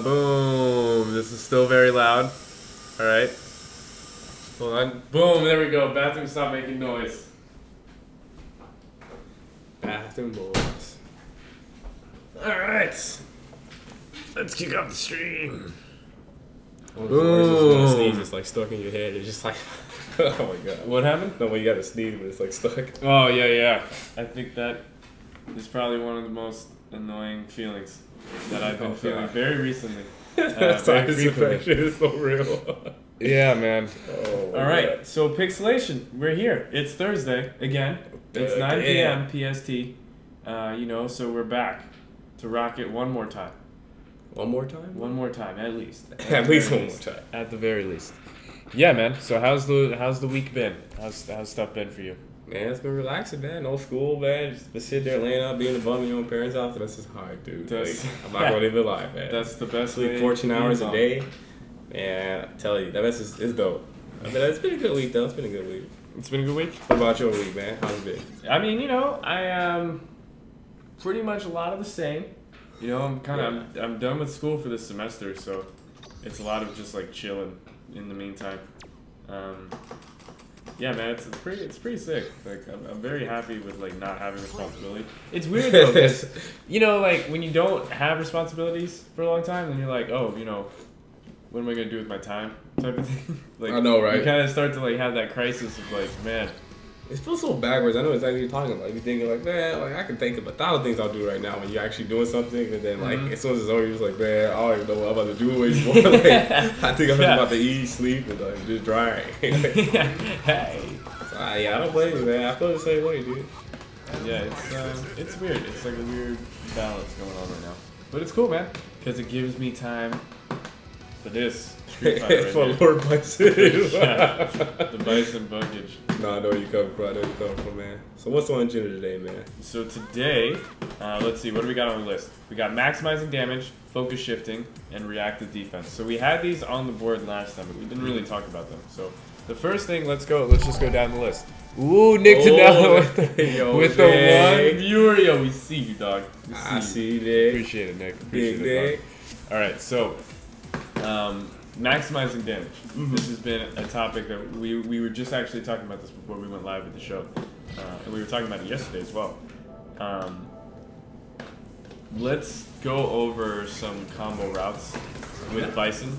Boom. This is still very loud. All right. Hold on. Boom. There we go. Bathroom stopped making noise. Bathroom boys. All right. Let's kick off the stream. Boom. Sneeze, it's like stuck in your head. It's just like, oh my god. What happened? No, when you got to sneeze, but it's like stuck. Oh, yeah. I think that is probably one of the most annoying feelings that I've been feeling very recently. Sinus infection is so real. Yeah, man. Oh, all right, God. So Pixelation, we're here. It's Thursday again. It's 9 p.m. PST. So we're back to rock it one more time. One more time? One more time, at least. At least one more time. At the very least. Yeah, man. So how's the week been? How's stuff been for you? Man, it's been relaxing, man. No school, man. Just been sitting there laying out, being a bum in your own parents' house. That's just hard, dude. I'm not going to live life, man. That's the best. Sleep 14 hours a day. Man, I tell you, that mess is dope. I mean, it's been a good week, though. It's been a good week. It's been a good week? What about your week, man? How's it been? I mean, I am pretty much a lot of the same. I'm I'm done with school for this semester, so it's a lot of just like chilling in the meantime. Yeah, man, it's pretty sick. Like I'm very happy with like not having responsibility. It's weird though, because like when you don't have responsibilities for a long time, then you're like, oh, what am I gonna do with my time, type of thing. Like I know, right? You kind of start to like have that crisis of like, man. It feels so backwards. I know exactly what you're talking about. You're thinking like, man, like I can think of 1,000 things I'll do right now when you're actually doing something, and then like as soon as it's over, you're just like, man, I don't even know what I'm about to do anymore. Like, I think I'm just about to eat, sleep, and like just dry. Hey. So, I don't blame you, man. I feel the same way, dude. Yeah, it's weird. It's like a weird balance going on right now, but it's cool, man, because it gives me time for this. For Lord Bison. Yeah, the Bison buckage. No, I know where you come from. Man. So what's on the agenda today, man? So today, let's see, what do we got on the list? We got maximizing damage, focus shifting, and reactive defense. So we had these on the board last time, but we didn't really talk about them. So the first thing, let's just go down the list. Ooh, Nick Tanella with the one viewer. Yo, we see you, dog. I see you, Nick. Appreciate it, Nick. Appreciate it, dog. All right, so maximizing damage. This has been a topic that we were just actually talking about this before we went live with the show, and we were talking about it yesterday as well. Let's go over some combo routes with Bison.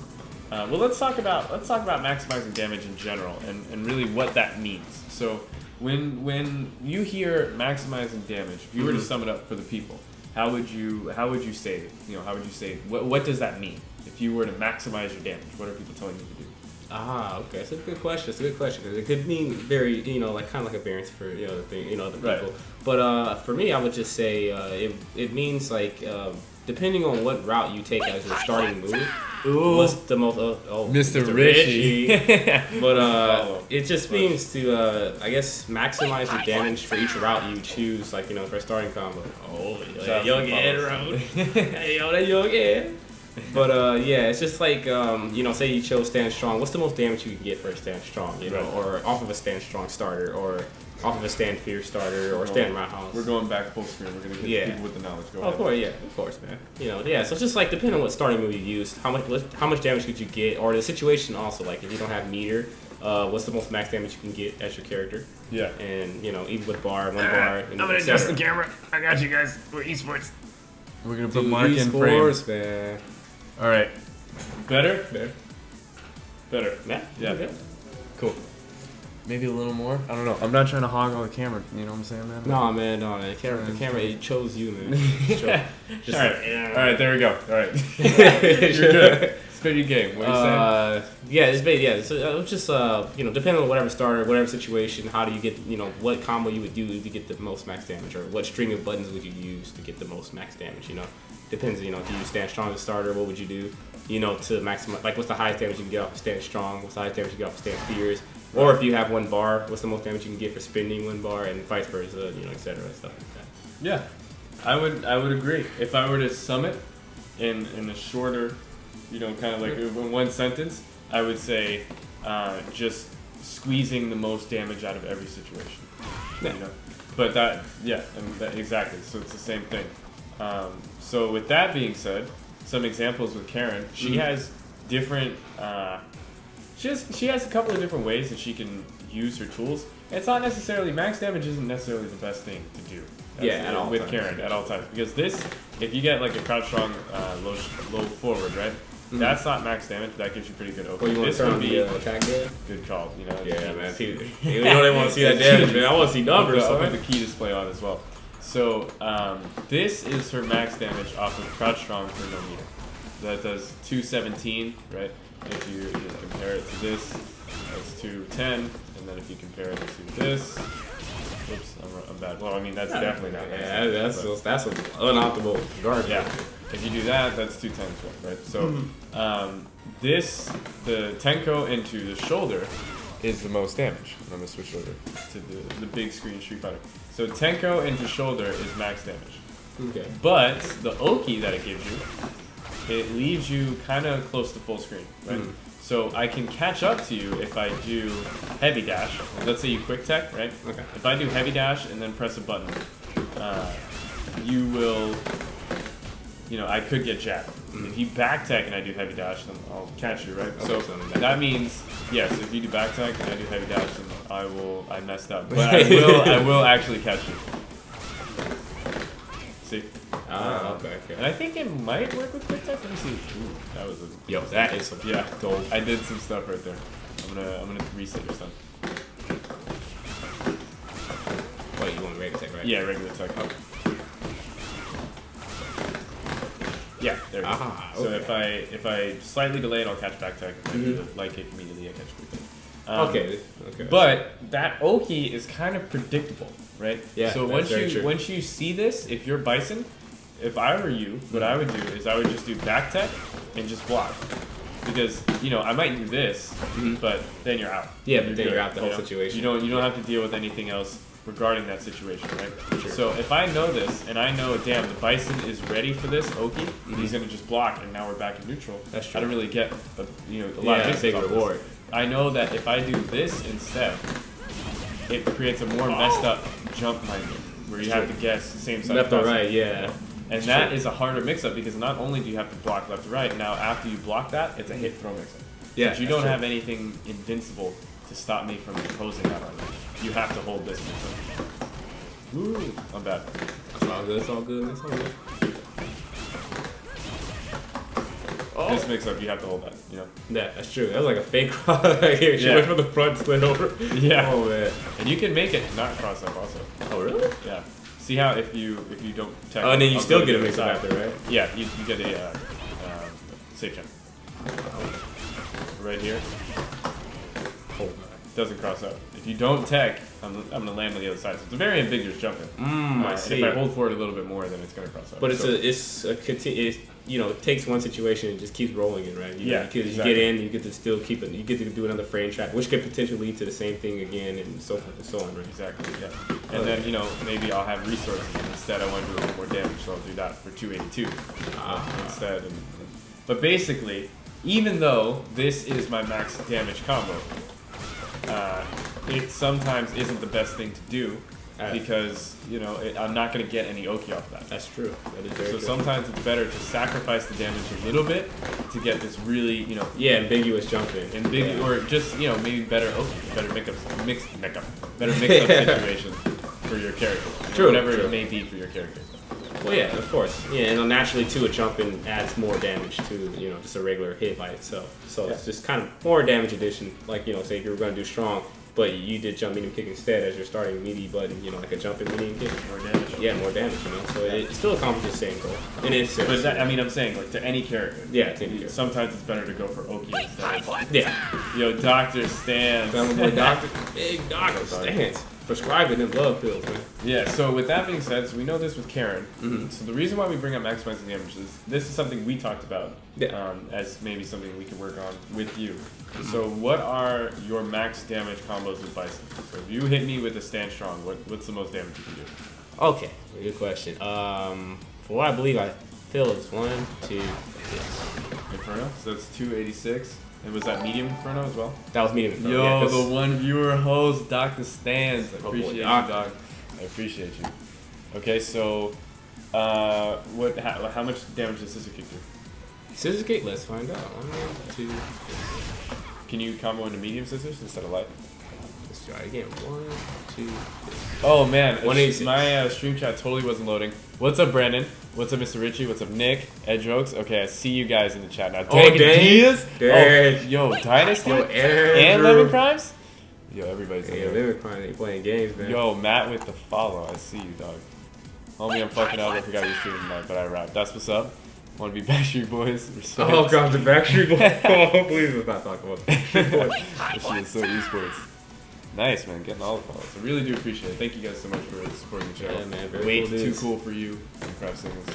Well, let's talk about maximizing damage in general and really what that means. So when you hear maximizing damage, if you were to sum it up for the people, how would you say it? How would you say it? What does that mean? If you were to maximize your damage, what are people telling you to do? Okay. That's a good question. Because it could mean very, like kind of like a variance for, the thing, the people. Right. But for me, I would just say it means like depending on what route you take as your starting move. Ooh. What's the most? Mr. Richie. But it just means to, I guess, maximize your damage for each route you choose, like, for a starting combo. Oh, that young head route. Hey, yo, that young head. But, yeah, it's just like, say you chose Stand Strong. What's the most damage you can get for a Stand Strong, or off of a Stand Strong starter, or off of a Stand Fierce starter, or Stand Roundhouse. We're going back full screen. We're going to get people with the knowledge. Go ahead. Of course, of course, man. So it's just like depending on what starting move you use, how much damage could you get, or the situation also, like if you don't have meter, what's the most max damage you can get as your character? Yeah. And even with bar, one bar. I'm gonna adjust the camera. I got you guys. We're esports. We're gonna put Mark in frame. Man. All right. Better. Yeah. Okay. Cool. Maybe a little more. I don't know. I'm not trying to hog all the camera. You know what I'm saying, man? No, man. The camera, it chose you, man. All right. There we go. All right. You're good. Spin your game. What are you saying? So it's just depending on whatever starter, whatever situation, how do you get what combo you would do to get the most max damage, or what string of buttons would you use to get the most max damage? Depends. If you use Stand Strong as a starter, what would you do? To maximize, like what's the highest damage you can get off of Stand Strong? What's the highest damage you can get off of Stand Fierce? Or if you have one bar, what's the most damage you can get for spending one bar, and vice versa, etc. Stuff like that. Yeah, I would agree. If I were to sum it in a shorter, kind of like in one sentence, I would say just squeezing the most damage out of every situation. Yeah. But exactly. So it's the same thing. So with that being said, some examples with Karen. She has different. She has a couple of different ways that she can use her tools. It's not necessarily max damage isn't necessarily the best thing to do. At all with times. Karen at all times, because if you get like a crouch strong low forward, right? Mm-hmm. That's not max damage, but that gives you pretty good open. You want to turn on the attack there? Good call. Yeah, man. They want to see that damage, man. I want to see numbers. I'll put the key display on as well. So this is her max damage off of crouch strong for no meter. That does 217, right? If you compare it to this, that's 210, and then if you compare it to this, oops, I'm bad. Well, I mean that's definitely not. That's an unoptimal guard. Yeah, if you do that, that's 210 as well, right? So the Tenko into the shoulder is the most damage. I'm gonna switch over to the big screen Street Fighter. So Tenko into shoulder is max damage. Okay. But the Oki that it gives you, it leaves you kind of close to full screen, right? So I can catch up to you if I do heavy dash. Let's say you quick tech, right? Okay. If I do heavy dash and then press a button, you will, I could get jabbed. If you back tech and I do heavy dash, then I'll catch you, right? Okay, so that means, yes, if you do back tech and I do heavy dash, then I messed up. But I will actually catch you. See? Okay. And I think it might work with quick tech. Let me see. Ooh, that is some gold. I did some stuff right there. I'm gonna reset your stuff. Wait, you want regular tech, right? Yeah, regular tech. Okay. Yeah, there we go. So if I slightly delay it, I'll catch back tech. If I do the light kick immediately, I catch quick tech. Okay. But that Oki is kind of predictable, right? Yeah. So once you see this, if you're Bison, if I were you, what I would do is I would just do back tech and just block. Because, I might do this, but then you're out. Yeah, but then you're out the whole situation. You don't have to deal with anything else regarding that situation, right? Sure. So if I know this, and I know, damn, the Bison is ready for this Oki, he's going to just block, and now we're back in neutral. That's true. I don't really get a lot of big reward. I know that if I do this instead, it creates a more messed up jump minding, where you have to guess the same side. Left or right, yeah. And that is a harder mix-up, because not only do you have to block left to right, now after you block that, it's a hit-throw mix-up. Yeah, but you don't have anything invincible to stop me from imposing that on you. You have to hold this mix-up. Ooh, I'm bad. It's all good. This mix-up, you have to hold that, Yeah, that's true. That was like a fake cross right here. She went from the front, slid over. Yeah. Oh, man. And you can make it not cross up also. Oh, really? Yeah. See how if you don't tech, and then you still get a mix-up after, right? Yeah, you get a safe jump. Right here. Oh, doesn't cross up. If you don't tech, I'm gonna land on the other side. So it's a very ambiguous jump in. I And see. if I hold forward a little bit more, then it's gonna cross over. But So- it takes one situation and just keeps rolling it, right? Yeah, Because exactly. you get in, you get to still keep it, you get to do another frame track, which could potentially lead to the same thing again, and so forth and so on, right? Exactly, yeah. And then, maybe I'll have resources. Instead, I want to do a little more damage, so I'll do that for 282 instead. But basically, even though this is my max damage combo, it sometimes isn't the best thing to do because, I'm not going to get any Oki off that. That's true. That is very So true. sometimes it's better to sacrifice the damage a little bit to get this really, ambiguous jump in. or just, maybe better Oki, better better mix-up situation for your character. Whatever it may be for your character. Well, yeah, of course. Yeah, and naturally, too, a jump in adds more damage to, just a regular hit by itself. So it's just kind of more damage addition. Like, say if you were going to do strong, but you did jump medium kick instead as your starting meaty button, like a jump in medium kick. More damage. Yeah, more damage, So it still accomplishes the same goal. In its sense. But I'm saying, like, to any character. Yeah, to any character. Sometimes it's better to go for Oki instead. Yeah. Dr. Stans. That boy, Doctor. Big Doctor Stance. Prescribing them love pills, man. Yeah, so with that being said, so we know this with Karen. Mm-hmm. So the reason why we bring up maximizing damage is this is something we talked about Yeah. as maybe something we could work on with you. So what are your max damage combos with Bison? So if you hit me with a stand strong, what's the most damage you can do? Okay, good question. For what I believe, I feel it's 1, 2, 3. Inferno? So that's 286. And was that medium Inferno as well? That was medium. Yo, yeah, the one viewer host, Dr. Stans. I boy, appreciate you, Doctor. dog. I appreciate you. Okay, so how much damage does Scissor Kick do? Scissors Kick, let's find out. 1, 2, 3. Can you combo into medium scissors instead of light? Let's try it again. 1, 2, 3. Oh man, 186. my stream chat totally wasn't loading. What's up, Brandon? What's up, Mr. Richie? What's up, Nick? Ed Jokes? Okay, I see you guys in the chat now. Oh, dang. Oh, yo, Dynasty? Yo, And Lemon Crimes? Yo, everybody's in Yeah, there. Lemon Crime ain't playing games, man. Yo, Matt with the follow. I see you, dog. Homie, I'm fucking up. I forgot you're streaming tonight, but I rap. That's what's up. Want to be Backstreet Boys? Respect. Oh god, the Backstreet Boys. Oh, please let's not talk about the Backstreet Boys. This shit is so esports. Nice, man. Getting all the follows. I really do appreciate it. Thank you guys so much for supporting the channel. Yeah, man, very Way cool too dudes. cool for you and Crab Singles.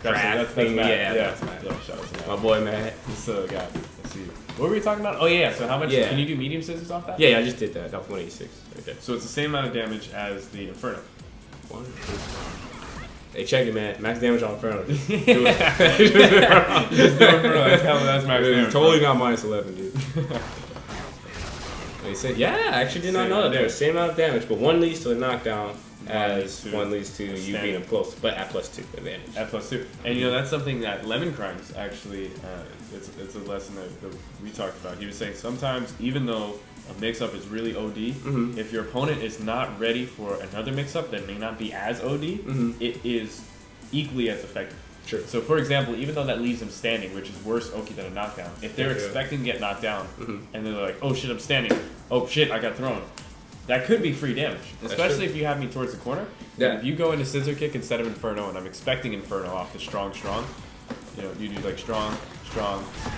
Crab That's Matt. yeah, Yeah. that's Matt. Yo, shout out to Matt. My boy, man. So, God, I see you. What were we talking about? Oh, yeah. So, how much Yeah. can you do medium scissors off that? Yeah, I just did that. That was 186 right there. So, it's the same amount of damage as the Inferno. 1, 2, 3. Hey, check it, man. Max damage on Inferno. Just do it. Just do Inferno. That's max damage. Totally not minus 11, dude. They said, yeah, I actually did not Same know that. amount. They're the same amount of damage, but one leads to a knockdown as leads to one leads to you standard. being up close, but at +2 advantage. At +2. And that's something that Lemon Crimes actually, it's a lesson that we talked about. He was saying sometimes, even though a mix-up is really OD, if your opponent is not ready for another mix-up that may not be as OD, it is equally as effective. Sure. So, for example, even though that leaves them standing, which is worse Oki than a knockdown, if they're Yeah. expecting to get knocked down, and they're like, oh shit, I'm standing, oh shit, I got thrown, that could be free damage, especially if you have me towards the corner. Yeah. If you go into Scissor Kick instead of Inferno, and I'm expecting Inferno off the strong, you do like strong,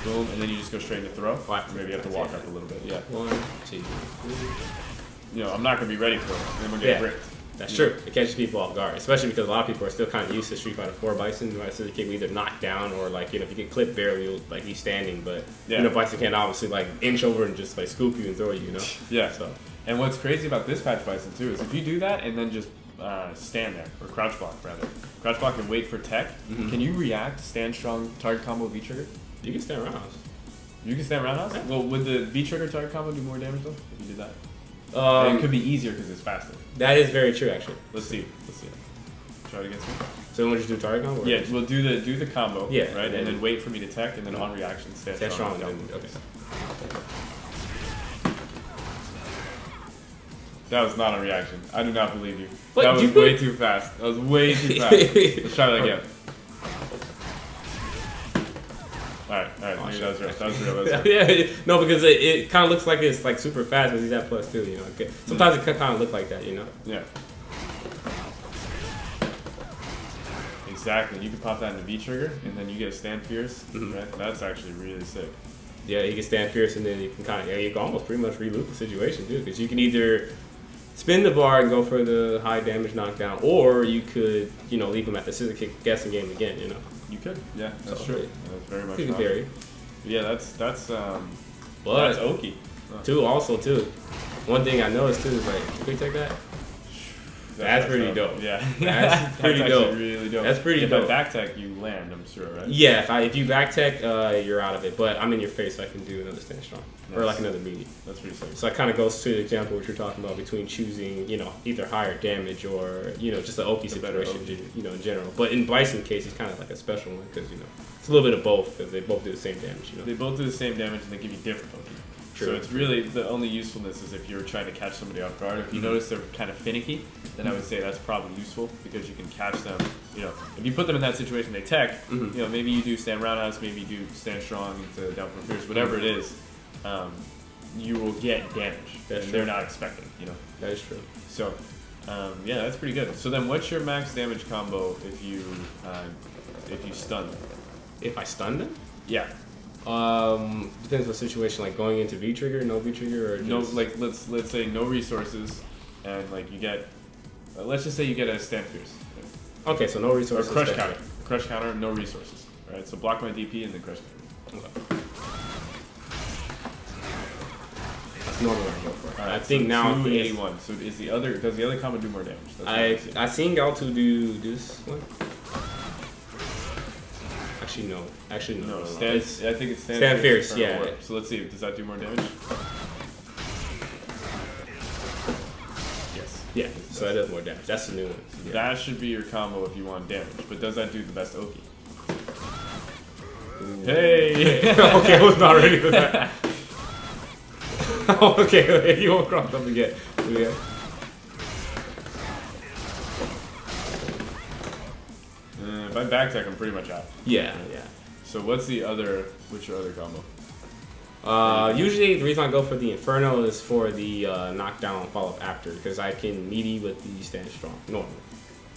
boom, and then you just go straight into throw. Maybe you have to walk up a little bit, yeah. 1, 2, 3. I'm not going to be ready for it, and then we'll get Yeah. ripped. That's true. It catches people off guard, especially because a lot of people are still kind of used to Street Fighter 4 Bison. Right? Scissor Kick will either knock down or if you get clipped barely, you'll be standing. But Bison can obviously inch over and just scoop you and throw you. Yeah. So And what's crazy about this patch Bison too is if you do that and then just stand there, or crouch block rather, crouch block and wait for tech, can you react, stand strong, target combo, V-trigger? you can stand around. You can stand roundhouse? Yeah. Well, would the V-trigger target combo do more damage though, if you did that? And it could be easier because it's faster. That is very true, actually. Let's see. Try it against me. So we'll just do target combo? Yeah, we'll do the combo, Yeah, right? And then wait for me to tech, and then on reaction, stand Stand strong. strong. And then, okay. That was not a reaction. I do not believe you. What? That was You way too fast. That was way too fast. Let's try that again. Alright, maybe that was real. That was real. Yeah, no, because it kind of looks like it's super fast because he's at +2. Okay. Sometimes it can kind of look like that. Yeah. Exactly. You can pop that into V-trigger, and then you get a stand fierce. Right? That's actually really sick. Yeah, he can stand fierce, and then you can you can almost pretty much reloop the situation too, because you can either spin the bar and go for the high damage knockdown, or you could leave him at the scissor kick guessing game again. You could. Yeah, that's So, true. That's very much. In theory. Yeah, that's But Oki. too. One thing I noticed too is like, can you take that? That's pretty dope. Yeah, that's pretty dope. Really dope. That's pretty dope. If I back tech, you land. I'm sure, right? Yeah, if you back tech, you're out of it. But I'm in your face, so I can do another stand strong or like another meaty. That's pretty sick. So it kind of goes to the example what you're talking about between choosing, either higher damage or just an Oki situation, in general. But in Bison's case, it's kind of like a special one because it's a little bit of both because they both do the same damage. They both do the same damage and they give you different Oki. True. So it's really the only usefulness is if you're trying to catch somebody off guard. If you notice they're kind of finicky, then I would say that's probably useful because you can catch them. If you put them in that situation, they tech. Maybe you do stand roundhouse, maybe you do stand strong into down from fierce, whatever it is. You will get damage that they're not expecting. That is true. So, that's pretty good. So then, what's your max damage combo if you stun them? If I stun them? Yeah. Depends on the situation. Like going into V trigger, no V trigger, or just... no. Like let's say no resources, and like you get. Let's just say you get a stand fierce. Okay, so no resources. Or crush counter. Crush counter, no resources. All right. So block my DP and then crush counter. Okay. Normally I go for. Right, I think now 281. So does the other combo do more damage? I seen Galtu do this one. Actually no. I think it's stand fierce. Yeah. So let's see. Does that do more damage? Yes. Yeah. So that does more damage. That's the new one. So that should be your combo if you want damage. But does that do the best Oki? Ooh. Hey. Okay, I was not ready for that. Okay, you won't cross up again. Yeah. If I back tech, I'm pretty much out. Yeah. So what's your other combo? Usually the reason I go for the Inferno is for the knockdown follow up after because I can meaty with the stand strong normally.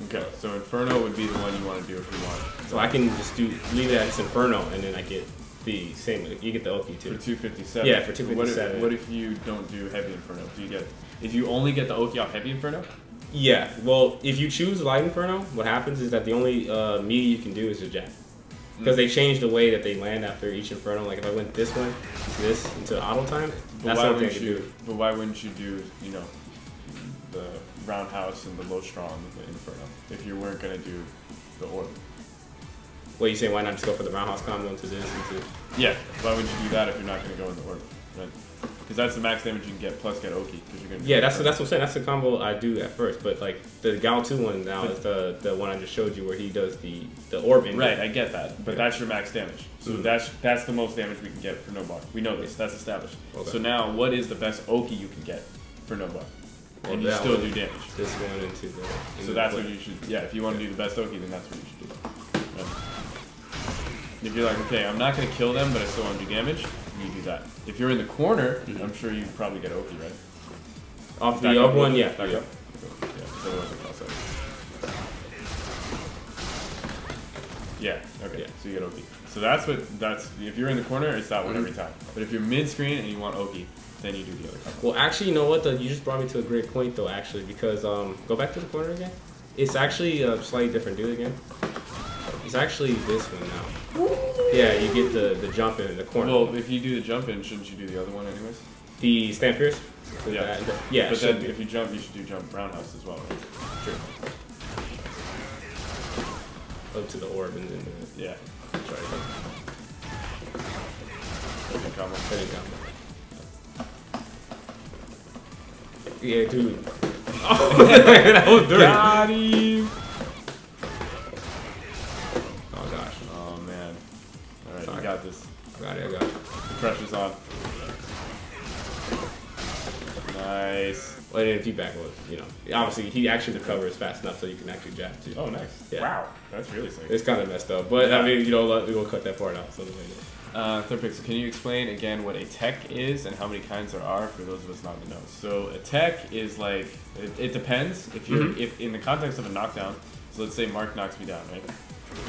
Okay, so Inferno would be the one you want to do if you want. So I can just leave it as Inferno and then I get the same. You get the Oki too. For 257. Yeah, for 257. What if you don't do Heavy Inferno? If you only get the Oki off Heavy Inferno? Yeah. Well, if you choose Light Inferno, what happens is that the only meaty you can do is a jab. Because they changed the way that they land after each Inferno. Like if I went this one, into auto time, that's something I can do. But why wouldn't you do, the roundhouse and the low strong Inferno if you weren't gonna do the orb? What you saying? Why not just go for the roundhouse combo into this? Yeah. Why would you do that if you're not gonna go in the orb? Right? Because that's the max damage you can get plus get Oki. Yeah, that's what I'm saying. That's the combo I do at first. But like the Gal 2 one now is the one I just showed you where he does the orb in. Right, I get that. But that's your max damage. So that's the most damage we can get for no bar. We know this. That's established. Okay. So now, what is the best Oki you can get for no bar? And you still do damage. This one into the. So that's what you should. Yeah, if you want to do the best Oki, then that's what you should do. Right. If you're like, okay, I'm not going to kill them, but I still want to do damage, you do that. If you're in the corner, I'm sure you probably get Oki, right? Off the up one, yeah. Yeah. Otherwise it costs out. Yeah. Okay. Yeah. So you get Oki. So that's if you're in the corner, it's that one every time. But if you're mid screen and you want Oki, then you do the other combo. Well, actually, you know what? You just brought me to a great point, though. Actually, because go back to the corner again. It's actually slightly different. Do it again. It's actually this one now. Yeah, you get the jump in the corner. Well, if you do the jump in, shouldn't you do the other one anyways? The stand fierce? Yeah. Yeah. But then if you jump, you should do jump roundhouse as well, right? Sure. Up to the orb and then yeah. That's right. Second combo. Yeah, dude. Oh, that was dirty. Got him. Oh gosh. Oh man. All right, you got this. I got it. The pressure's on. Nice. Well, and feedback was, obviously he actually recovers fast enough so you can actually jab too. Oh, nice. Yeah. Wow, that's really sick. It's kind of messed up, but yeah. I mean, we'll cut that part out. So Third Pixel, can you explain again what a tech is and how many kinds there are for those of us not in the know? So a tech is like it depends if you're if in the context of a knockdown. So let's say Mark knocks me down, right?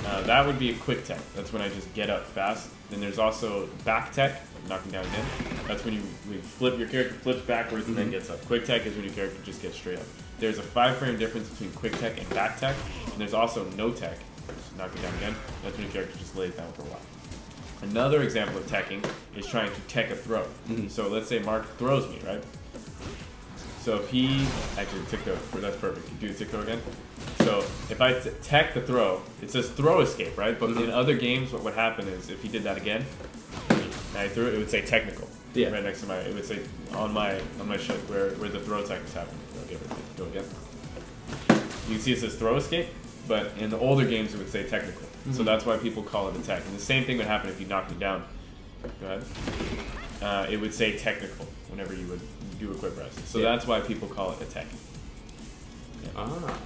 That would be a quick tech. That's when I just get up fast. Then there's also back tech, knocking down again. That's when you flip, your character flips backwards and then gets up. Quick tech is when your character just gets straight up. There's a 5-frame difference between quick tech and back tech. And there's also no tech, knocking down again. That's when your character just lays down for a while. Another example of teching is trying to tech a throw. So let's say Mark throws me, right? So if he, actually tick throw, that's perfect. You do the tick throw again. So if I tech the throw, it says throw escape, right? But in other games, what would happen is if he did that again, and I threw it, it would say technical. Yeah. Right next to it would say on my ship where the throw tech is happening. Okay, go again. You can see it says throw escape, but in the older games it would say technical. So that's why people call it a tech. And the same thing would happen if you knocked me down. Go ahead. It would say technical whenever you would do a quick rest. So that's why people call it a tech. Yeah.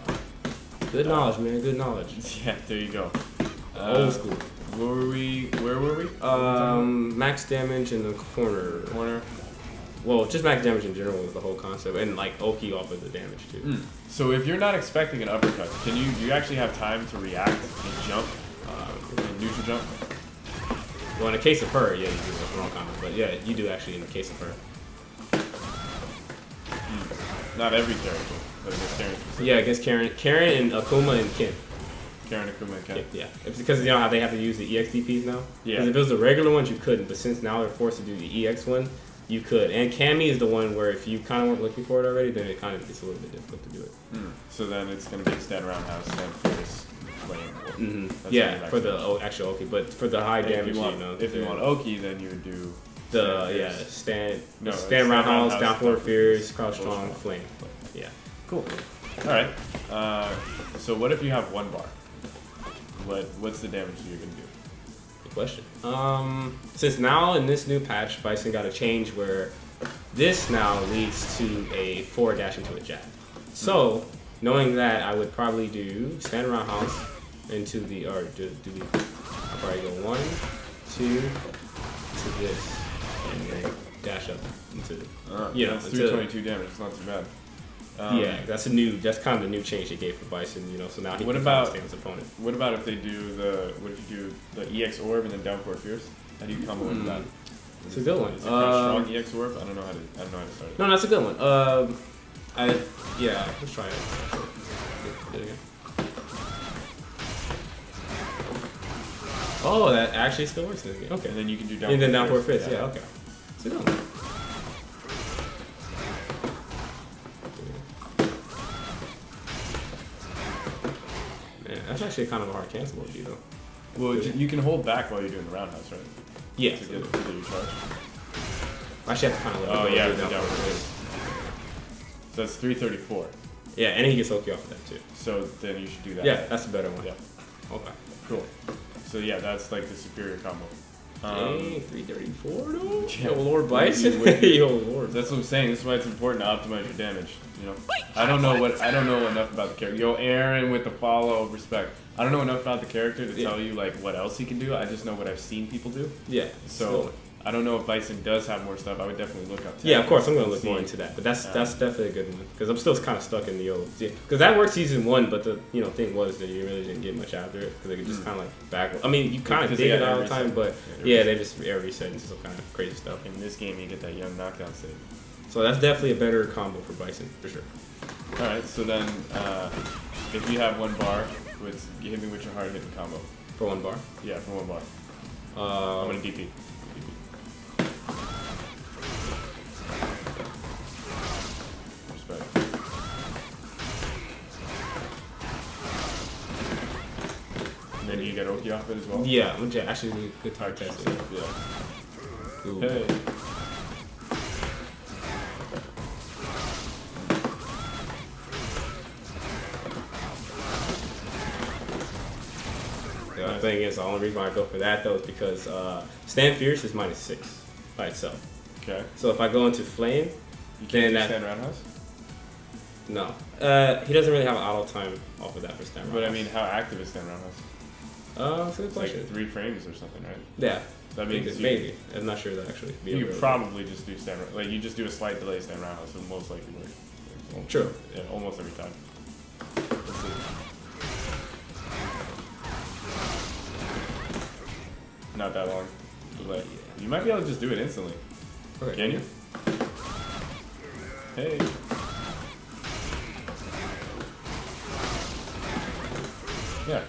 Good knowledge, man. Good knowledge. Yeah, there you go. Old school. Where were we? Max damage in the corner. Corner. Well, just max damage in general is the whole concept, and like Oki off of the damage too. So if you're not expecting an uppercut, do you actually have time to react and jump, and neutral jump? Well, in the case of her, yeah, you do the wrong combo, but yeah, you do actually in the case of her. Not every character, but against Karen specifically. Yeah, against Karen and Akuma and Ken. Karen, Akuma, and Ken. Yeah, it's because you know how they have to use the EXDPs now. Yeah. Because if it was the regular ones, you couldn't, but since now they're forced to do the EX one, you could. And Cammy is the one where if you kind of weren't looking for it already, then it kind of gets a little bit difficult to do it. So then it's going to be stand roundhouse, stand fierce, flame. Yeah, for the actual Oki, but for the high damage, if you want Oki, then you would do stand stand roundhouse, down forward fierce, crouch strong, flame. Yeah. Cool. All right. So what if you have one bar? What's the damage you're going to do? Good question. Since now in this new patch, Bison got a change where this now leads to a forward dash into a jab. So knowing that, I would probably do stand roundhouse into the I'll probably go 1, 2 to this, and then dash up into it's 322 damage. It's not too bad. That's kind of the new change they gave for Bison, so now he can stand his opponent. What about if they do what if you do the EX orb and then down forward fierce? How do you combo with that? It's a good one. Is it kind of strong EX orb? I don't know how to start it. No, that's a good one. Let's try it. Do it again. Oh, that actually still works in this game. Okay. And then you can do down. And then down forward fierce. Yeah. Okay. It's a good one. That's actually kind of a hard cancel OG though. Well, you can hold back while you're doing the roundhouse, right? Yeah. To get your charge. I actually have to kind of let Oh it go yeah, down down for forward. So that's 334. Yeah, and he gets Oki off of that too. So then you should do that. Yeah, that's a better one. Yeah. Okay. Cool. So yeah, that's like the superior combo. 334 though? Yeah. Yo, Lord Bison. Yo, Lord. That's what I'm saying. This is why it's important to optimize your damage. I don't know enough about the character. Yo, Aaron with the follow, respect. I don't know enough about the character to tell you like what else he can do. I just know what I've seen people do. Yeah. So I don't know if Bison does have more stuff. I would definitely look up. Yeah, of course I'm gonna look more into that. But that's definitely a good one because I'm still kind of stuck in the old. Because that worked season 1, but the thing was that you really didn't get much after it because they could just kind of like back. I mean, you kind of dig it all the time, but they just air reset into some kind of crazy stuff. In this game, you get that young knockdown save. So that's definitely a better combo for Bison for sure. All right, so then if you have one bar, you hit me with your hard hitting combo. For one bar? Yeah, for one bar. I'm gonna DP. Respect. And then you get Oki off it as well? Yeah, which actually good hard test. Yeah. Ooh. Hey. The thing is, the only reason why I go for that though is because Stand Fierce is -6 by itself. Okay. So if I go into Flame, you can't do Stand Roundhouse? No. He doesn't really have an auto time off of that for Stand Roundhouse. But I mean, how active is Stand Roundhouse? That's a good question. Like 3 frames or something, right? Yeah. So that means maybe. I'm not sure that actually. You could probably just do Stand Roundhouse. Like, you just do a slight delay Stand Roundhouse, so most likely work. True. Yeah, almost every time. Let's see. not that long. Delay. You might be able to just do it instantly. Okay. Can you? Hey. Yeah.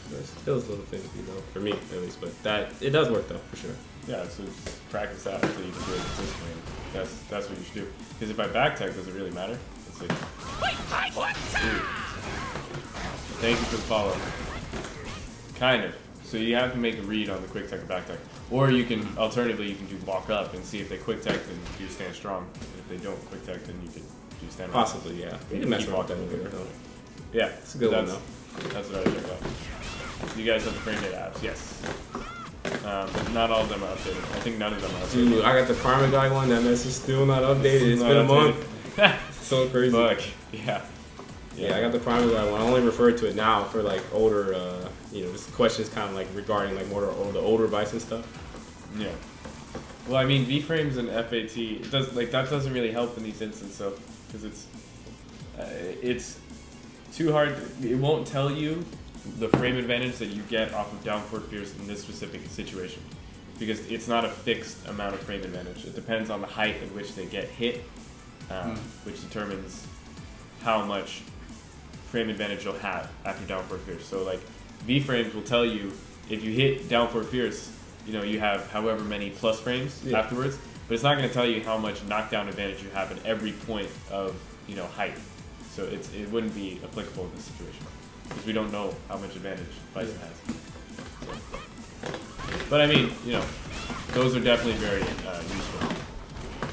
There's those little things, for me at least, but it does work though, for sure. Yeah, so just practice that until you can do it consistently. That's what you should do. Because if I back tech, does it really matter? Let's see. Thank you for the follow. Kind of. So you have to make a read on the quick tech and back tech. Or you can, alternatively, you can do walk up and see if they quick tech, then do stand strong. And if they don't quick tech, then you can do stand around. Possibly, yeah. You can mess around with that a little bit though. Yeah, It's a good one though. That's what I checked out. You guys have the frame rate apps, yes. But not all of them are updated. I think none of them are updated. Dude, I got the Karma Guy one. That mess is still not updated. It's been a month. So crazy. Fuck. Yeah. Yeah, I got the Karma Guy one. I only refer to it now for like older, just questions kind of like regarding like more the older Bison stuff. Yeah. Well, I mean, V-frames and FAT, that doesn't really help in these instances, so because it's too hard. It won't tell you the frame advantage that you get off of down forward fierce in this specific situation, because it's not a fixed amount of frame advantage. It depends on the height at which they get hit, which determines how much frame advantage you'll have after down forward fierce. So like V-frames will tell you if you hit down forward fierce, you have however many plus frames afterwards, but it's not going to tell you how much knockdown advantage you have at every point of height. So it wouldn't be applicable in this situation because we don't know how much advantage Bison has. So. But I mean, those are definitely very useful.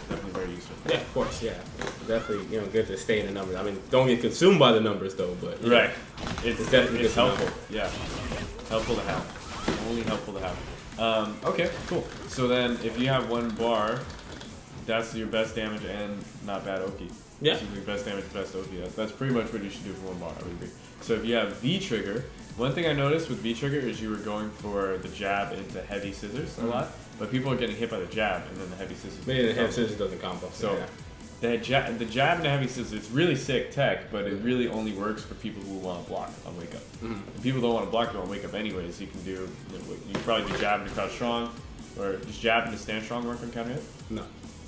Definitely very useful. Yeah, of course, yeah. Definitely, good to stay in the numbers. I mean, don't get consumed by the numbers though, but right. It's definitely helpful. Yeah, helpful to have. Only helpful to have. Okay, cool. So then, if you have one bar, that's your best damage and not bad Oki. Yeah. So your best damage, best Oki. That's pretty much what you should do for one bar, I would agree. So if you have V-trigger, one thing I noticed with V-trigger is you were going for the jab into heavy scissors a lot, but people are getting hit by the jab and then the heavy scissors. Yeah, the heavy scissors doesn't combo. So the jab and the heavy scissors, it's really sick tech, but it really only works for people who want to block on wake up. If people don't want to block on wake up anyways, you can do, you can probably do jab into crouch strong, or just jab into stand strong work on counter hit? No.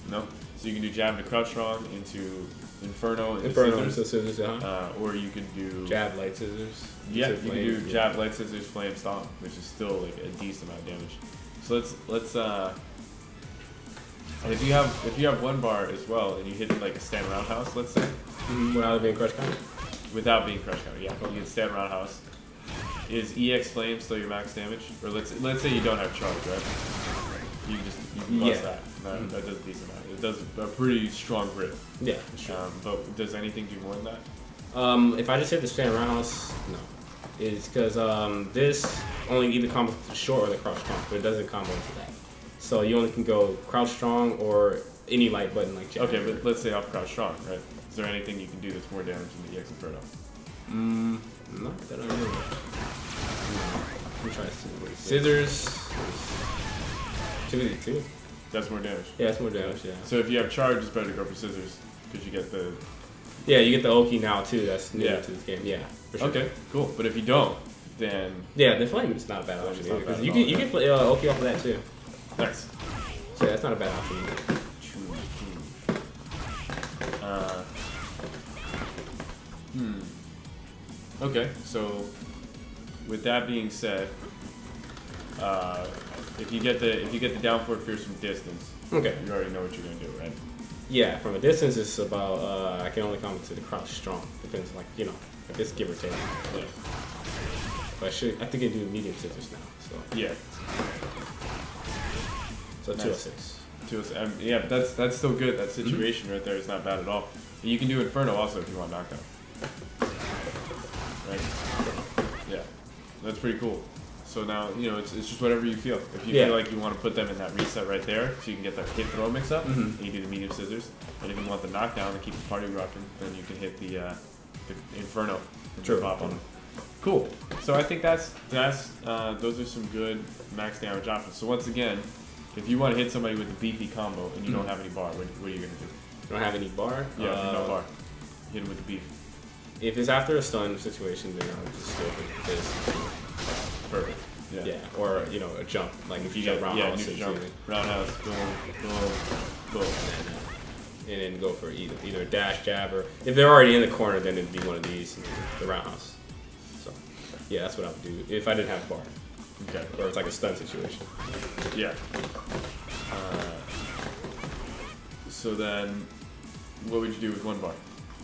No? So you can do jab into crouch strong, into Inferno into scissors, or you could do jab light scissors. Yeah, you can do jab light scissors, flame stomp, which is still like a decent amount of damage. So let's if you have one bar as well and you hit like a stand roundhouse, let's say, without being crush counter. Without being crush counter, yeah, you can stand roundhouse. Is EX flame still your max damage? Or let's say you don't have charge, right? You can bust that. That does a decent amount. It does a pretty strong grip. Yeah, sure. But does anything do more than that? If I just hit the stand roundhouse, no. It's because this only either combos to the short or the crouch strong, but it doesn't combo into that. So you only can go crouch strong or any light button like jab. Okay, but let's say off crouch strong, right? Is there anything you can do that's more damage than the EX Inferno? Not that I know. I'm trying to see. Scissors. 252. That's more damage. Yeah, that's more damage, yeah. So if you have charge, it's better to go for scissors because you get the... Yeah, you get the Oki now too, that's new to this game, yeah. For sure. Okay, cool. But if you don't, then... Yeah, the flame is not a bad option either, because you get Oki off of that too. Nice. So yeah, that's not a bad option either. Okay, so with that being said, if you get the down forward fierce from distance, okay, you already know what you're gonna do, right? Yeah, from a distance, it's about I can only combo to the crouch strong. Depends, like this give or take. Yeah. But I think I do medium scissors now. So yeah. So Nice. 206. Yeah, but that's still good. That situation right there is not bad at all. You can do Inferno also if you want knockdown. Right? Yeah, that's pretty cool. So now, it's just whatever you feel. If you feel like you want to put them in that reset right there, so you can get that hit throw mix up, and you do the medium scissors. And if you want the knockdown to keep the party rocking, then you can hit the Inferno and pop on them. Cool. So I think those are some good max damage options. So once again, if you want to hit somebody with a beefy combo and you don't have any bar, what are you gonna do? Don't have any bar? Yeah, no bar. Hit him with the beef. If it's after a stun situation, then I'll just go for this. Perfect. Yeah, or you know, a jump like if you jump roundhouse, roundhouse, boom, and then go for either a dash jab or if they're already in the corner, then it'd be one of these, the roundhouse. So yeah, that's what I would do if I didn't have a bar. Okay. Or it's like a stun situation. Yeah. So then, what would you do with one bar?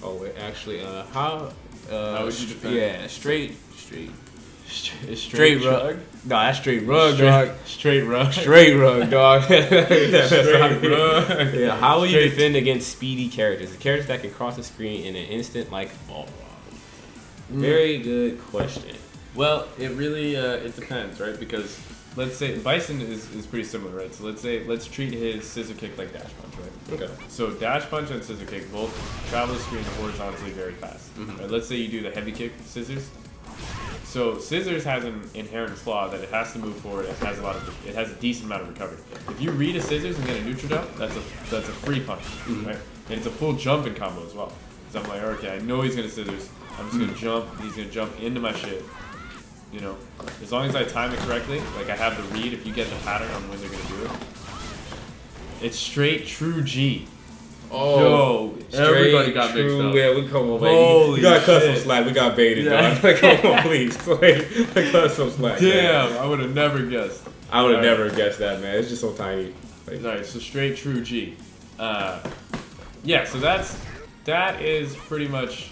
Oh wait, actually, how would you defend? Yeah, straight Straight rug. No, that's straight rug, dog. Straight rug. Straight rug, dog. Straight rug. Yeah, how will you defend against speedy characters? The characters that can cross the screen in an instant, like Balrog. Very good question. Well, it really it depends, right? Because let's say Bison is pretty similar, right? So let's treat his scissor kick like dash punch, right? Okay. So dash punch and scissor kick both travel the screen horizontally very fast. Right? Let's say you do the heavy kick scissors. So scissors has an inherent flaw that it has to move forward. It has a decent amount of recovery. If you read a scissors and get a neutral jump, that's a free punch, right? And it's a full jumping combo as well. So I'm like, okay, I know he's gonna scissors. I'm just gonna jump. He's gonna jump into my shit. You know, as long as I time it correctly, like I have the read. If you get the pattern on when they're gonna do it, it's straight true G. Oh, yo, everybody got mixed up. Yeah, we come on, Holy we got cut shit. some slack. We got baited, dog. Like, come on, please. Like, cut some slack. Damn, Man. I would have never guessed. I would have never guessed that, man. It's just so tiny. Like, Alright, so straight true G. Yeah, so that is pretty much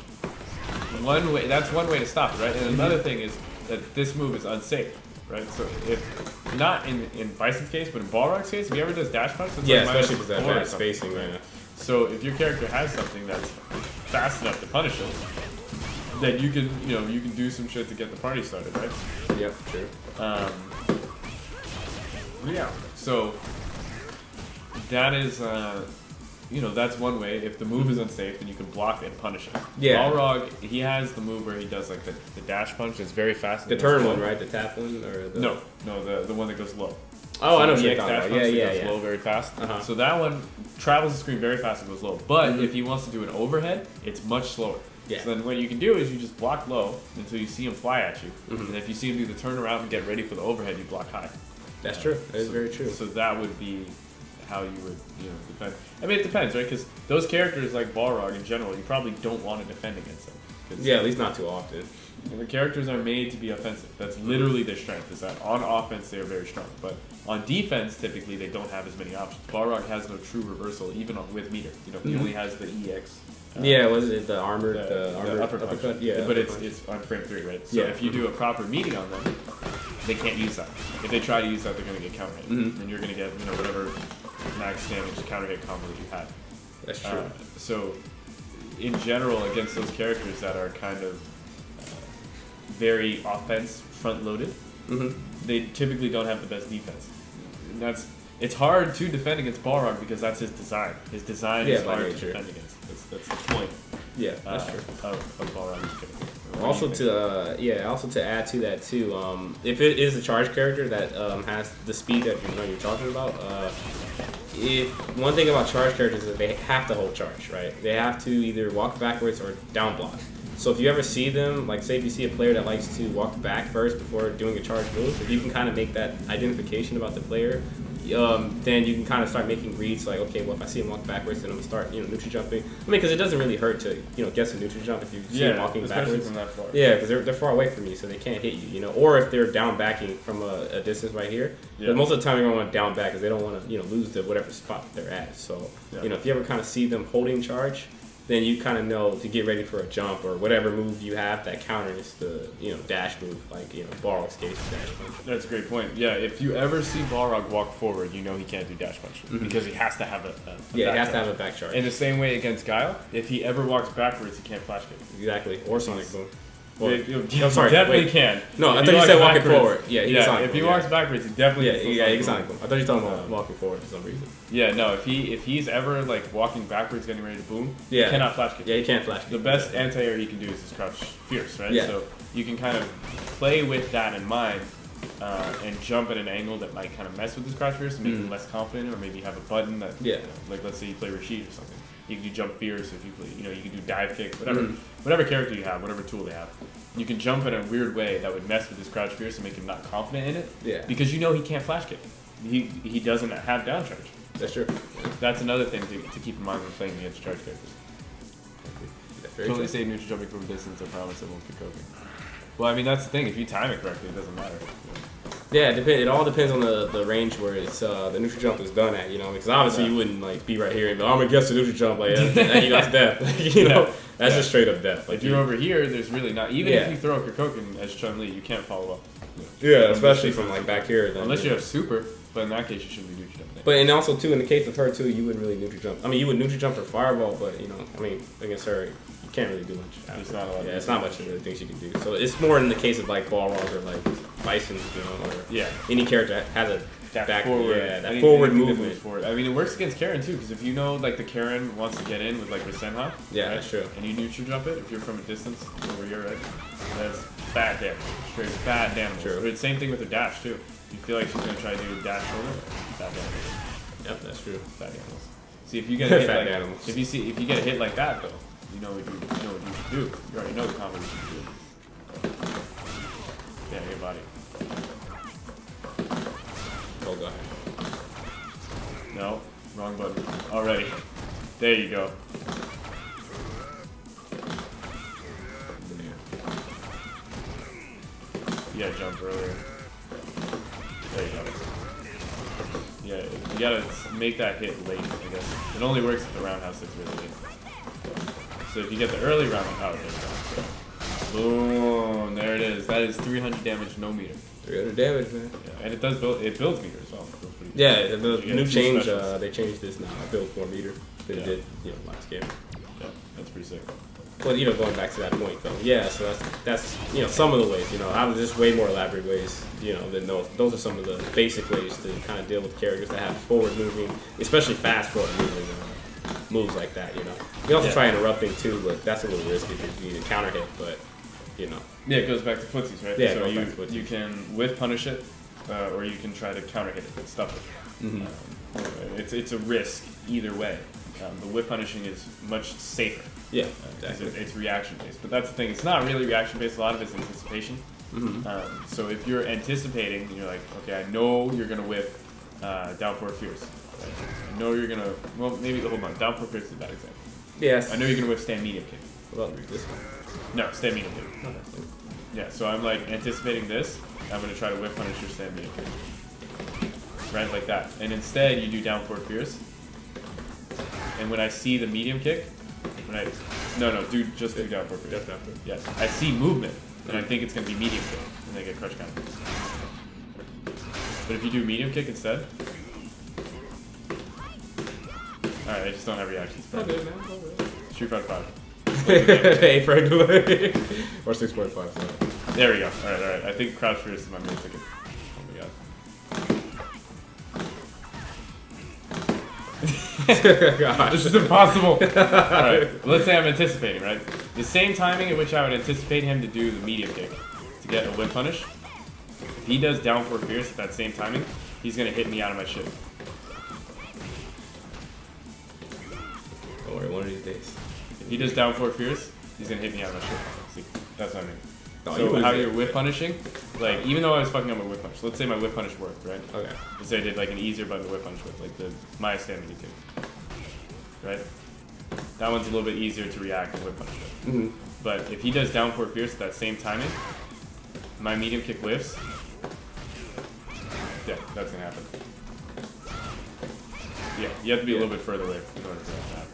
one way. That's one way to stop it, right? And another thing is that this move is unsafe, right? So if not in Bison's case, but in Balrog's case, if he ever does dash punch, it's yeah, like especially with that -4 or bad something. spacing right now. So if your character has something that's fast enough to punish him, then you can do some shit to get the party started, right? Yep, true. Yeah. So that is, that's one way. If the move is unsafe, then you can block it and punish it. Yeah. Balrog, he has the move where he does like the dash punch. It's very fast. The turn one, right? The tap one, or the No, the one that goes low. Oh, So I know what the you're X talking dash about. punch Yeah, that yeah, goes yeah. low very fast. Uh-huh. So that one travels the screen very fast and goes low. But if he wants to do an overhead, it's much slower. Yeah. So then what you can do is you just block low until you see him fly at you. And if you see him do the turnaround and get ready for the overhead, you block high. That's true. That is very true. So that would be how you would defend. I mean, it depends, right? Because those characters like Balrog in general, you probably don't want to defend against them. Yeah, at least not too often. The characters are made to be offensive. That's literally their strength. Is that on offense they are very strong, but on defense typically they don't have as many options. Balrog has no true reversal even with meter. He only has the EX. Yeah, was it the armored, the armored uppercut? Yeah, but uppercut. it's on frame 3, right? So Yeah. if you do a proper meeting on them, they can't use that. If they try to use that, they're going to get counter hit, and you're going to get whatever max damage counter hit combo that you had. That's true. So in general, against those characters that are kind of very offense front loaded, they typically don't have the best defense. And it's hard to defend against Balrog because that's his design. His design is hard to defend against. That's the point. Yeah, that's true. Of Balrog's character. Also to add to that too, if it is a charge character that has the speed that you're talking about, one thing about charge characters is that they have to hold charge, right? They have to either walk backwards or down block. So if you ever see them, like say if you see a player that likes to walk back first before doing a charge move, if you can kind of make that identification about the player, then you can kind of start making reads like, okay, well if I see him walk backwards, then I'm gonna start neutral jumping. I mean, because it doesn't really hurt to guess a neutral jump if you see him walking backwards. From that far. Yeah, because they're far away from you, so they can't hit you. Or if they're down backing from a distance right here. Yeah. But most of the time, you're gonna want to down back because they don't want to lose the whatever spot they're at. So if you ever kind of see them holding charge, then you kind of know to get ready for a jump or whatever move you have that counters the dash move, like Balrog's case dash punch. That's a great point. Yeah, if you ever see Balrog walk forward, you know he can't do dash punch because he has to have a he back has charge. to have a back charge. In the same way against Guile, if he ever walks backwards, he can't flash kick. Exactly, or sonic boom. Or, I'm sorry, definitely wait. can. No, I If thought he you said walks walking backwards- forward. Yeah, he sonic if he boom, walks backwards, he definitely can he sonic sonic boom. boom. I thought you were talking about walking forward for some reason. Yeah, no. If he's ever like walking backwards, getting ready to boom, Yeah. he cannot flash kick. Yeah, he can't flash kick. The best anti-air he can do is his crouch fierce, right? Yeah. So you can kind of play with that in mind and jump at an angle that might kind of mess with his crouch fierce and make him less confident, or maybe have a button that, like let's say you play Rashid or something. You can do jump fierce if you play, you can do dive kick, whatever character you have, whatever tool they have. You can jump in a weird way that would mess with his crouch fierce and make him not confident in it. Yeah. Because he can't flash kick. He doesn't have down charge. That's true. That's another thing to keep in mind when playing against charge characters. Totally say neutral jumping from a distance. I promise it won't be cooking. Well, I mean that's the thing. If you time it correctly, it doesn't matter. Yeah, it all depends on the range where it's the neutral jump is done at. Because obviously you wouldn't like be right here and be, I'm against the neutral jump. Like that's death. That's just straight up death. Like if you're over here, there's really not. Even if you throw a Kokoken as Chun-Li, you can't follow up. Yeah, especially from like back here. Then, unless you have super, but in that case you shouldn't be neutral jumping. But and also too, in the case of her too, you wouldn't really neutral jump. I mean, you would neutral jump or fireball, but against her, you can't really do much. It's not a lot. Yeah, it's not much of the things you can do. So it's more in the case of like Balrog or like Bison, or any character that has a forward movement. Forward. I mean, it works against Karen too, because if you know like the Karen wants to get in with like Rasenha, that's true. And you neutral jump it, if you're from a distance over here, right? That's fat damage, straight fat damage. True. But it's same thing with her dash too. You feel like she's gonna try to do a dash shoulder, fat damage. Yep, that's true. Fat animals. See if you get a hit fat like animals. if you get a hit like that though, you know what you should do. You already know the combo you should do. Yeah, your body. Oh god. No, wrong button. Already. There you go. Yeah, jump earlier. There you go. Yeah, you gotta make that hit late, I guess. It only works if the roundhouse hits really late. So if you get the early roundhouse, boom, there it is. That is 300 damage, no meter. 300 damage, man. Yeah, and it builds meter as well. Yeah, the new change, they changed this now. It builds more meter than it did, last game. Yeah, that's pretty sick. But going back to that point though, so that's some of the ways. I was just way more elaborate ways, than those. Those are some of the basic ways to kind of deal with characters that have forward moving, especially fast forward moving moves like that. You also try interrupting too, but that's a little risky because you need a counter hit. But yeah, it goes back to footsies, right? Yeah, so you can whiff punish it, or you can try to counter hit it and stuff it. Mm-hmm. It's a risk either way. The whip punishing is much safer. Yeah, exactly. It's reaction based, but that's the thing. It's not really reaction based. A lot of it's anticipation. Mm-hmm. So if you're anticipating, you're like, okay, I know you're gonna whip down four fierce. Right? I know you're gonna. Well, maybe hold on. Down four fierce is a bad example. Yes. I know you're gonna whip stand medium kick. Well, this one. No, stand medium kick. Oh, Yeah. So I'm like anticipating this. I'm gonna try to whip punish your stand medium kick. Right, like that. And instead, you do down four fierce. And when I see the medium kick, just do down four fierce. Just down four. Yes, I see movement, and I think it's gonna be medium kick, and they get crush counter. But if you do medium kick instead, all right, I just don't have reactions. All good, man. Street Fighter 5. 8 frame delay. Or 6.5. So. There we go. All right. I think crouch fierce is my main ticket. Oh my god. This is impossible. Alright, let's say I'm anticipating, right? The same timing at which I would anticipate him to do the medium kick to get a whip punish. If he does down four fierce at that same timing, he's gonna hit me out of my shit. Don't worry, one of these days. If he does down four fierce, he's gonna hit me out of my shit. See, that's what I mean. No, So how you're whip punishing, like even though I was fucking up my whip punish, let's say my whip punish worked, right? Okay. Let's say I did like an easier button to whip punish with, like the Maya stand medium kick. Right? That one's a little bit easier to react and whip punish with. Mm-hmm. But if he does down four fierce at that same timing, my medium kick whiffs. Yeah, that's gonna happen. Yeah, you have to be a little bit further away in order for that to happen.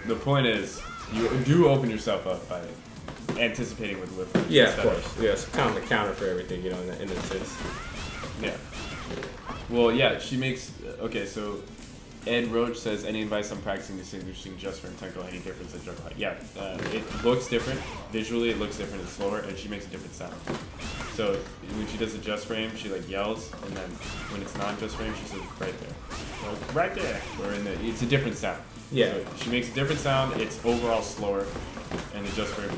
The point is, you do open yourself up by anticipating with whip. Yeah, of course. Yes, kind of the counter for everything, in a sense. Yeah. Well, yeah, she makes. Okay, so Ed Roach says, any advice on practicing distinguishing just frame technical any difference at jump height? Yeah, it looks different. Visually, it looks different. It's slower, and she makes a different sound. So when she does a just frame, she like yells, and then when it's not just frame, she says right there, like, right there, or it's a different sound. Yeah. So she makes a different sound. It's overall slower, and the just frame.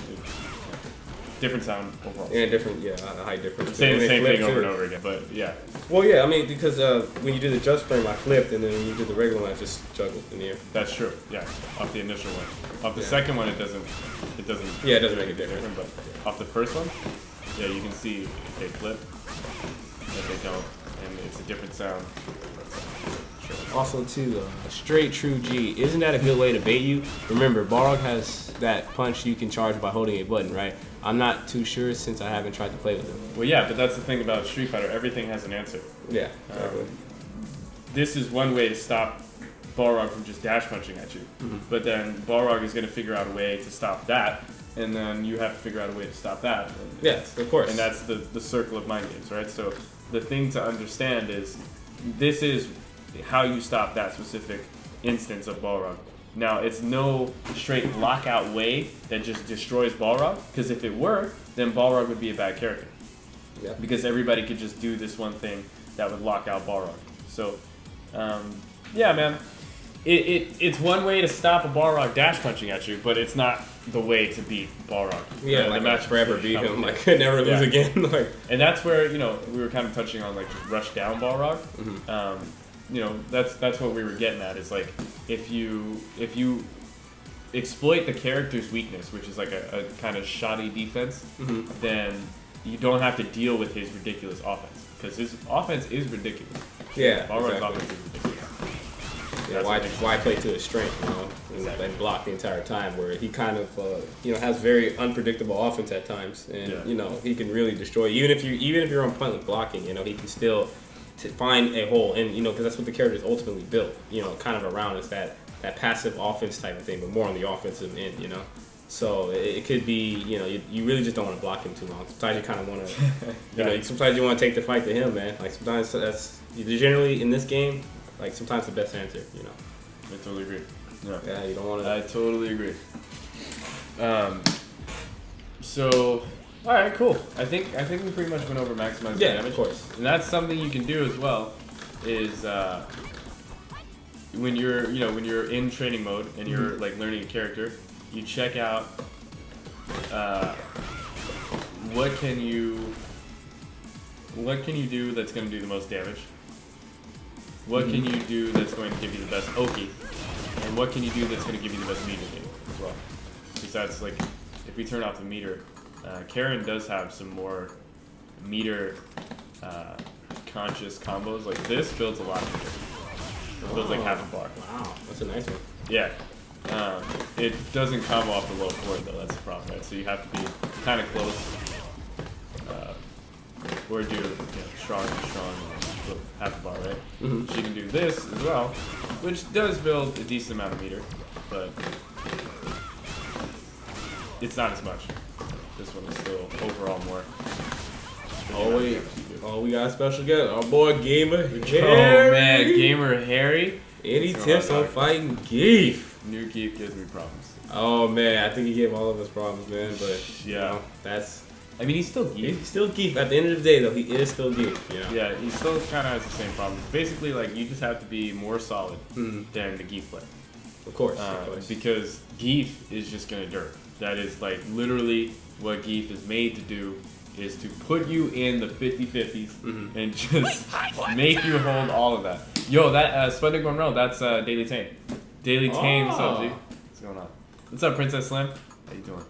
different sound overall. And different, height difference. Saying the same thing over too. and over again, but yeah. Well, yeah, I mean, because when you do the judge frame, I flipped, and then when you do the regular one, I just juggled in the air. That's true. Yeah, off the initial one. Off the second one, it doesn't. Yeah, it doesn't make a difference. But off the first one, yeah, you can see if they flip, if they don't, and it's a different sound. Also, too, straight true G. Isn't that a good way to bait you? Remember, Balrog has that punch you can charge by holding a button, right? I'm not too sure since I haven't tried to play with him. Well, yeah, but that's the thing about Street Fighter. Everything has an answer. Yeah, exactly. This is one way to stop Balrog from just dash punching at you. But then Balrog is going to figure out a way to stop that, and then you have to figure out a way to stop that. Yes, of course. And that's the circle of mind games, right? So the thing to understand is this is how you stop that specific instance of Balrog. Now, it's no straight lockout way that just destroys Balrog, because if it were, then Balrog would be a bad character. Yeah. Because everybody could just do this one thing that would lock out Balrog. So, yeah, man. It's one way to stop a Balrog dash punching at you, but it's not the way to beat Balrog. Yeah, the like match forever beat him, like never lose again. Like, and that's where, we were kind of touching on, like, just rush down Balrog. That's what we were getting at, is like if you exploit the character's weakness, which is like a kind of shoddy defense, then you don't have to deal with his ridiculous offense, because his offense is ridiculous. Yeah, Balrog's exactly. offense is ridiculous. Yeah, why play to his strength, and block the entire time, where he kind of has very unpredictable offense at times, and he can really destroy you. Even if you're on point with blocking, he can still to find a hole, and because that's what the character is ultimately built, kind of around, is that passive offense type of thing, but more on the offensive end, So it could be, you really just don't want to block him too long. Sometimes you kind of want to, sometimes you want to take the fight to him, man. Like sometimes that's generally in this game, like sometimes the best answer, I totally agree. Yeah, you don't want to. I totally agree. So, all right, cool. I think we pretty much went over maximizing damage. Of course. And that's something you can do as well. Is when you're in training mode and you're like learning a character, you check out what can you do that's going to do the most damage. What can you do that's going to give you the best Oki? And what can you do that's going to give you the best meter game as well? Because that's like, if we turn off the meter, Karen does have some more meter conscious combos. Like this builds a lot of meter. It builds like half a bar. Wow, that's a nice one. Yeah. It doesn't combo off the low board though, that's the problem, right? So you have to be kind of close. Or do strong, half a bar, right? She can do this as well, which does build a decent amount of meter, but it's not as much. This one is still overall more. Oh, we got a special guest, our boy Gamer Harry. Oh man, Gamer Harry. Any tips on fighting Geef? New Geef gives me problems. Oh man, I think he gave all of us problems, man. But that's. I mean, he's still Geef. He's still Geef. At the end of the day, though, he is still Geef. Yeah, he still kind of has the same problems. Basically, like, you just have to be more solid than the Geef player. Of course. Because Geef is just gonna dirt. That is like literally what Geef is made to do, is to put you in the 50-50s and just make you hold all of that. Yo, that Splendid Monroe, that's Daily Tame. Daily Tame, what's up, G? What's going on? What's up, Princess Slim? How you doing?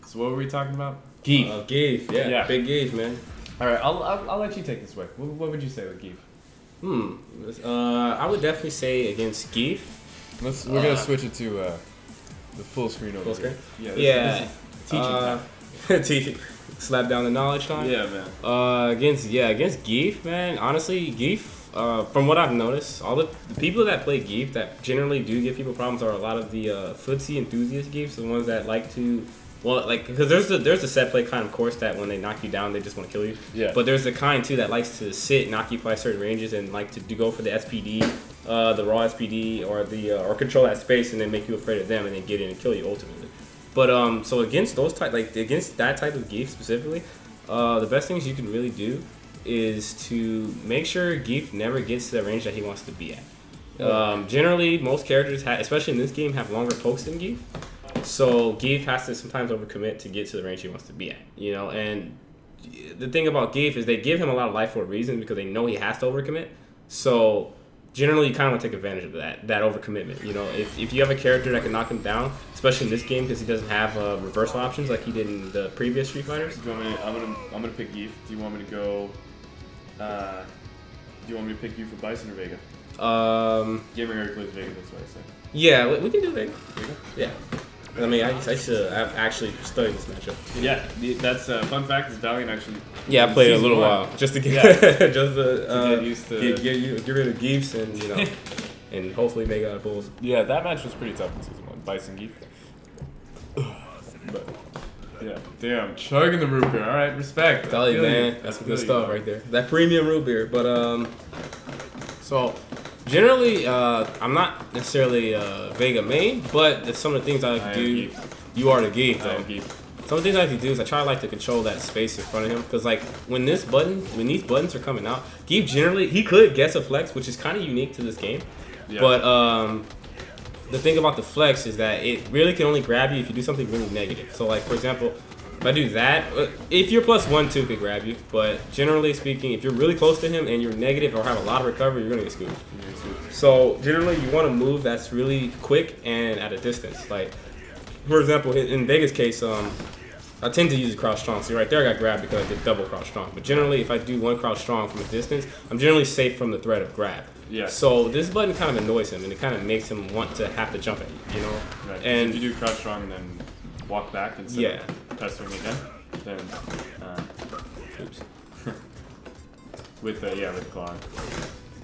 So what were we talking about? Geef. Geef, yeah. Big Geef, man. All right, I'll let you take this way. What would you say with Geef? I would definitely say against Geef. We're gonna switch it to the full screen over here. Yeah. This is teaching time. Slap down the knowledge time. Yeah, man. Against Geef, man. Honestly, Geef. From what I've noticed, all the people that play Geef that generally do give people problems are a lot of the footsie enthusiast Geefs, the ones that like to. Well, like, because there's a set play kind of course that when they knock you down, they just want to kill you. Yeah. But there's the kind, too, that likes to sit and occupy certain ranges and like to go for the SPD, the raw SPD, or control that space and then make you afraid of them and then get in and kill you ultimately. But, so against against that type of Geef specifically, the best things you can really do is to make sure Geef never gets to the range that he wants to be at. Generally, most characters, especially in this game, have longer pokes than Geef. So Geef has to sometimes overcommit to get to the range he wants to be at, you know. And the thing about Geef is they give him a lot of life for a reason because they know he has to overcommit. So generally, you kind of want to take advantage of that overcommitment. You know, if you have a character that can knock him down, especially in this game because he doesn't have reversal options like he did in the previous Street Fighters. I'm gonna pick Geef. Do you want me to go? Do you want me to pick you for Bison or Vega? Gamer already plays Vega. That's what I said. Yeah, we can do Vega. Yeah. I mean, I've actually studied this matchup. Yeah, that's fun fact is Valiant actually. Yeah, I played a little while just to get just to get used to get rid of Geefs and you know and hopefully make out of bulls. Yeah, that match was pretty tough in season 1. Bison Geef. But yeah, damn, chugging the root beer. All right, respect. Tell you, man, that's some good stuff right there. That premium root beer, but so. Generally, I'm not necessarily Vega main, but some of the things I like to do. You are the Geef, though. Some of the things I like to do is I try to control that space in front of him because like when these buttons are coming out, Geef generally he could guess a flex, which is kind of unique to this game. Yeah. But the thing about the flex is that it really can only grab you if you do something really negative. So like for example. If I do that, if you're +1, 2 could grab you, but generally speaking, if you're really close to him and you're negative or have a lot of recovery, you're gonna get screwed. So generally, you want to move that's really quick and at a distance. Like, for example, in Vega's case, I tend to use crouch strong. See, right there, I got grabbed because I did double crouch strong. But generally, if I do one crouch strong from a distance, I'm generally safe from the threat of grab. Yeah. So this button kind of annoys him, and it kind of makes him want to have to jump at you, you know. Right. And if you do crouch strong and then walk back instead of pressing again, then oops. with the claw.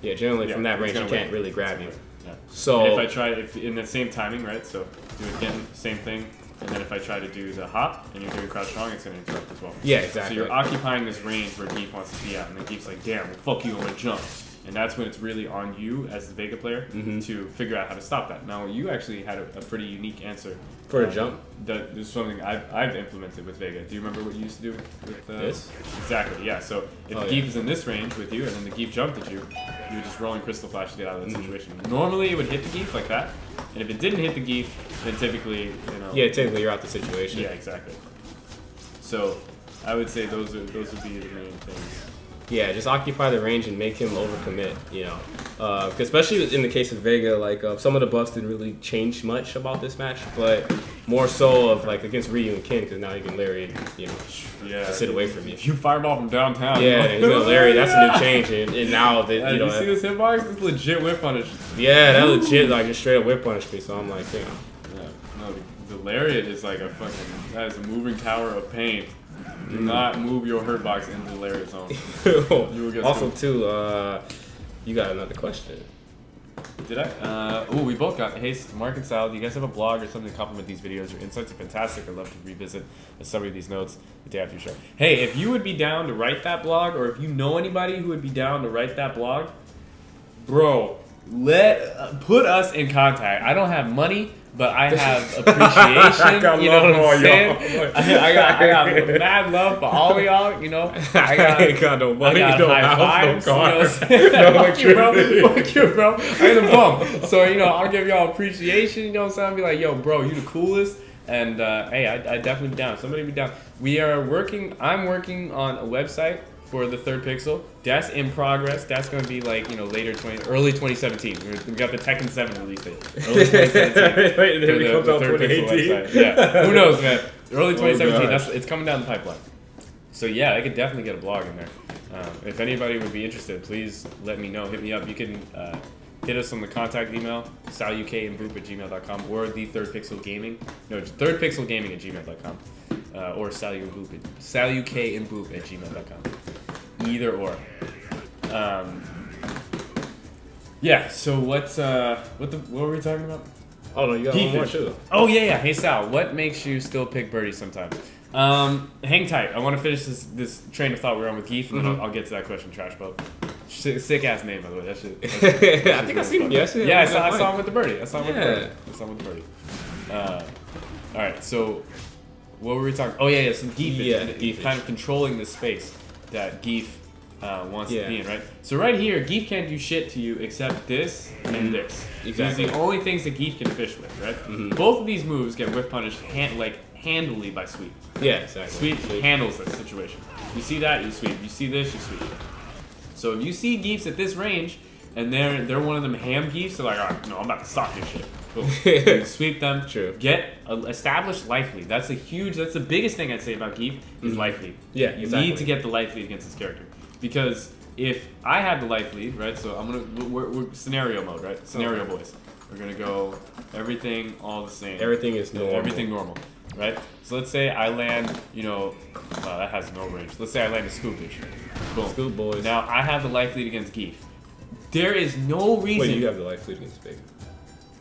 Yeah, generally from that range you can't really grab you. Yeah. So and if I try in the same timing, right? So do it again, same thing, and then if I try to do the hop and you're doing crouch strong, it's gonna interrupt as well. Yeah, exactly. So you're occupying this range where Geef wants to be at, and then Geef's like, damn, well, fuck you, I'm gonna jump. And that's when it's really on you as the Vega player to figure out how to stop that. Now, you actually had a pretty unique answer. For a jump? That is something I've implemented with Vega. Do you remember what you used to do with this? Exactly, yeah. So if the Geef is in this range with you and then the Geef jumped at you, you were just rolling Crystal Flash to get out of that situation. Normally, it would hit the Geef like that. And if it didn't hit the Geef, then typically, you know... Yeah, typically you're out the situation. Yeah, exactly. So I would say those would be the main things. Yeah, just occupy the range and make him overcommit, you know. Especially in the case of Vega, like some of the buffs didn't really change much about this match, but more so of like against Ryu and Ken, because now you can Larry, you know, sit away from you. If you fireball from downtown, yeah, you know, Larry, that's a new change, and now that you know, you see this hitbox, it's legit whip punish. Yeah, that legit like just straight up whip punish me. So I'm like, you know, no, the lariat is like that is a moving tower of pain. Do not move your hurt box into the lariat zone. You will get also, too, you got another question. Did I? We both got. Hey, Mark and Sal, do you guys have a blog or something to compliment these videos? Your insights are fantastic. I'd love to revisit a summary of these notes the day after your show. Hey, if you would be down to write that blog, or if you know anybody who would be down to write that blog, bro, put us in contact. I don't have money, but I have appreciation. You know what I'm saying? I got mad love for all of y'all. You know, I ain't got no money, no high fives. No car, fuck you, bro. I ain't a bum. So you know, I'll give y'all appreciation. You know what I'm saying? I'll be like, yo, bro, you the coolest. And hey, I definitely be down. Somebody be down. I'm working on a website for the third Pixel. That's in progress. That's going to be like, you know, early 2017. We got the Tekken 7 release date. Early 2017. Wait, then it comes out 2018. Yeah, who knows, man? Early 2017. It's coming down the pipeline. So yeah, I could definitely get a blog in there. If anybody would be interested, please let me know. Hit me up. You can hit us on the contact email, saliukandboop@gmail.com, or the Third Pixel Gaming. No, Third Pixel Gaming @gmail.com. Or saliukandboop@gmail.com. Either or. Yeah. So what were we talking about? Oh no, you got one more too. Oh yeah. Hey Sal, what makes you still pick birdies sometimes? Hang tight. I want to finish this train of thought we're on with Geef, and then I'll get to that question. Trash boat. Sick ass name, by the way. That shit. I think I seen him yesterday. Yeah, I saw him with the birdie. I saw him with the birdie. All right. So. What were we talking? Oh yeah, so Geef. Geef kind of controlling the space that Geef wants to be in, right? So right here, Geef can't do shit to you except this and this. Exactly. These are the only things that Geef can fish with, right? Both of these moves get whiff punished handily by Sweep. Yeah, exactly. Sweep handles this situation. You see that, you sweep. You see this, you sweep. So if you see Geefs at this range, and they're one of them ham Geefs, they're like, all right, no, I'm about to stop your shit. Boom. You sweep them. True. Get established life lead. That's the biggest thing I'd say about Geef is life lead. Yeah, you exactly. need to get the life lead against this character, because if I have the life lead, right? So we're scenario mode, right? Scenario boys. We're gonna go everything all the same. Everything is normal. Everything normal, right? So let's say I land, that has no range. Let's say I land a scoopage. Boom. Scoop boys. Now I have the life lead against Geef. There is no reason. Wait, you have the life lead against Big.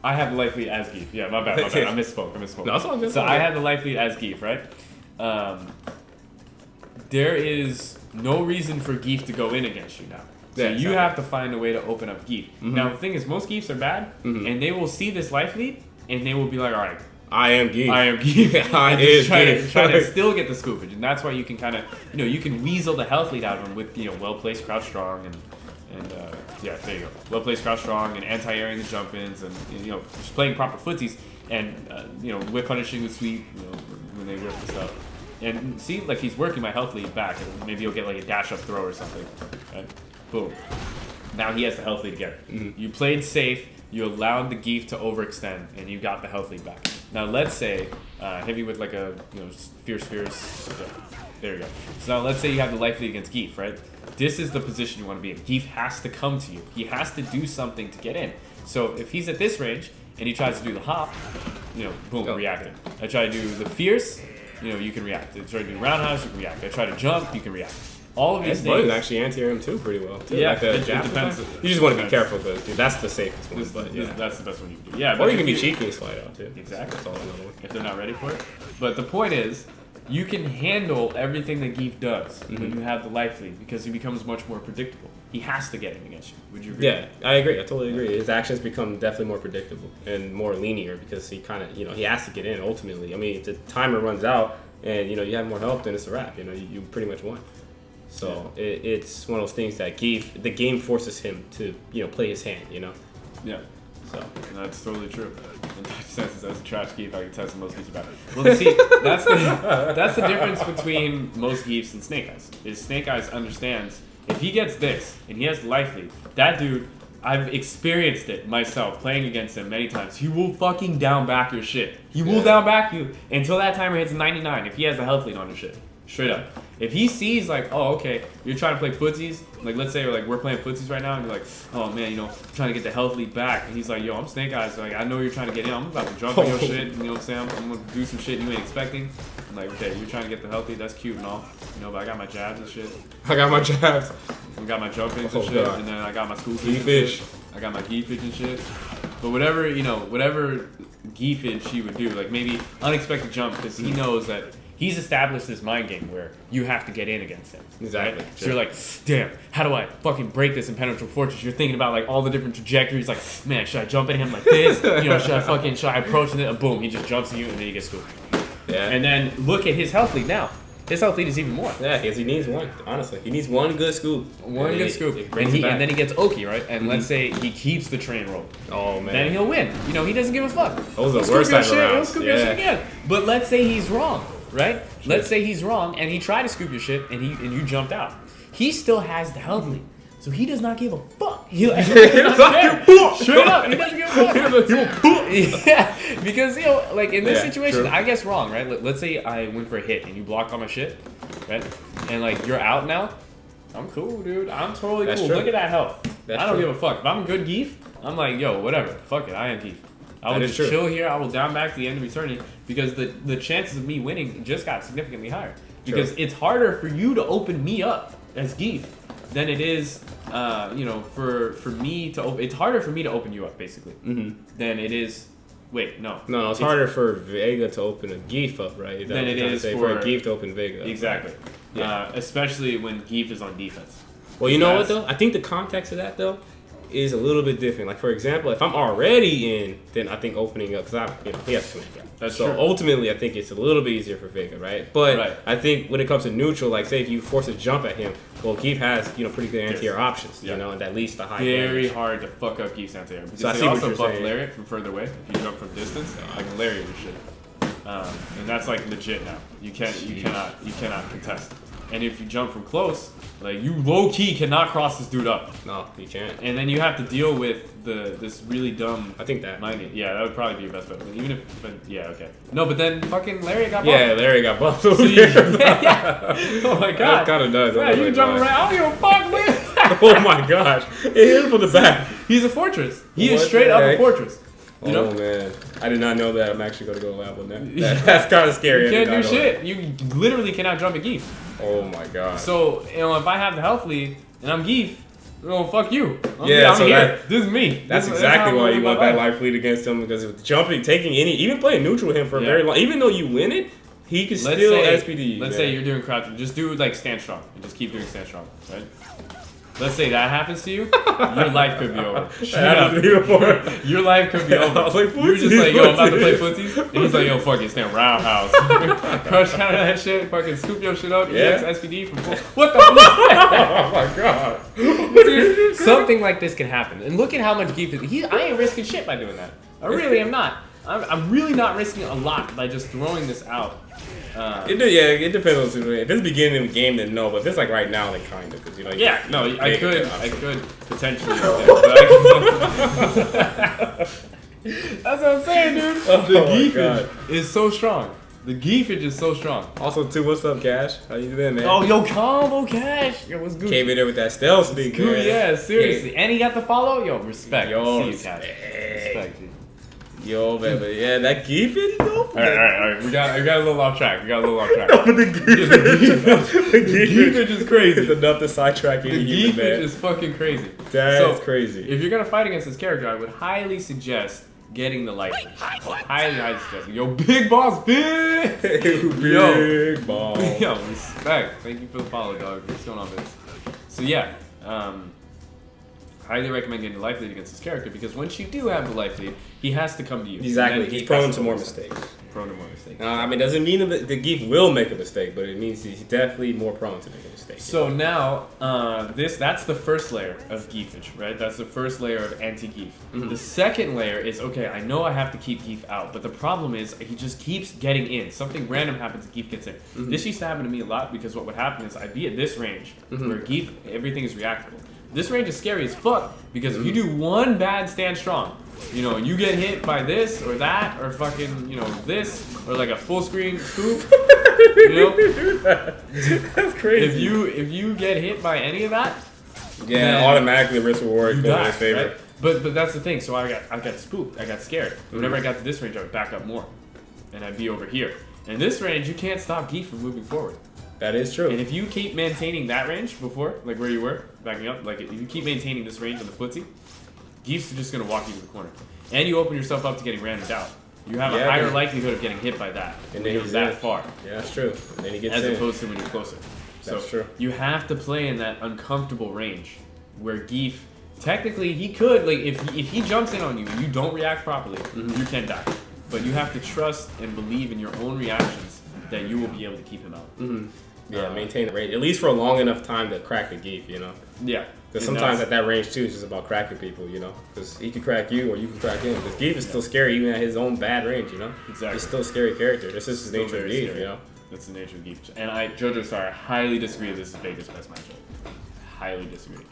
I have the life lead as Geef. Yeah, my bad. I misspoke. No, it's all good. So I have the life lead as Geef, right? There is no reason for Geef to go in against you now. So Yeah, you exactly. have to find a way to open up Geef. Now the thing is, most Geefs are bad, and they will see this life lead, and they will be like, all right, I am Geef. I am Geef. I And is just try Geef. to still get the scoopage, and that's why you can kind of, you can weasel the health lead out of them with, well placed crouch strong and yeah, there you go. Well placed crouch strong and anti-airing the jump ins and just playing proper footsies and whip punishing the sweep when they whip this up. And see, like he's working my health lead back, and maybe he'll get like a dash up throw or something. Right? Boom. Now he has the health lead again. You played safe. You allowed the Geef to overextend, and you got the health lead back. Now let's say hit me with like a fierce. Yeah, there you go. So now let's say you have the life lead against Geef, right? This is the position you want to be in. Geef has to come to you. He has to do something to get in. So if he's at this range and he tries to do the hop, boom, reacting. I try to do the fierce, you can react. I try to do roundhouse, you can react. I try to jump, you can react. All of these These things. actually anti-air him too pretty well. Too. Yeah, Like the it jab depends. attack. You just want to be careful because that's the safest one. But yeah. That's the best one you can do. Yeah, Or but you can if be cheeky and slide out too. Exactly. That's all another one. If they're not ready for it. But the point is, you can handle everything that Geef does when you have the life lead, because he becomes much more predictable. He has to get in against you. Would you agree? Yeah, I agree. I totally agree. His actions become definitely more predictable and more linear because he kind of, he has to get in ultimately. I mean, if the timer runs out and, you have more health, then it's a wrap. You pretty much won. So it's one of those things that the game forces him to, play his hand, Yeah. So That's totally true. In that sense, as a trash Geef, I can test that most Geefs are bad. Well, see, that's the difference between most Geefs and Snake Eyes. Is Snake Eyes understands if he gets this and he has the life lead, that dude, I've experienced it myself playing against him many times. He will fucking down back your shit. He will down back you until that timer hits 99 if he has the health lead on your shit. Straight up. If he sees like, oh, okay, you're trying to play footsies, like let's say we're playing footsies right now, and you're like, oh man, trying to get the health lead back, and he's like, yo, I'm Snake Eyes, like I know you're trying to get in, I'm about to jump on your shit, you know what I'm saying? I'm gonna do some shit you ain't expecting. I'm like, okay, you're trying to get the health lead, that's cute and all, but I got my jabs and shit. I got my jabs. I got my jump ins and Oh, shit, God. and then I got my school Geefage. I got my Geefage and shit. But whatever Geefage he would do, like maybe unexpected jump, because he knows that he's established this mind game where you have to get in against him. Exactly. Right? So you're like, damn, how do I fucking break this impenetrable fortress? You're thinking about like all the different trajectories, like, man, should I jump at him like this? Should I approach him? And boom, he just jumps at you and then you get scooped. yeah. And then look at his health lead now. His health lead is even more. Yeah, because he needs one. Honestly, he needs one good scoop. One good scoop. It And brings it back. then he gets Oki, right? And let's say he keeps the train roll. Oh man. Then he'll win. He doesn't give a fuck. Those are He'll the worst scoop your type of shit, he'll rounds. scoop your shit Yeah. again. But let's say he's wrong, right? Let's say he's wrong and he tried to scoop your shit and you jumped out. He still has the health lead. So he does not give a fuck. He like, straight up, he doesn't give a fuck. Yeah, because like in this Yeah, situation, true. I guess wrong, right? Let's say I went for a hit and you blocked all my shit, right? And like you're out now. I'm cool, dude. I'm totally That's cool. true. Look at that health. That's I don't true. give a fuck. If I'm a good Geef, I'm like, yo, whatever. Fuck it. I am Geef. I will That is just true. chill here. I will down back to the end of eternity because the chances of me winning just got significantly higher. Because it's harder for you to open me up as Geef than it is, for me to open. It's harder for me to open you up basically than it is. Wait, no. No, it's harder for Vega to open a Geef up, right? Is that Than what it you're trying to is say? for a Geef to open Vega. up. Exactly. Yeah. Especially when Geef is on defense. Well, you know what Because- though? I think the context of that though is a little bit different. Like for example, if I'm already in, then I think opening up because he has command grab. That's so true. ultimately, I think it's a little bit easier for Vega, right? But Right. I think when it comes to neutral, like say if you force a jump at him, well, Geef has pretty good anti-air options, Yeah. and at least the high Very damage. hard to fuck up Geef's anti-air. Because So I they see what also you're buff saying. Lariat from further away. If you jump from distance, like Lariat your shit. And that's like legit now. You cannot contest. And if you jump from close, like you low key cannot cross this dude up. No, you can't. And then you have to deal with this really dumb. I think that. Mining. Yeah, that would probably be your best bet. Even if, but yeah, okay. No, but then fucking Lariat got buffed. Yeah, Larry got buffed. So yeah. Oh my god. That kind of does. Yeah, you jumping around. I don't give a fuck, man. Oh my gosh! It hit him from the back. He's a fortress. He is What straight the up a heck? fortress. You know? Oh man, I did not know that. I'm actually gonna go lab on that. That's kind of scary. You I did can't not do know shit. You literally cannot jump a Geef. that. Oh my god. So, if I have the health lead and I'm Geef, well, fuck you. I'm so here. This is me. That's This is exactly how why I'm you want living that my life lead against him, because if jumping, taking any, even playing neutral with him for a very long, even though you win it, he can Let's still say, SPD. Let's say you're doing crouching. Just do like stand strong and just keep doing stand strong, right? Let's say that happens to you, your life could be over. Shut up. Your life could be over. I was like, You're just like, yo, I'm about to play footsies. And he's like, yo, fuck it, stand roundhouse. Crush out of that shit, fucking scoop your shit up, Yeah. EX, SPD from full. What the Oh my god. fuck? Something like this can happen. And look at how much Geef is. I ain't risking shit by doing that. I really am not. I'm really not risking a lot by just throwing this out. It depends on the situation. If it's beginning of the game, then no. But if it's like right now, then kind of, because Yeah, no, I could potentially. That's what I'm saying, dude. The Oh my Geefage is so strong. The Geefage is so strong. Also, too, what's up, Cash? How you doing, man? Oh, yo, combo cash. Yo, what's good? Came in there with that stealth speak, Good, man. yeah, seriously. And he got the follow. Yo, respect. Yo, See you, Cash. Respect, dude. Yo, man, but yeah, that Geefage, though. All right. We got a little off track. But the Geefage is crazy. It's enough to sidetrack The any human, Geefage man. is fucking crazy. That's crazy. If you're gonna fight against this character, I would highly suggest getting the light. Highly suggest. Yo, big boss, big. Big ball. Yo, respect. Thank you for the follow, dog. What's going on, Vince? So yeah, highly recommend getting the life lead against this character, because once you do have the life lead, he has to come to you. Exactly. And then He's he prone has to more overstep. mistakes. Prone to more mistakes. I mean, doesn't mean that the Geef will make a mistake, but it means he's definitely more prone to make a mistake. So now, that's the first layer of Geefage, right? That's the first layer of anti-Geef. Mm-hmm. The second layer is, okay, I know I have to keep Geef out, but the problem is he just keeps getting in. Something random happens and Geef gets in. Mm-hmm. This used to happen to me a lot, because what would happen is I'd be at this range, Mm-hmm. where Geef, everything is reactable. This range is scary as fuck, because if you Mm-hmm. do one bad stand strong, you get hit by this or that, or fucking, this, or like a full screen scoop, That's crazy. if you get hit by any of that, Yeah, then automatically risk reward you going in die, his favor. right? But that's the thing. So I got spooked. I got scared. Whenever I got to this range, I would back up more, and I'd be over here. In this range, you can't stop Geef from moving forward. That is true. And if you keep maintaining that range before, like where you were backing up, like if you keep maintaining this range on the footsie, Geef's just gonna walk you to the corner, and you open yourself up to getting randomed out. You have a Yeah, higher then- likelihood of getting hit by that, And when then you're he's that in. far, Yeah, that's true. And then he gets as in. opposed to when you're closer. That's So true. you have to play in that uncomfortable range where Geef, technically he could, like if he jumps in on you and you don't react properly, you can die. But you have to trust and believe in your own reactions that you will be able to keep him out. Yeah, maintain the range. At least for a long enough time to crack a Geef, Yeah. Because And sometimes that's- at that range too, it's just about cracking people, Because he could crack you or you can crack him. Because Geef is still scary even at his own bad range, Exactly. He's still a scary character. This is his Still nature of very Geef, scary. That's the nature of Geef. And JoJo, sorry, I highly disagree that this is Vega's best matchup. Highly disagree.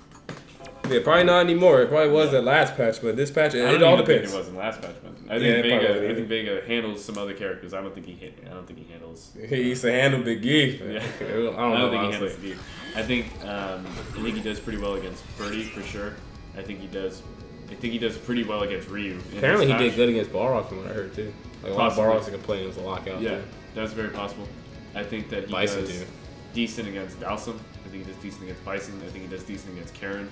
Yeah, probably not anymore. It probably was that last patch, but this patch, I it don't all even think depends. it was in the last patch, man. I Yeah, think it probably Vega. wasn't I think Vega handles some other characters. I don't think he handles. He used to handle Big Geef. Yeah. I don't I know, don't think he honestly. handles Geef. I think he does pretty well against Birdie for sure. I think he does pretty well against Ryu. in Apparently this he did match. good against Balrog from what I heard too. Like a lot of Possibly. Balrogs are complaining was a lockout. Yeah, too. that's very possible. I think that he Bison, does too. decent against Dalsum. I think he does decent against Bison. I think he does decent against Karen.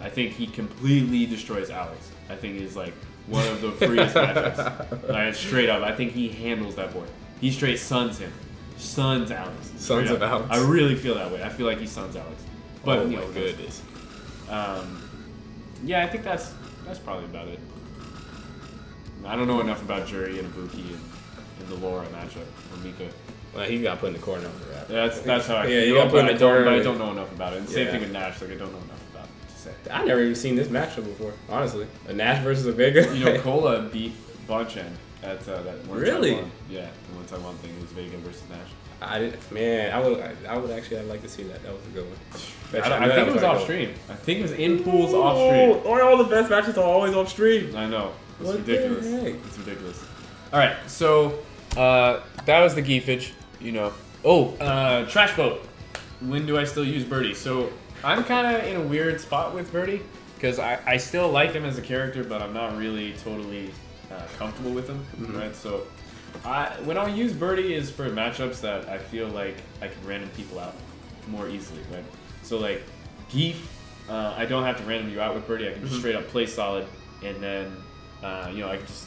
I think he completely destroys Alex. I think he's like one of the freest matchups. Like, straight up, I think he handles that board. He straight suns him. Suns Alex. Sons Straight of up. Alex. I really feel that way. I feel like he suns Alex. But Oh you my know, goodness. Yeah, I think that's probably about it. I don't know enough about Jury and Ibuki and the Laura matchup or Mika. Well, he got put in the corner for that. That's how I Yeah, feel. you got put in the corner. But I don't know enough about it. And same Yeah. thing with Nash. Like I don't know enough about it to say. I never even seen this matchup before, honestly. A Nash versus a Vega. You know, Cola beat Bonchan at that one Really? time one. Yeah, the one time one thing was Vega versus Nash. I would actually. I'd like to see that. That was a good one. I think it was off stream. I think it was in pools off stream. Or all the best matches are always off stream. I know. It's What the ridiculous. heck? It's ridiculous. All right, so that was the Geefage. You know. Oh, Trash Boat. When do I still use Birdie? So I'm kind of in a weird spot with Birdie because I still like him as a character, but I'm not really totally comfortable with him. Mm-hmm. Right. So when I use Birdie is for matchups that I feel like I can random people out more easily. Right. So like Geef, I don't have to random you out with Birdie. I can just straight up play solid, and then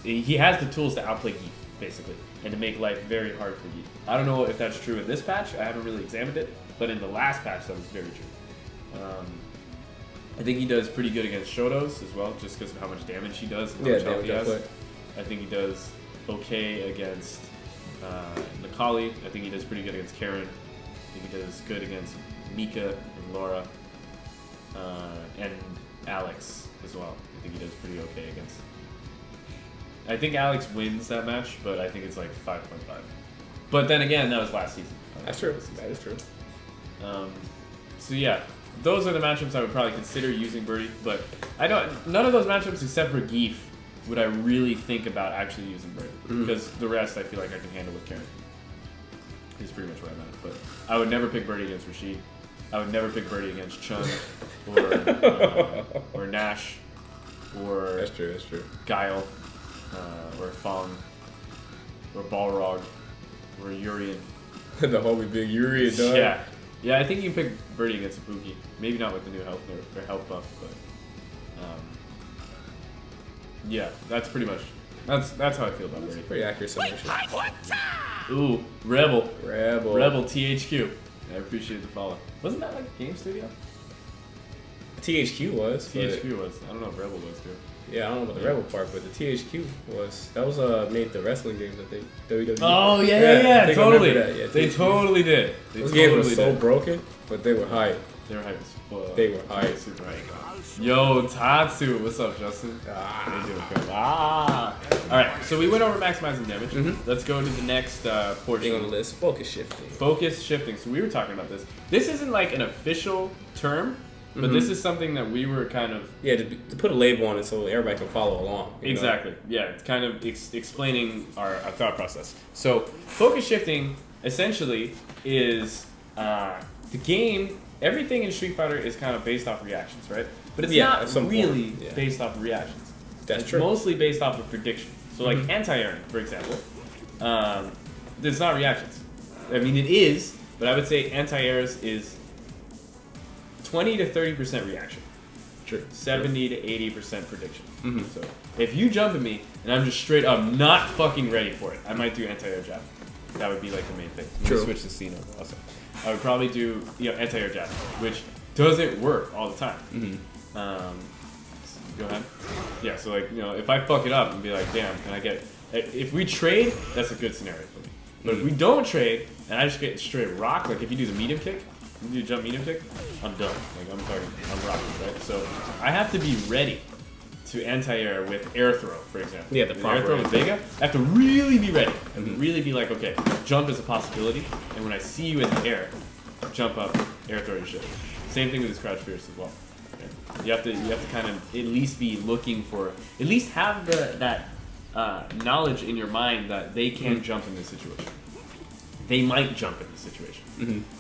he has the tools to outplay Geef basically, and to make life very hard for Geef. I don't know if that's true in this patch. I haven't really examined it, but in the last patch that was very true. I think he does pretty good against Shotos as well, just because of how much damage he does and how much health he has. I think he does okay against Nakali. I think he does pretty good against Karen. I think he does good against Mika and Laura. And Alex as well. I think he does pretty okay against. I think Alex wins that match, but I think it's like 5.5. But then again, that was last season. That's true. That is true. So yeah, those are the matchups I would probably consider using Birdie. But none of those matchups except for Geef would I really think about actually using Birdie, because the rest I feel like I can handle with Karen. He's pretty much where I'm at. But I would never pick Birdie against Rashid. I would never pick Birdie against Chun or Nash or That's true. Guile or Fong or Balrog or Urian. The homie big Yuri, dog. Yeah. I think you can pick Birdie against Ibuki. Maybe not with the new health or health buff, but yeah, that's pretty much that's how I feel about Birdie. Pretty accurate summation. Ooh, Rebel Rebel. THQ. I appreciate the follow. Wasn't that like Game Studio? THQ was. THQ was. I don't know if Rebel was too. Yeah, I don't know about the Rebel part, but the THQ was. That was made the wrestling games, I think. WWE. Oh yeah, I think I totally. remember that. Yeah, They THQ. totally did. Those games were so broken, but they were hype. They were hype as fuck. They were hype. Super hype. Yo, Tatsu, what's up, Justin? How you doing, Phil? All right, so we went over maximizing damage. Let's go to the next portion Thing on the list, focus shifting. Focus shifting. So we were talking about this. This isn't like an official term, but this is something that we were kind of to put a label on it so everybody can follow along. you know? exactly. Yeah, it's kind of explaining our thought process. So focus shifting essentially is the game. Everything in Street Fighter is kind of based off reactions, right? But it's not really based off of reactions. That's true. Mostly based off of prediction. So like anti-airing, for example, there's not reactions. I mean, it is, but I would say anti-airs is 20 to 30% reaction. True. 70 to 80% prediction. So if you jump at me and I'm just straight up not fucking ready for it, I might do anti-air jab. That would be like the main thing. True. Switch to Cena also. I would probably do anti-air jab, which doesn't work all the time. Go ahead. Yeah, so like if I fuck it up and be like, damn, can I get? If we trade, that's a good scenario for me. But if we don't trade and I just get straight rock, like if you do the medium kick, you do jump medium kick, I'm done. Like I'm rocking, right? So I have to be ready to anti-air with air throw, for example. Yeah, the With proper air throw with Vega. I have to really be ready. I have to really be like, okay, jump is a possibility, and when I see you in the air, jump up, air throw your shit. Same thing with this crouch fierce as well. Okay? You have to kind of at least be looking for, at least have that knowledge in your mind that they can jump in this situation. They might jump in this situation.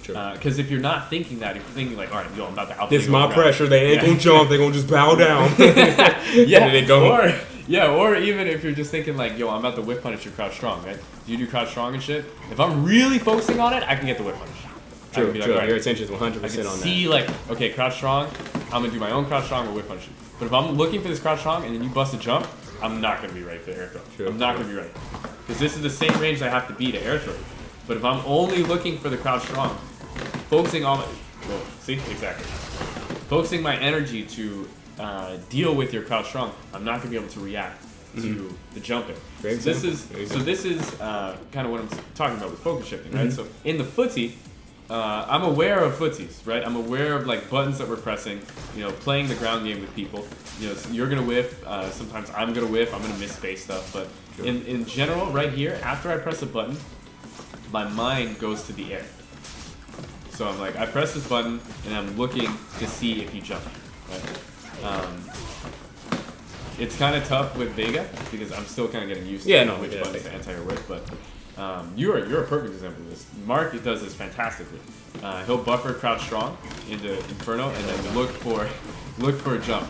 True. Because if you're not thinking that, if you're thinking like, all right, I'm about to outplay This is my pressure. They ain't gonna jump. They gonna just bow down. Yeah, they go. Or even if you're just thinking like, yo, I'm about to whip punish your crouch strong, right? You do crouch strong and shit. If I'm really focusing on it, I can get the whip punish. True. Like, True. right, Your attention is 100% I on can that. see like, okay, crouch strong. I'm gonna do my own crouch strong or whip punish. But if I'm looking for this crouch strong and then you bust a jump, I'm not gonna be ready for the air throw. True, I'm not gonna be ready because this is the same range I have to be to air throw. But if I'm only looking for the crouch strong, focusing on focusing my energy to deal with your crouch strong, I'm not gonna be able to react to the jumping. So this is kind of what I'm talking about with focus shifting, right? So in the footsie, I'm aware of footsies, right? I'm aware of like buttons that we're pressing, playing the ground game with people. So you're gonna whiff. Sometimes I'm gonna whiff. I'm gonna miss space stuff. But in general, right here, after I press a button, my mind goes to the air. So I'm like, I press this button and I'm looking to see if you jump, right? It's kind of tough with Vega because I'm still kind of getting used to which buttons to anti-air with, but you're a perfect example of this. Mark does this fantastically. He'll buffer crouch strong into Inferno and then look for a jump.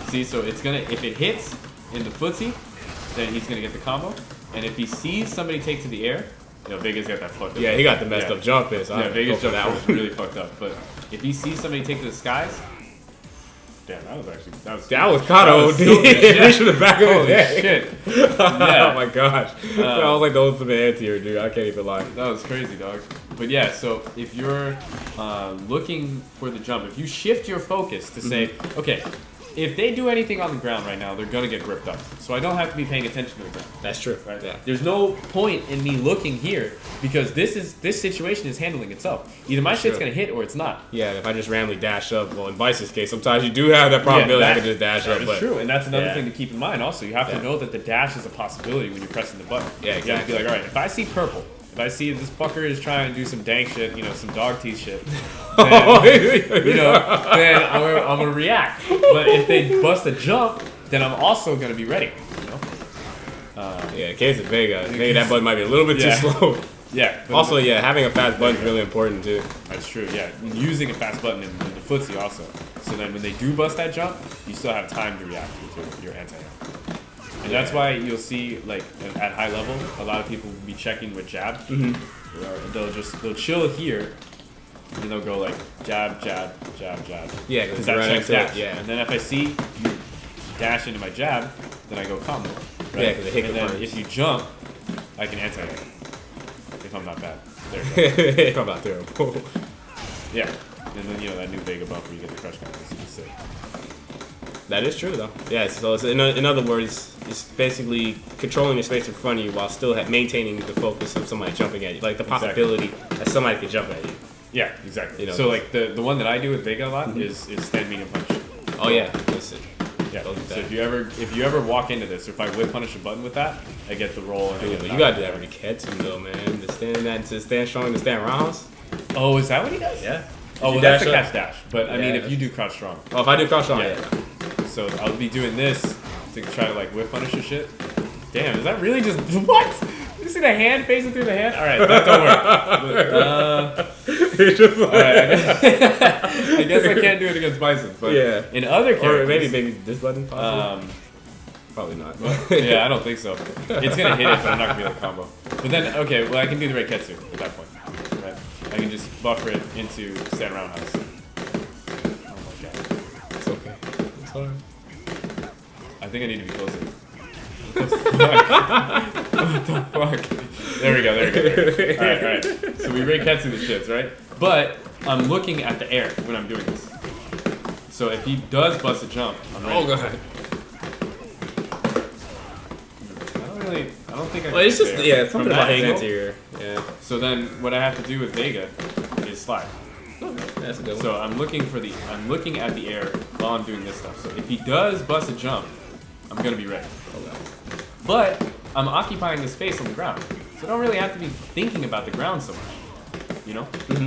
See, so it's gonna, if it hits in the footsie, then he's gonna get the combo. And if he sees somebody take to the air, Vega's got that fucked up. Yeah, he got the messed up jump in. So Vega's jump was really fucked up. But if he sees somebody take to the skies, damn, that was kind of OD. Reach to the back of his head. Shit. Yeah. Oh my gosh. That was like the ultimate anti-air, dude. I can't even lie. That was crazy, dog. But yeah, so if you're looking for the jump, if you shift your focus to say, okay, if they do anything on the ground right now, they're gonna get gripped up. So I don't have to be paying attention to the ground. That's true. Right? Yeah. There's no point in me looking here because this situation is handling itself. Either my shit's gonna hit or it's not. Yeah, if I just randomly dash up, well, in Vice's case, sometimes you do have that probability I can just dash up. That's true, and that's another thing to keep in mind. Also, you have to know that the dash is a possibility when you're pressing the button. Yeah, exactly. You have to be like, all right, if I see purple, if I see this fucker is trying to do some dank shit, some dog teeth shit, then, then I'm gonna react. But if they bust a jump, then I'm also gonna be ready. Yeah, in case of Vega, maybe that button might be a little bit too slow. Yeah. Also, having a fast button is really important too. That's true. Yeah, using a fast button in the footsie also. So then when they do bust that jump, you still have time to react with your anti-air. And that's why you'll see, like, at high level, a lot of people will be checking with jab. They'll chill here, and they'll go like jab, jab, jab, jab. Yeah, because that checks dash. Yeah. And then if I see you dash into my jab, then I go combo. Right? Yeah, because they hit and the then punch. if you jump, I can anti-air. If I'm not bad. There you go. If I'm not terrible. Yeah. And then, that new Vega buff where you get the crush count is sick. That is true, though. Yeah, so it's, in other words, it's basically controlling the space in front of you while still maintaining the focus of somebody jumping at you. Like the possibility that somebody could jump at you. Yeah, exactly. So, like, the one that I do with Vega a lot is stand medium punch. Oh, yeah. Listen. Yeah, so if you ever walk into this, or if I whip punish a button with that, I get the roll. And Dude, you gotta do that Riketsu though, man. To stand strong and stand roundhouse. Oh, is that what he does? Yeah. Oh, well, that's a catch dash. But I mean, if you do crouch strong. Oh, if I do crouch strong, yeah. So I'll be doing this to try to like whip punish your shit. Damn, is that really just what? You see the hand facing through the hand? All right, that don't work. It's just like, all right, I guess I can't do it against Bison. But in other characters, or maybe this button. Possibly. Probably not. Yeah, I don't think so. It's gonna hit it, but I'm not gonna be able to combo. But then, okay, well I can do the Reiketsu at that point. Right? I can just buffer it into stand roundhouse. Oh my god. It's okay. It's hard. I think I need to be closer. What the fuck? There we go. Alright. So we Reiketsu the shits, right? But I'm looking at the air when I'm doing this. So if he does bust a jump, I'm ready. Oh god. I don't think I can. Well, it's just it's something about his anterior. Yeah. So then what I have to do with Vega is slide. That's a good one. So I'm looking at the air while I'm doing this stuff. So if he does bust a jump, I'm gonna be ready. But I'm occupying the space on the ground, so I don't really have to be thinking about the ground so much,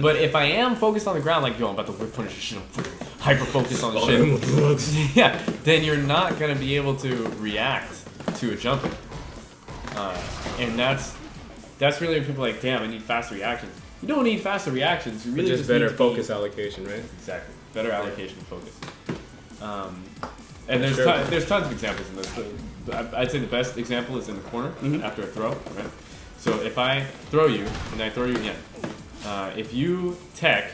But if I am focused on the ground, like I'm about to whip punish this shit, I'm hyper focused on the shit. Yeah, then you're not gonna be able to react to a jumping, and that's really when people are like, damn, I need faster reactions. You don't need faster reactions. You really just better need focus allocation, right? Exactly, better allocation of focus. And there's tons of examples in this. I'd say the best example is in the corner after a throw. Right? So if I throw you and I throw you again, if you tech,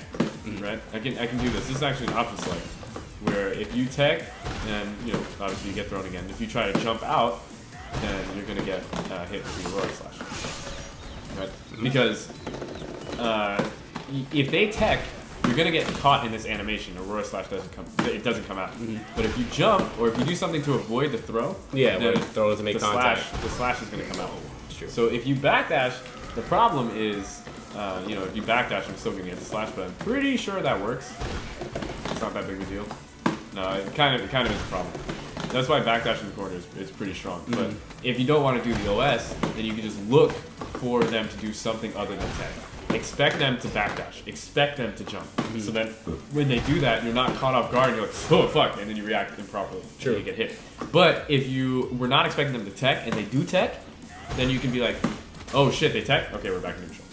right? I can do this. This is actually an option select, where if you tech, and obviously you get thrown again. If you try to jump out, then you're gonna get hit with the Aurora Slash, right? Because if they tech you're gonna get caught in this animation. Aurora Slash doesn't come out. But if you jump or if you do something to avoid the throw, Yeah, then when the throw doesn't make contact. the slash is gonna come out. That's true. So if you backdash, the problem is, if you backdash, I'm still gonna get the slash, but I'm pretty sure that works. It's not that big of a deal. No, it kind of is a problem. That's why backdash in the corner is pretty strong. But if you don't want to do the OS, then you can just look for them to do something other than tag. Expect them to backdash. Expect them to jump. So that when they do that, you're not caught off guard. And you're like, oh fuck, and then you react improperly. Sure. And you get hit. But if you were not expecting them to tech and they do tech, then you can be like, oh shit, they tech. Okay, we're back in neutral.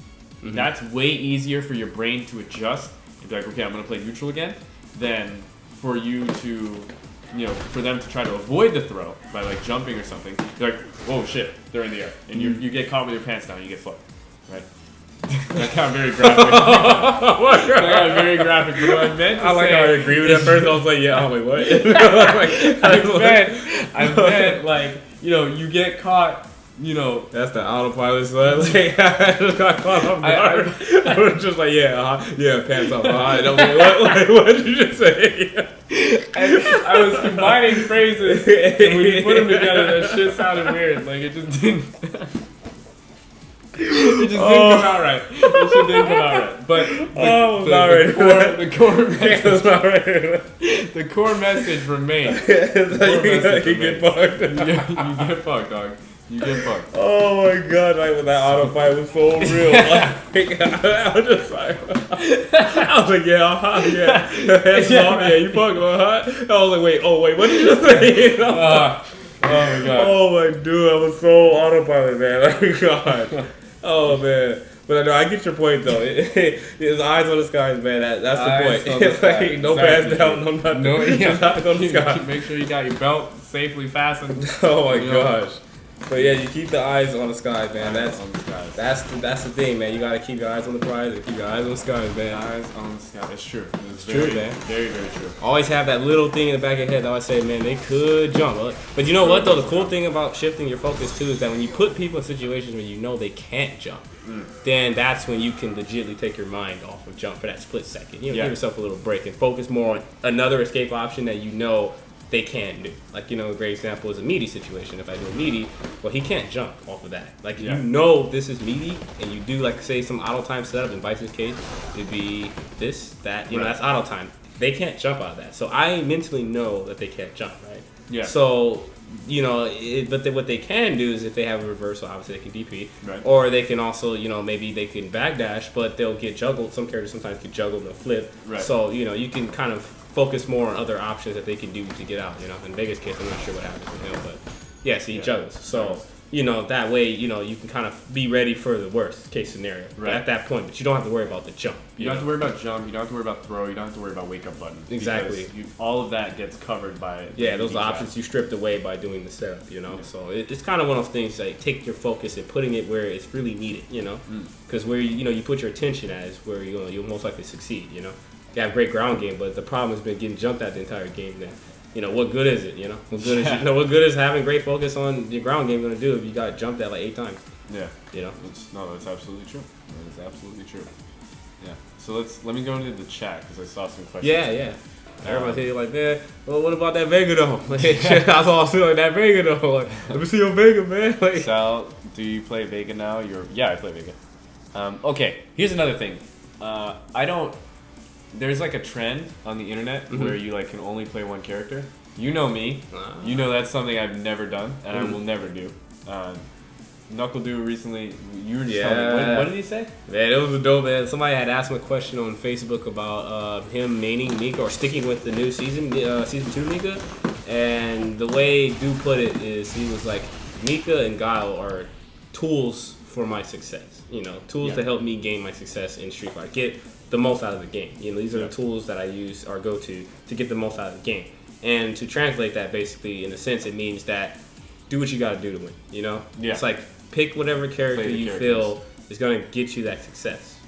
That's way easier for your brain to adjust and be like, okay, I'm gonna play neutral again, than for you to, for them to try to avoid the throw by like jumping or something. They're like, oh shit, they're in the air, and you get caught with your pants down, and you get fucked, right? That got very graphic. That got very graphic. But what I meant to I like say how I agree with that first. I was like, yeah, oh wait, what? I meant like, you get caught. That's the autopilot stuff. Like, I just got caught off guard. I was just like, yeah, pants off. What did you just say? I was combining phrases, and when you put them together, that shit sounded weird. Like, it just didn't. It just didn't come out right. It just didn't come out right. But the core message remains. You get fucked. You get fucked, dog. You get fucked. Oh my god, like that autopilot was so real. I was just like, I was like, yeah, you fucked, huh? I was like, wait, what did you say? Oh my god. Oh my dude, I was so autopilot, man. Like, god. Oh man. But I get your point though. His eyes on the skies, man. That's the point. It's like no pass down, no nothing. Eyes on the sky. Make sure you got your belt safely fastened. Oh my gosh. But yeah, you keep the eyes on the sky, man. Eyes on the skies. That's the thing, man. You gotta keep your eyes on the prize and keep your eyes on the skies, man. Eyes on the sky. It's true. It's true, man. Very, very true. Always have that little thing in the back of your head that always say, man, they could jump. But you know what though? The cool thing about shifting your focus too is that when you put people in situations where you know they can't jump, then that's when you can legitimately take your mind off of jump for that split second. Give yourself a little break and focus more on another escape option that you know they can't do. Like, a great example is a meaty situation. If I do a meaty, well, he can't jump off of that. Like, if you know this is meaty, and you do, like, say, some auto time setup, in Vice's case, it'd be this, that, that's auto time. They can't jump out of that. So I mentally know that they can't jump, right? Yeah. So, what they can do is if they have a reversal, obviously they can DP. Right. Or they can also, maybe they can backdash, but they'll get juggled. Some characters sometimes get juggled and flip. Right. So, you can kind of focus more on other options that they can do to get out. In Vegas' case, I'm not sure what happens with him, but he juggles. So that way, you can kind of be ready for the worst case scenario at that point. But you don't have to worry about the jump. You don't have to worry about jump. You don't have to worry about throw. You don't have to worry about wake up button. Exactly. All of that gets covered by. Those are options you stripped away by doing the setup. So it's kind of one of those things like take your focus and putting it where it's really needed. Because where you put your attention at is where you'll most likely succeed. You have a great ground game, but the problem has been getting jumped at the entire game. Then, what good is it? What good is what good is having great focus on your ground game going to do if you got jumped at like 8 times? Yeah. That's absolutely true. That is absolutely true. Yeah. So let me go into the chat because I saw some questions. Yeah. Everybody's here like, man, well, what about that Vega though? That's all I was feeling, that Vega though. Like, let me see your Vega, man. Like, Sal, do you play Vega now? I play Vega. Okay, here's another thing. There's like a trend on the internet where you like can only play one character. You know me. You know that's something I've never done and I will never do. Knuckle Dude recently, you were just telling me, what did he say? Man, it was a dope, man. Somebody had asked him a question on Facebook about him maining Mika or sticking with the new season 2 Mika. And the way Dude put it is he was like, Mika and Guile are tools for my success. Tools to help me gain my success in Street Fighter. Get the most out of the game. These are the tools that I use or go to get the most out of the game. And to translate that, basically, in a sense, it means that do what you got to do to win. It's like pick whatever character you feel is going to get you that success.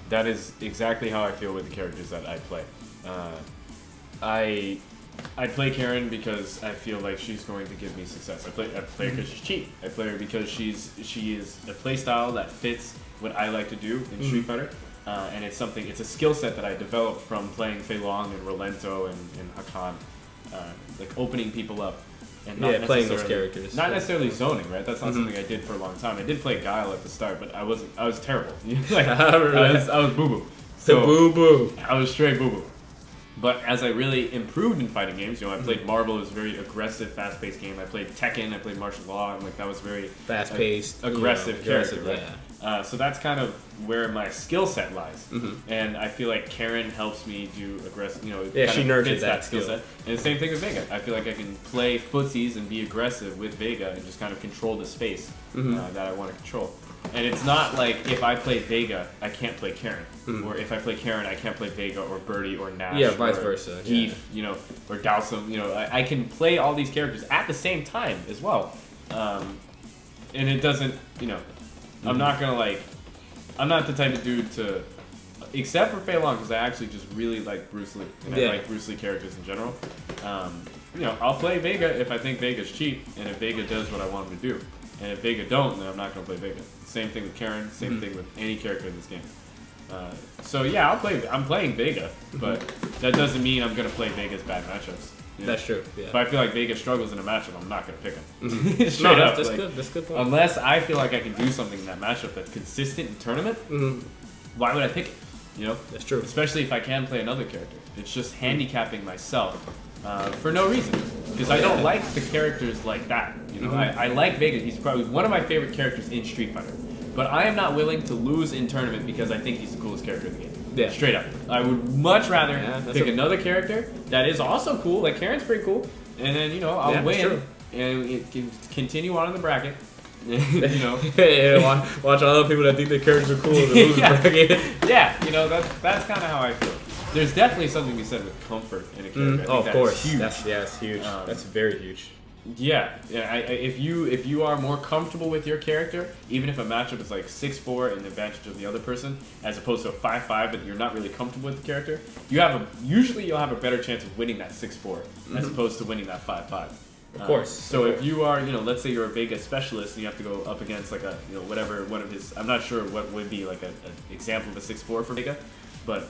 That is exactly how I feel with the characters that I play. I play Karen because I feel like she's going to give me success. I play her because she's cheap. I play her because she is a play style that fits what I like to do in Street Fighter. and it's a skill set that I developed from playing Fei Long and Rolento and Hakan, like opening people up. And not playing those characters. Not necessarily zoning, right? That's not something I did for a long time. I did play Guile at the start, but I was terrible. Like, I was boo-boo. So boo-boo. I was straight boo-boo. But as I really improved in fighting games, I played Marvel. It was a very aggressive, fast-paced game. I played Tekken. I played martial law, and like that was very fast-paced, aggressive character, right? Yeah. So that's kind of where my skill set lies, and I feel like Karen helps me do aggressive. She nurtures that skill set. And the same thing with Vega. I feel like I can play footsies and be aggressive with Vega and just kind of control the space that I want to control. And it's not like if I play Vega, I can't play Karen, or if I play Karen, I can't play Vega or Birdie or Nash. Yeah, vice versa. Heath, or Dowsum. I can play all these characters at the same time as well, and it doesn't. I'm not gonna I'm not the type of dude to, except for Fei Long, because I actually just really like Bruce Lee, and I like Bruce Lee characters in general. I'll play Vega if I think Vega's cheap, and if Vega does what I want him to do. And if Vega don't, then I'm not going to play Vega. Same thing with Karen, same thing with any character in this game. So yeah, I'm playing Vega, but that doesn't mean I'm going to play Vega's bad matchups. That's true. Yeah. If I feel like Vega struggles in a matchup, I'm not going to pick him. Straight up. That's good. That's good point. Unless I feel like I can do something in that matchup that's consistent in tournament, why would I pick it? That's true. Especially if I can play another character. It's just handicapping myself for no reason. Because I don't like the characters like that. I like Vega. He's probably one of my favorite characters in Street Fighter. But I am not willing to lose in tournament because I think he's the coolest character in the game. Yeah. Straight up. I would much rather pick another character that is also cool. Like Karen's pretty cool. And then, I'll win. And it can continue on in the bracket. Watch all the people that think their characters are cool and lose the bracket. Yeah, that's kind of how I feel. There's definitely something to be said with comfort in a character. Of course, huge. That's huge. That's very huge. Yeah. If you are more comfortable with your character, even if a matchup is like 6-4 in the advantage of the other person, as opposed to a 5-5, but you're not really comfortable with the character, usually you'll have a better chance of winning that 6-4 as opposed to winning that 5-5. Of course. So if you are, let's say you're a Vega specialist and you have to go up against like a, whatever one of his, I'm not sure what would be like an example of a 6-4 for Vega, but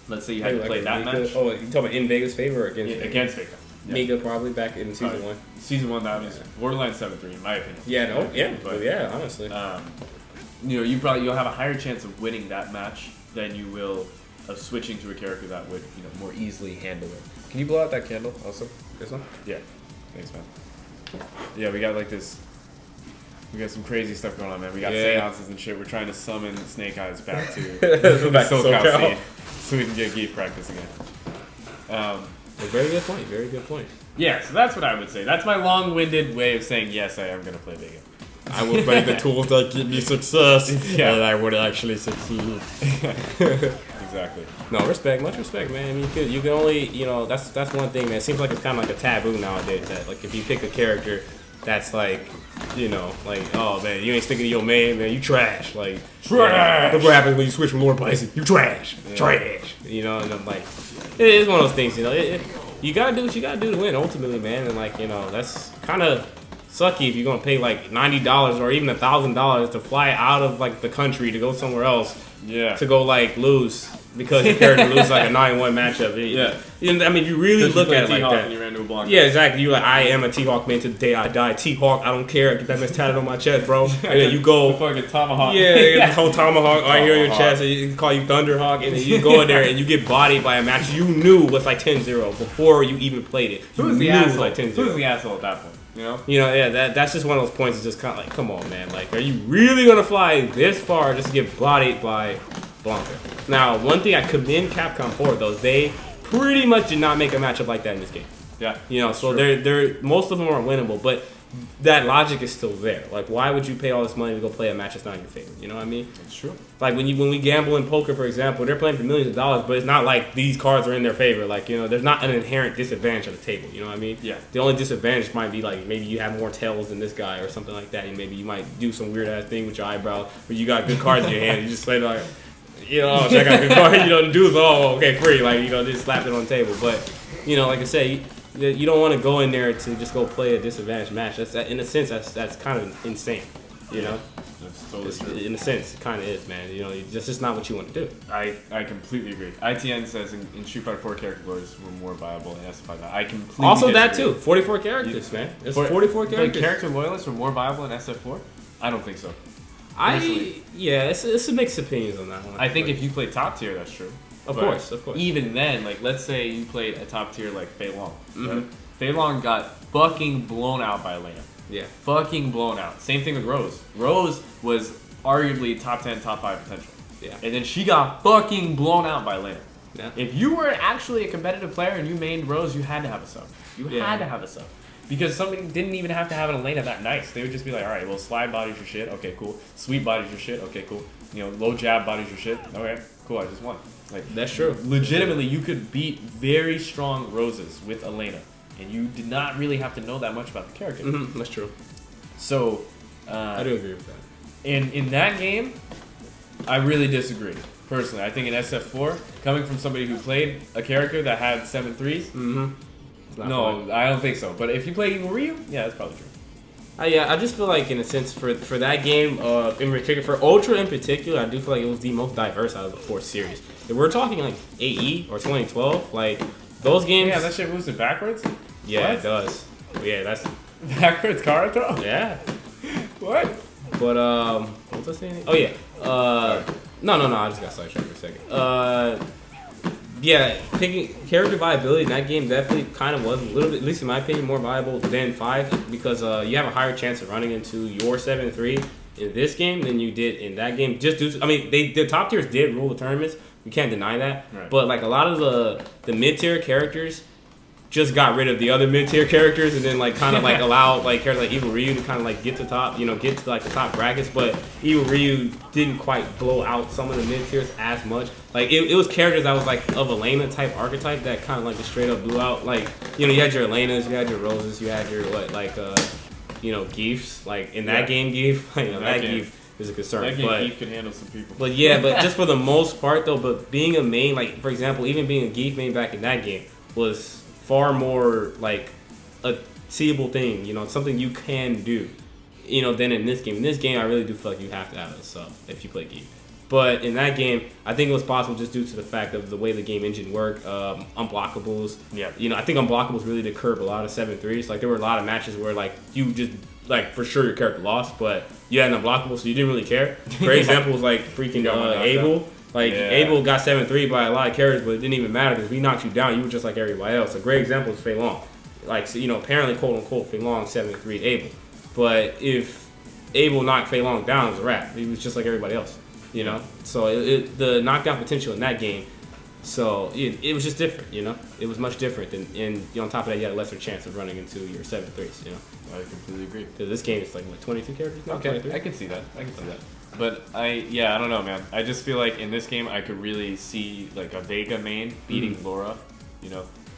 let's say you had to play that match. Oh, you talking about in Vega's favor or against Vega? Against Vega. Yeah. Vega probably back in season 1. Season 1, that was borderline 7-3 in my opinion. Yeah, honestly. You'll have a higher chance of winning that match than you will of switching to a character that would, more easily handle it. Can you blow out that candle also? This one? Yeah. Thanks, man. Yeah, we got we got some crazy stuff going on, man. We got seances and shit. We're trying to summon Snake Eyes back to SoCal scene so we can get Geek practice again. Very good point. Very good point. Yeah, so that's what I would say. That's my long-winded way of saying yes, I am going to play Vega. I will play the tools that give me success, and I would actually succeed. Exactly. No, much respect, man. I mean, you can only, that's one thing, man. It seems like it's kind of like a taboo nowadays that, like, if you pick a character that's like, oh man, you ain't sticking to your man, man, you trash. Like, trash. Look what happens when you switch from Lord Bison. You trash. Trash. And I'm like, it is one of those things, you gotta do what you gotta do to win ultimately, man. And like, that's kind of sucky if you're gonna pay like $90 or even $1,000 to fly out of like the country to go somewhere else. Yeah. To go like lose because your character loses like a 9-1 matchup. I mean, you really look at it like that. And you ran to a block. Yeah, exactly. You're like, I am a T-Hawk man to the day I die. T-Hawk, I don't care. Get that mess tatted on my chest, bro. And then you go. The fucking tomahawk. Yeah, the whole tomahawk right here on your chest. And you can call you Thunderhawk. And then you go in there and you get bodied by a match you knew was like 10-0 before you even played it. Who's the asshole? Like 10-0. Who's the asshole at that point? That's just one of those points. It's just kind of like, come on, man. Like, are you really gonna fly this far just to get bodied by Blanca? Now, one thing I commend Capcom for though, they pretty much did not make a matchup like that in this game. Yeah. So they're most of them are winnable, but that logic is still there. Like, why would you pay all this money to go play a match that's not in your favor? You know what I mean? It's true. Like when we gamble in poker, for example, they're playing for millions of dollars, but it's not like these cards are in their favor. Like, there's not an inherent disadvantage at the table. You know what I mean? Yeah. The only disadvantage might be like maybe you have more tails than this guy or something like that, and maybe you might do some weird ass thing with your eyebrow where you got good cards in your hand. You just say like, oh, check out good cards. The dude's okay, free. Like, just slap it on the table. But like I said. You don't want to go in there to just go play a disadvantaged match. In a sense, that's kind of insane. You know, That's totally true. in a sense, it kind of is, man. You know, it's just not what you want to do. I completely agree. ITN says in Street Fighter 4 character glories were more viable in SF5. I completely Also, disagree. that too. 44 characters, man. It's 44 Like characters. character loyalists were more viable in SF4? I don't think so. It's a mixed opinions on that one. I think if you play top tier, that's true. Of But course. Even then, like let's say you played a top tier like Fei Long. Mm-hmm. Right? Fei Long got fucking blown out by Elena. Yeah. Fucking blown out. Same thing with Rose. Rose was arguably top 10, top 5 potential. Yeah. And then she got fucking blown out by Elena. Yeah. If you were actually a competitive player and you mained Rose, you had to have a sub. You had to have a sub. Because somebody didn't even have to have an Elena that nice. They would just be like, all right, well, slide body's your shit. Okay, cool. Sweep body's your shit. Okay, cool. You know, low jab body's your shit. Okay, cool. I just won. Like That's true. Legitimately, you could beat very strong Roses with Elena, and you did not really have to know that much about the character. Mm-hmm. That's true. So, I do agree with that. in that game, I really disagree. Personally, I think in SF4, coming from somebody who played a character that had 7 threes, Mm-hmm. no, I don't think so. But if you played Evil Ryu, yeah, that's probably true. I just feel like in a sense for that game in particular, for Ultra in particular, I do feel like it was the most diverse out of the 4 series. If we're talking like AE or 2012, like those games. Yeah, that shit moves it backwards. Yeah, What? it does. Yeah, that's Backwards card throw. yeah. What? But what was I saying? Oh yeah. No. I just got sidetracked for a second. Yeah, picking character viability in that game definitely kind of was a little bit, at least in my opinion, more viable than 5 because you have a higher chance of running into your 7-3 in this game than you did in that game. Just due to, I mean, the top tiers did rule the tournaments. You can't deny that. Right. But like a lot of the mid tier characters just got rid of the other mid-tier characters and then like kind of like allowed like characters like Evil Ryu to kind of like get to top, get to like the top brackets, but Evil Ryu didn't quite blow out some of the mid-tiers as much. Like it was characters that was like of Elena type archetype that kind of like just straight up blew out. Like, you had your Elenas, you had your Roses, you had your Geefs. Like in that game, Geef, that Geef is a concern. That game but Geef could handle some people. But yeah, but just for the most part though, but being a main, like for example, even being a Geef main back in that game was far more like a seeable thing, something you can do, than in this game. In this game, I really do feel like you have to have a sub if you play Geek. But in that game, I think it was possible just due to the fact of the way the game engine worked, unblockables. Yeah. I think unblockables really did curb a lot of 7-3s. Like there were a lot of matches where like you just like for sure your character lost, but you had an unblockable, so you didn't really care. For example, was like freaking Abel. Like, Abel got 7-3 by a lot of characters, but it didn't even matter because if he knocked you down, you were just like everybody else. A great example is Fei Long. Like, so, apparently, quote-unquote, Fei Long 7-3'd Abel. But if Abel knocked Fei Long down, it was a wrap. He was just like everybody else, So, the knockdown potential in that game, so it was just different, It was much different. And on top of that, you had a lesser chance of running into your 7-3s, I completely agree. Because this game is like, 22 characters now? Okay, 23? I can see that. But I don't know, man. I just feel like in this game, I could really see like a Vega main beating Laura,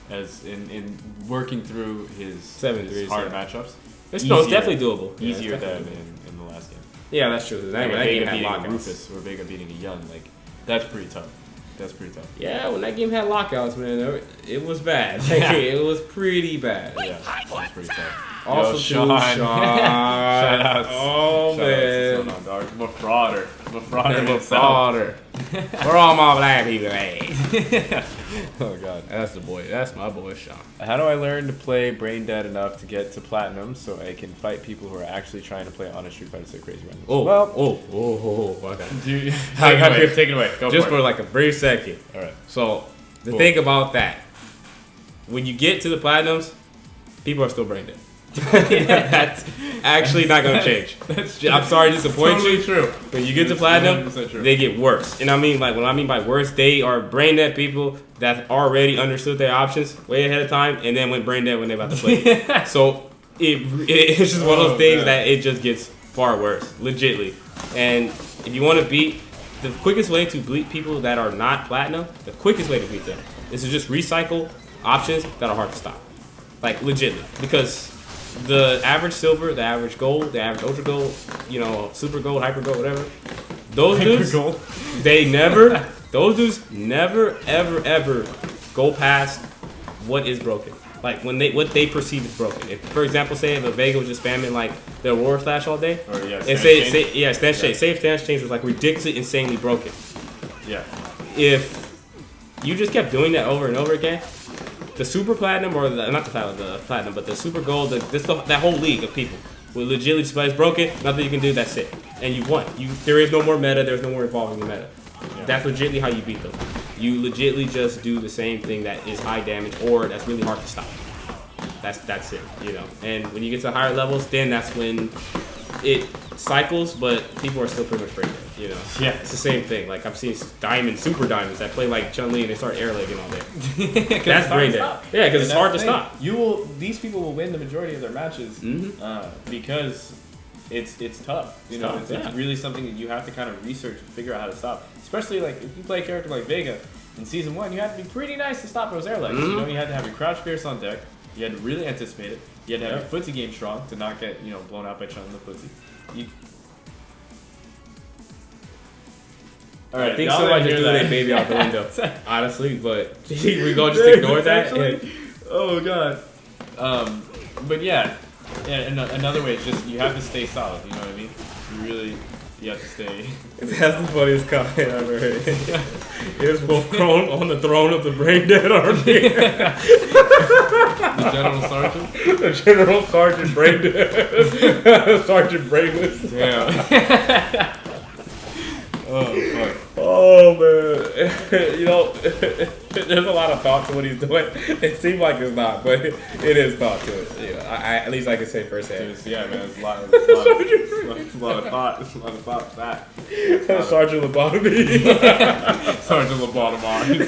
as in working through his 7-3s, hard matchups. It's definitely doable. Easier it's definitely than doable. in the last game. Yeah, that's true. That Vega game had beating a lockouts. Rufus or Vega beating a Young, like that's pretty tough. Yeah, when that game had lockouts, man, it was bad. It was pretty bad. Yeah, it was pretty tough. Also, Sean. Shout Shout-outs. Oh, man. What's going on, dog? I'm a frauder. We're all my black people, eh? Oh, God. That's the boy. That's my boy, Sean. How do I learn to play Brain Dead enough to get to Platinum so I can fight people who are actually trying to play honest Street Fighter so crazy randoms? Okay. Take it away. Go Just for for like a brief second. All right. So, the thing about that, when you get to the Platinums, people are still brain dead. That's actually not going to change. I'm sorry to disappoint totally you. True. When you get to Platinum, 100% true. they get worse. And what I mean by worse, they are brain dead people that already understood their options way ahead of time and then went brain dead when they're about to play. So it's just one of those things that it just gets far worse, legitly. And if you want to beat, the quickest way to beat people that are not Platinum, the quickest way to beat them is to just recycle options that are hard to stop. Like, legitly. Because the average silver, the average gold, the average ultra gold, super gold, hyper gold, whatever, those dudes, those dudes never, ever, ever go past what is broken. Like what they perceive as broken. If, for example, say if a Vega was just spamming like the Aurora Slash all day, Or yeah, and say stance change. Say if stance change was like ridiculously, insanely broken. Yeah. If you just kept doing that over and over again, the super platinum or not the platinum, but the super gold, that whole league of people will legitimately just it's broken. Nothing you can do. That's it, and you won. There is no more meta. There's no more evolving the meta. Yeah. That's legitimately how you beat them. You legitimately just do the same thing that is high damage or that's really hard to stop. That's it, you know. And when you get to higher levels, then that's when it cycles, but people are still pretty much breaking it, you know. Yeah. It's the same thing. Like I've seen super diamonds that play like Chun-Li and they start air legging all day. That's brain dead. Yeah, because it's hard to stop. These people will win the majority of their matches because it's tough. You know, it's really something that you have to kind of research and figure out how to stop. Especially like if you play a character like Vega in season 1, you had to be pretty nice to stop those air legs. You know, you had to have your crouch fierce on deck. You had to really anticipate it. You had to have your footsie game strong to not get blown out by Chun in the footsie. All right, I think somebody just threw their baby out the window, honestly. But we go just ignore that. Oh god. But yeah, another way is just you have to stay solid. You know what I mean? You have to stay. That's the funniest comment I've ever heard. Here's Wolf Crone on the throne of the brain dead army. The General Sergeant? The General Sergeant brain dead. Sergeant brainless. Damn. Oh, fuck. Oh, man. You know, there's a lot of thought to what he's doing. It seems like it's not, but it is thought to it. You know, at least I can say firsthand. Yeah, man, there's a lot of thought. There's a lot of thought to that. Sergeant Lobotomy. Sergeant Lobotomy.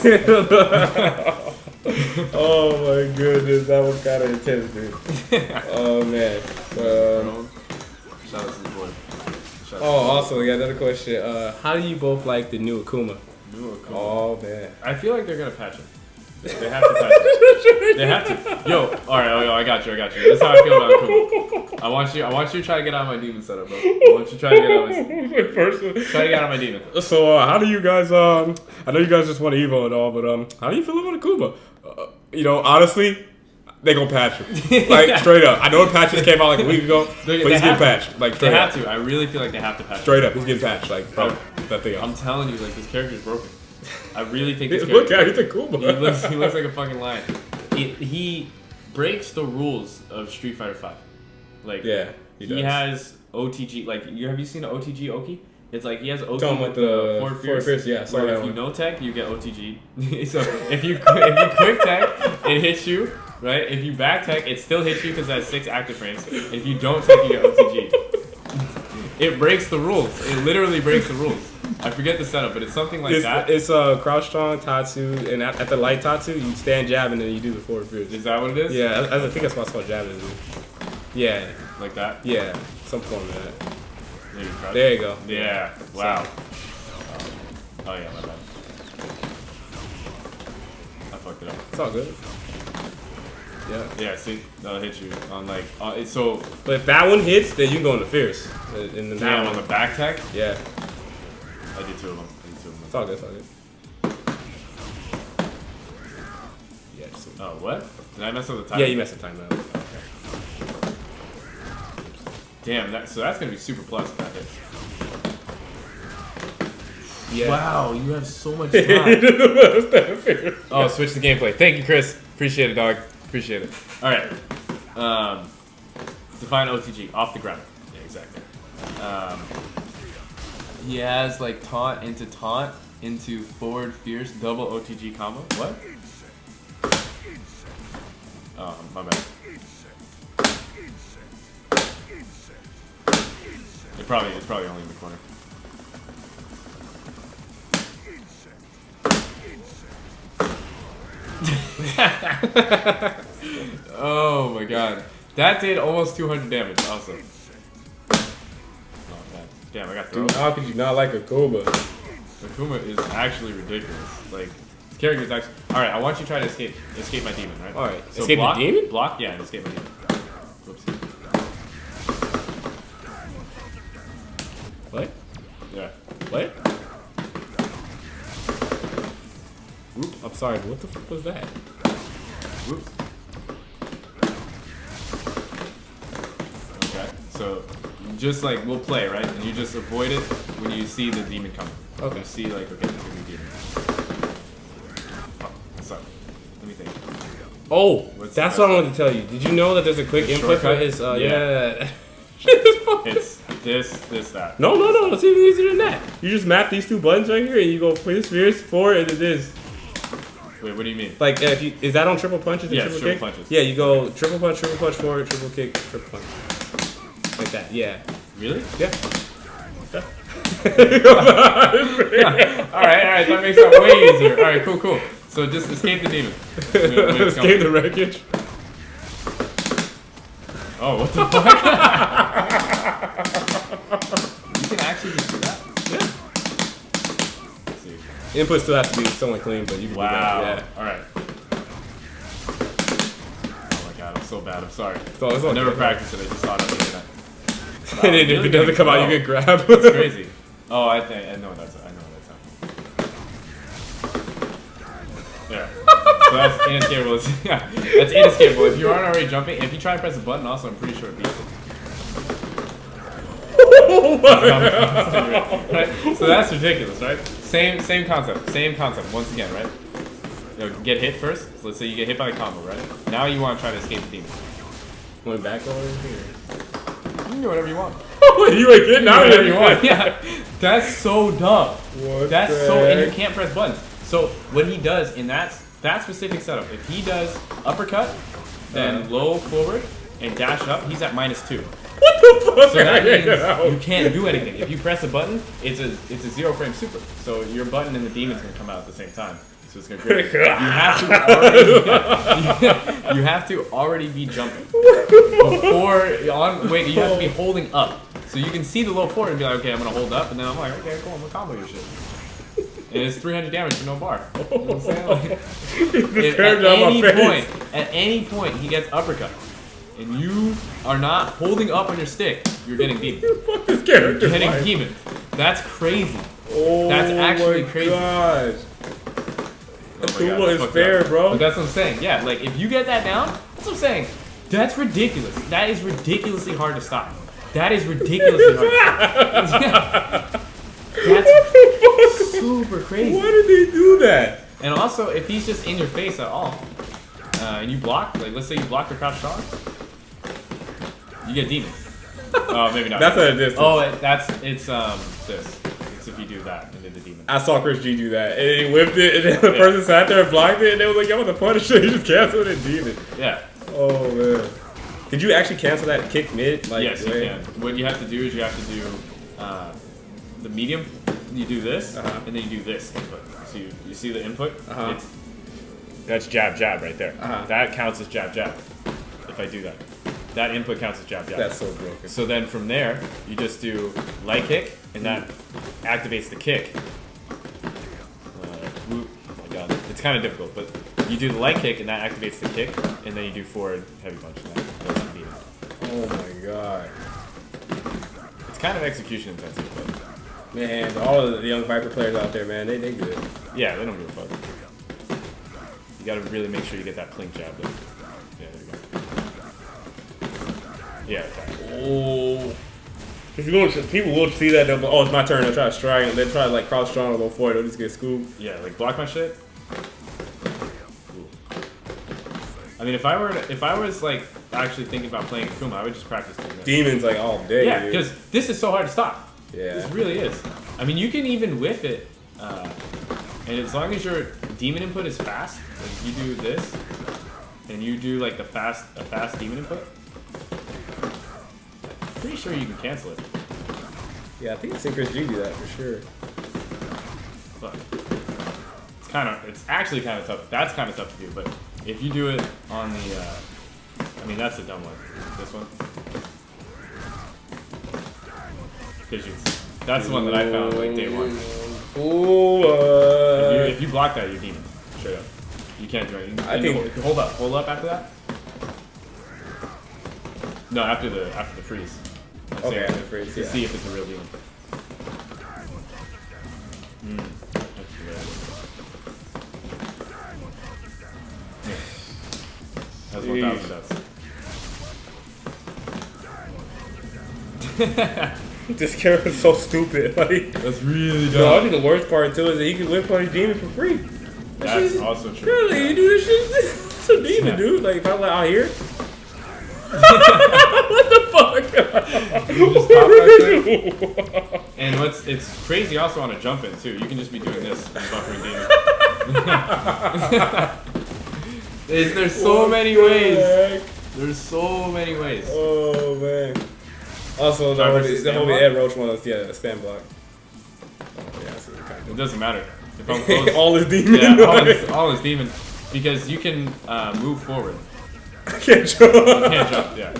Oh, my goodness. That was kind of intense, dude. Oh, man. Shout out to the boy. Also, we got another question. How do you both like the new Akuma? Oh, man. I feel like they're going to patch it. They have to patch it. They have to. Yo, alright, I got you. That's how I feel about Akuma. I want you to try to get out of my demon setup, bro. I want you to try to get out of my demon. So, how do you guys, I know you guys just want Evo and all, but how do you feel about Akuma? You know, honestly, they gonna patch him. Like, straight up. I know the patches came out like a week ago, but he's getting patched. Like, straight up. They have to. I really feel like they have to patch straight up, he's getting patched. Like, bro, that thing. I'm telling you, like, this character's broken. I really think this character... Look at he's Akuma. He looks like a fucking lion. He breaks the rules of Street Fighter 5. Like, yeah, he has OTG. Like, have you seen an OTG Oki? It's like he has OTG with the forward fierce. Yeah, so if you no tech, you get OTG. So if you quick tech, it hits you. Right? If you back tech, it still hits you because it has 6 active frames. If you don't tech, you get OTG. It breaks the rules. It literally breaks the rules. I forget the setup, but it's something like that. It's crouch strong Tatsu, and at the light Tatsu, you stand jab and then you do the forward fierce. Is that what it is? Yeah, I think that's what it's called, jab. Yeah. Like that? Yeah, some form of that. Maybe there you go. Yeah. Wow. Oh yeah, my bad. I fucked it up. It's all good. Yeah, see, that'll hit you on like so. But if that one hits, then you can go into fierce. And then on the back tech. Yeah. I did 2 of them. It's all good. Yeah. Oh, what? Did I mess up the time? Yeah, you messed the time up. Okay. Damn, that's gonna be super plus if that hits. Yeah. Wow, you have so much time. Oh, switch the gameplay. Thank you, Chris. Appreciate it, dog. Appreciate it. All right. Define OTG off the ground. Yeah, exactly. He has like taunt into forward fierce double OTG combo. What? Oh, my bad. It's probably only in the corner. Oh my god. That did almost 200 damage. Awesome. Oh man. Damn, I got thrown. Dude, how could you not like Akuma? Akuma is actually ridiculous. Like, this character is actually... Alright, I want you to try to escape my demon, right? Alright. So escape block, the demon? Block, yeah, and escape my demon. Whoops. What? Yeah. What? Oop, I'm sorry, what the fuck was that? Whoops. So just like we'll play, right? And you just avoid it when you see the demon coming. Okay. You see like, okay, there's gonna be a demon. Oh, what's up? Let me think. Oh, What's that's the what I best wanted to tell you. Did you know that there's a quick input for shortcut? his? Yeah. Yeah. It's this, that. No. It's even easier than that. You just map these two buttons right here, and you go for this, forward, and it is. Wait, what do you mean? Like, if you is that on triple punches and Yeah, triple triple kick? punches. Yeah, you go triple punch forward, triple kick, triple punch. Like that, yeah. Really? Yeah. Alright, that makes that way easier. Alright, cool. So just escape the demon. When it's Escape coming. the wreckage. Oh, what the fuck? You can actually just do that? Yeah. Let's see. Input still has to be somewhat clean, but you can Wow. do that. Alright. Oh my god, I'm so bad. I'm sorry. So it's I all never good. practiced it. I just saw it on the internet. Yeah. And then if it doesn't come out, you get grabbed. That's crazy. Oh, I know what that's. Yeah. So that's inescapable. Yeah, that's inescapable. If you aren't already jumping, if you try to press a button, also, I'm pretty sure it beats it. Right? So that's ridiculous, right? Same concept. Once again, right? You know, get hit first. So let's say you get hit by a combo, right? Now you want to try to escape the demon. Went back over here. You can do whatever you want. You ain't getting out of Whatever there. you want. Yeah. That's so dumb. What That's the so, and you heck? can't press buttons. So what he does in that specific setup, if he does uppercut, then low forward and dash up, he's at -2. What the fuck? So that means you can't do anything. If you press a button, it's a 0-frame super. So your button and the demon's gonna come out at the same time. So it's gonna grip. You have to already be jumping before on. Wait, you have to be holding up. So you can see the low forward and be like, okay, I'm gonna hold up, and then I'm like, okay, cool, I'm gonna combo your shit. And it's 300 damage for no bar. You know what I'm saying? Like, if at any point he gets uppercut, and you are not holding up on your stick, you're getting demon. You're getting demon. That's crazy. Oh, That's actually crazy. Gosh. Oh my Too God, much that's fucked fair, up. bro. But that's what I'm saying. Yeah, like if you get that down, that's what I'm saying. That's ridiculous. That is ridiculously hard to stop. That is ridiculously hard to stop. That's super crazy. Why did they do that? And also, if he's just in your face at all, and you block, like let's say you block the crouch strong, you get demon. Oh, maybe not. That's at a distance. Oh, it's this. It's if you do that and did the demon. I saw Chris G do that, and he whipped it, and then the person sat there and blocked it, and they was like, "I'm gonna punish it." He just canceled it and demon. Yeah. Oh man. Did you actually cancel that kick mid? Like, Yes, you can. What you have to do is you have to do the medium. You do this, and then you do this input. So you see the input? That's jab right there. That counts as jab. If I do that, that input counts as jab. That's so broken. So then from there, you just do light kick, and that activates the kick. Oh my god, it's kind of difficult, but you do the light kick, and that activates the kick, and then you do forward heavy punch, and that does the beat. Oh my god. It's kind of execution intensive, but Man, all of the young Viper players out there, man, they good. yeah, they don't give a fuck. You gotta really make sure you get that plink jab though. Yeah, there you go. Yeah, okay. Oh. People will see that, they'll go, oh, it's my turn, they'll try to strike, and they'll try to like cross strong or go forward, they'll just get scooped. Yeah, like block my shit. Ooh. I mean, if I was like actually thinking about playing Akuma, I would just practice doing this. Demons like all day. Yeah, dude. because this is so hard to stop. Yeah. This really is. I mean, you can even whiff it, and as long as your demon input is fast, like you do this, and you do like a fast demon input, pretty sure you can cancel it. Yeah, I think Synchros G do that for sure. But it's actually kind of tough. That's kind of tough to do. But if you do it on the, I mean, that's the dumb one. This one. That's the one that I found like day one. If you block that, you're demon. Straight up. You can't do anything. I think. Hold up after that. No, after the freeze. I'm saying After the freeze, to see if it's a real demon. That's 1,000 deaths. This character's so stupid. Like, That's really dumb. no, I think the worst part too is that he can whip on his demon for free. That's also true. Really, you do this shit? It's a demon, dude. Like, if I'm like out here. What the fuck? You just pop that shit. And it's crazy also on a jump in too. You can just be doing this and buffering demon. There's so many ways. There's so many ways. Oh man. Also, the homie Ed Roach one was the stand block. Oh yeah, I see what kind It doesn't matter. If I'm close, all his demon. yeah, all his demon. Because you can move forward. I can't jump. You can't jump, yeah.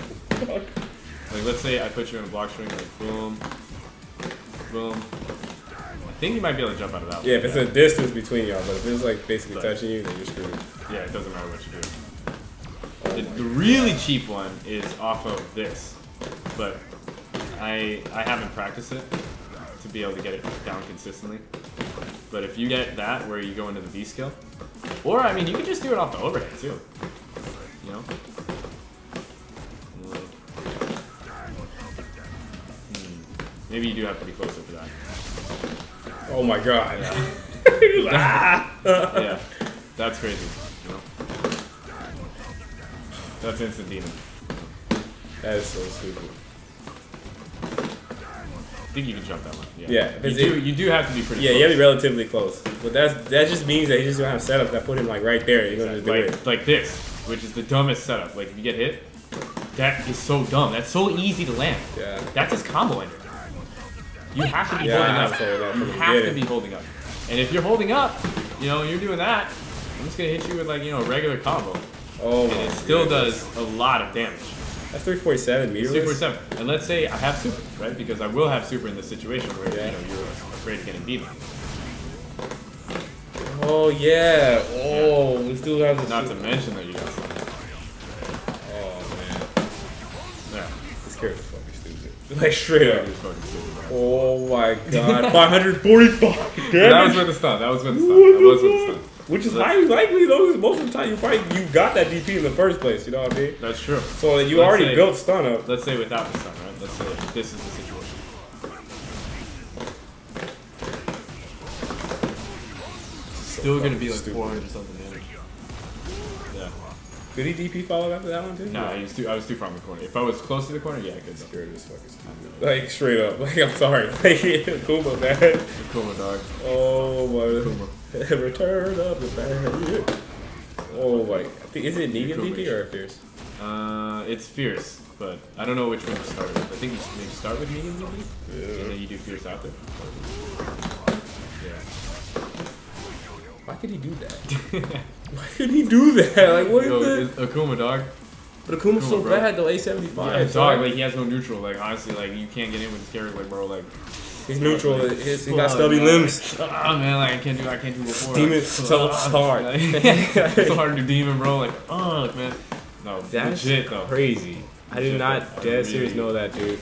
Like, let's say I put you in a block string, like, boom, boom. I think you might be able to jump out of that one. Yeah, if it's a distance between y'all, but if it's like basically touching you, then you're screwed. Yeah, it doesn't matter what you do. The really cheap one is off of this, but I haven't practiced it to be able to get it down consistently. But if you get that where you go into the V skill, or I mean, you can just do it off the overhead too. You know? Maybe you do have to be closer for that. Oh my god. Yeah, yeah. That's crazy. You know? That's instant demon. That is so stupid. I think you can jump that one. Yeah. Yeah, You do have to be pretty Yeah, close. you have to be relatively close. But that just means that he just don't have setup that put him like right there. You're gonna just do it. Like this, which is the dumbest setup. Like if you get hit, that is so dumb. That's so easy to land. Yeah. That's his combo ender. You have to be Yeah, holding I up. have to hold up You from the have to beginning. be holding up. And if you're holding up, you know, you're doing that, I'm just gonna hit you with like, you know, a regular combo. Oh my And it still goodness. does a lot of damage. That's 347 meters. Super 7. And let's say I have super, right? Because I will have super in this situation where Yeah. you know you're afraid of getting beaten. Oh yeah. Oh, we still have the Not to mention that you got some. Oh man. Yeah. This character's fucking stupid. Like straight up. You're fucking stupid, bro. Oh my god. 545 That was damage. with the stun. That was with the stun. That was with the stun. Which is highly likely though, because most of the time you got that DP in the first place, you know what I mean? That's true. So you Let's already say- built stun up. Let's say without the stun, right? Let's say this is the situation. Still gonna be like Stupid. 400 something damage. Yeah. Did he DP follow after that one too? No, I was too far in the corner. If I was close to the corner, yeah, I could. Scared as fucking stupid. Like straight up. Like I'm sorry. Like Kuma, man. Kuma dog. Oh my. Kuma. Return of the Barrier. Oh my. I think, is it medium DP or fierce? It's fierce, but I don't know which one to start with. I think you maybe start with medium DP, and then you do fierce after. Yeah. Why could he do that? Why could he do that? Like what Yo, is it's Akuma dog. But Akuma's so bro. bad though, 875. Yeah, dog. Like he has no neutral. Like honestly, like you can't get in with this character. Like bro, like He's neutral. He got stubby limbs. Ah man, like I can't do before. Demon like, so hard. Like, it's so hard to do demon, bro. Like fuck, man. No, That's legit though. crazy. I did Legit, not though. I dead serious really- know that, dude.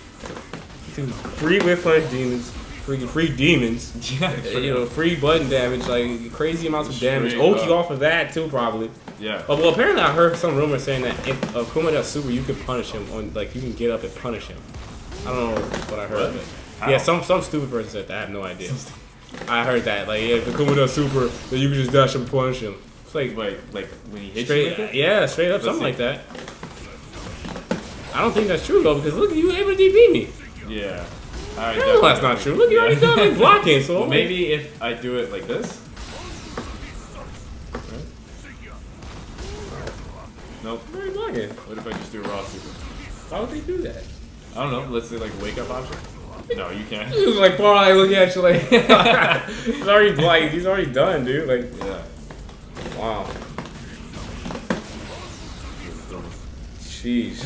Dude, free whip punch demons, freaking free demons. Yeah, You know, free button damage, like crazy amounts of damage. Straight Oki up. off of that too, probably. yeah. Well, apparently I heard some rumors saying that if Akuma does super, you can punish him on, like you can get up and punish him. I don't know what I heard. What? But yeah, some stupid person said that. I have no idea. I heard that. Like, yeah, if Akuma does super, then you can just dash and punish him. It's like Wait, like when he hits you straight, with it? yeah, straight up, Let's something see. like that. I don't think that's true though, because look, you were able to DP me. Yeah. Alright, Hell, that's not true. Look, you already done like blocking, so Well, maybe if I do it like this. Right? Nope. Very blocking. What if I just do a raw super? Why would they do that? I don't know. Let's say like wake up option. No, you can't. It was like, bro, I look at you like, he's already like, he's already done, dude. Like, Yeah. wow. Sheesh.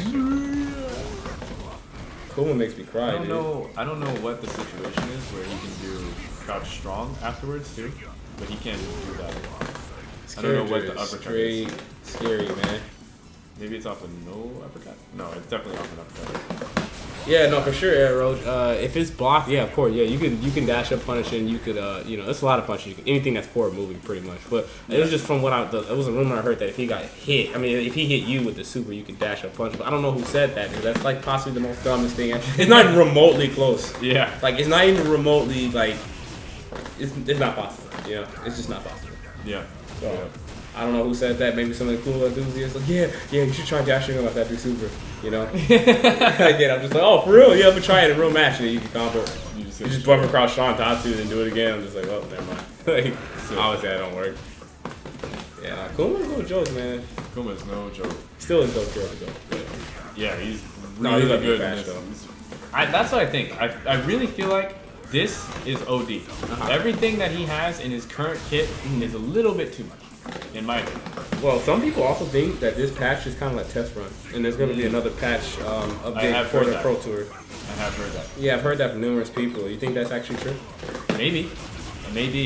Kuma makes me cry, I don't dude. know. I don't know what the situation is where he can do crouch strong afterwards too, but he can't do that. I don't know what the uppercut Straight is. scary, man. Maybe it's off a no uppercut. No, it's definitely off an uppercut. Yeah, no, for sure, Air Roach. If it's blocked, yeah, of course, yeah, you can dash up punish and you could, there's a lot of punches. Anything that's forward moving, pretty much. But it was just from what it was a rumor I heard that if he got hit, I mean, if he hit you with the super, you could dash up punch. But I don't know who said that, dude. That's like possibly the most dumbest thing. It's not even remotely close. Yeah. Like it's not even remotely like, it's not possible. You know, it's just not possible. Yeah. So, I don't know who said that. Maybe some of the cool enthusiasts like, yeah, you should try dashing him like that, do super. You know? Again, I'm just like, oh, for real? Yeah, I'm gonna try it in a real match. And you can combo. You just bumper cross Sean Tatsu and do it again. I'm just like, oh, never mind. Like, obviously that don't work. Yeah, Kuma's no joke, man. Kuma's no joke. Still in Tokyo though. Yeah, he's really good in this. That's what I think. I really feel like this is OD. Everything that he has in his current kit is a little bit too much, in my opinion. Well, some people also think that this patch is kind of like test run, and there's going to be another patch update for the Pro Tour. I have heard that. Yeah, I've heard that from numerous people. You think that's actually true? Maybe.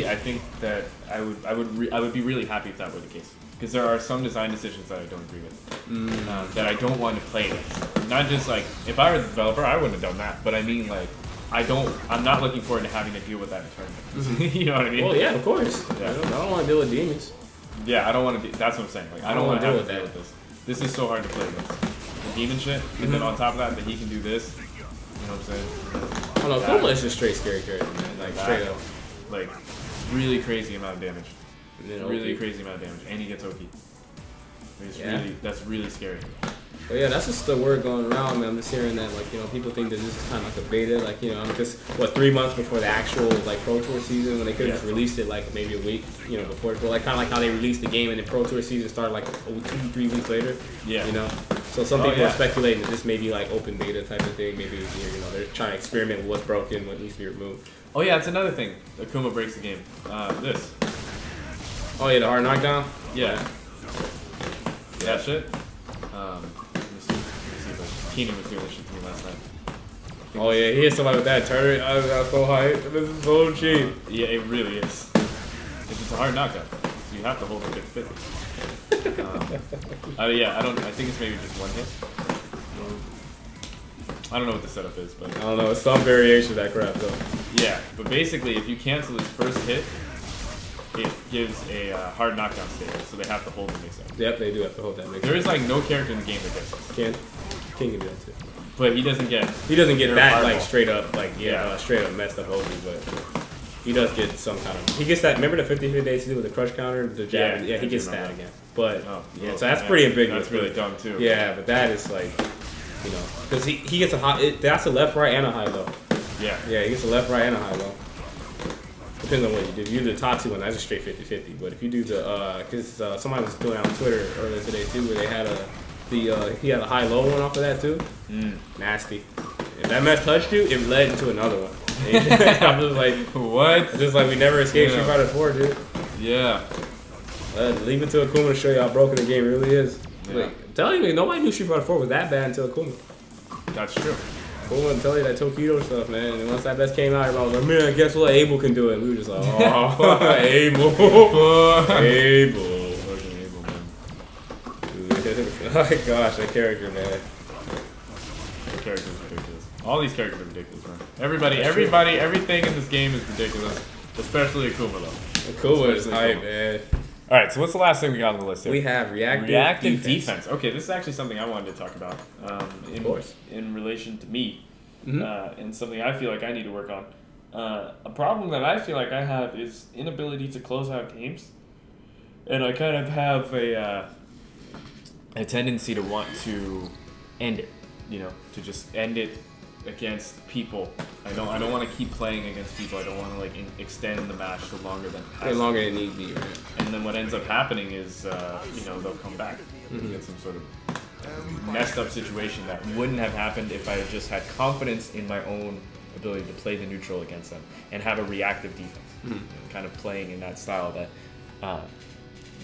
I think that I would be really happy if that were the case. Because there are some design decisions that I don't agree with. That I don't want to play against. Not just like, if I were the developer, I wouldn't have done that. But I mean, like, I'm not looking forward to having to deal with that in tournament. You know what I mean? Well, yeah, of course. Yeah. I don't want to deal with demons. Yeah, I don't want to. That's what I'm saying. Like, I don't want to have to deal with this. This is so hard to play against. The demon shit, and then on top of that he can do this. You know what I'm saying? Oh no, Kuma is just straight scary character, man. Like straight up. Like, really crazy amount of damage. Really OP. crazy amount of damage, and he gets OP. That's really scary. But yeah, that's just the word going around, man. I'm just hearing that, like, you know, people think that this is kind of like a beta, like, you know, because 3 months before the actual like Pro Tour season, when they could have just released it like maybe a week, you know, before, but like kind of like how they released the game and the Pro Tour season started like 2-3 weeks later. Yeah. You know, so some people are speculating that this may be like open beta type of thing. Maybe you know they're trying to experiment with what's broken, what needs to be removed. Oh yeah, that's another thing. Akuma breaks the game. This. Oh yeah, the hard knockdown. Yeah. That shit. Keenan was doing this shit to me last night. Oh yeah, he hit somebody with that turret. I got so hyped. This is so cheap. Yeah, it really is. It's a hard knockout, so you have to hold it at 50. I think it's maybe just one hit. I don't know what the setup is, but I don't know. It's some variation of that crap though. Yeah, but basically, if you cancel his first hit, it gives a hard knockdown stage, so they have to hold the mix up. Yep, they do have to hold that mix up. There is like no character in the game that gets this. King can do that too. But he doesn't get that like straight up straight up messed up OG, but he does get some kind of. He gets that. Remember the 50-50 days to do with the crush counter, the jab. Yeah, he gets that again. But so that's pretty ambiguous. That's really dumb too. Yeah, but that is like, you know, because he gets a high. That's a left, right, and a high low. Yeah. Yeah, he gets a left, right, and a high low. Depends on what you do. If you do the Tatsu one, that's a straight 50-50. But if you do the, because somebody was doing it on Twitter earlier today too, where they had he had a high low one off of that too. Nasty. If that mess touched you, it led into another one. I'm just like, what? It's just like we never escaped Street Fighter 4, dude. Yeah. Leave it to Akuma to show you how broken the game really is. Yeah. Like, I'm telling you, nobody knew Street Fighter 4 was that bad until Akuma. That's true. Akuma would tell you that Tokido stuff, man. And once that best came out, everybody was like, man, guess what? Abel can do it. And we were just like, oh, Abel. Abel. Oh my gosh, that character, man. The character's ridiculous. All these characters are ridiculous, man. Everything in this game is ridiculous. Especially Akuma, though. Akuma is hype, man. Alright, so what's the last thing we got on the list here? We have reactive defense. Okay, this is actually something I wanted to talk about. Of course. In relation to me. And something I feel like I need to work on. A problem that I feel like I have is inability to close out games. And I kind of have a tendency to want to end it, you know, to just end it against people. I don't want to keep playing against people. I don't want to like extend the match to longer than longer than it needs to be. Right? And then what ends up happening is, they'll come back and get some sort of messed up situation that wouldn't have happened if I had just had confidence in my own ability to play the neutral against them and have a reactive defense, kind of playing in that style that.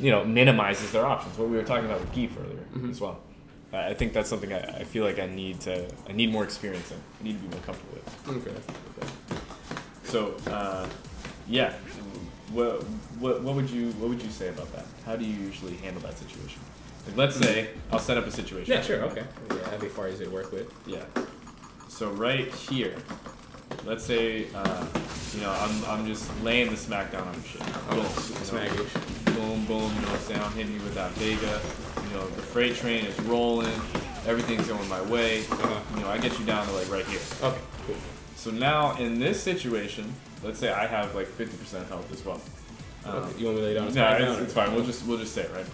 Minimizes their options. What we were talking about with Geef earlier as well. I think that's something I feel like I need more experience in. I need to be more comfortable with. Okay. So, what would you say about that? How do you usually handle that situation? Like, let's say I'll set up a situation. Yeah, sure. Okay. Yeah, that'd be far easier to work with. Yeah. So right here, let's say, I'm just laying the smack down on shit. Boom, Smack-ish. boom, boom. I'm hitting you with that Vega. The freight train is rolling. Everything's going my way. I get you down to like right here. Okay, cool. So now in this situation, let's say I have like 50% health as well. Okay. You want me to lay down? No, it's fine. We'll just say it, right?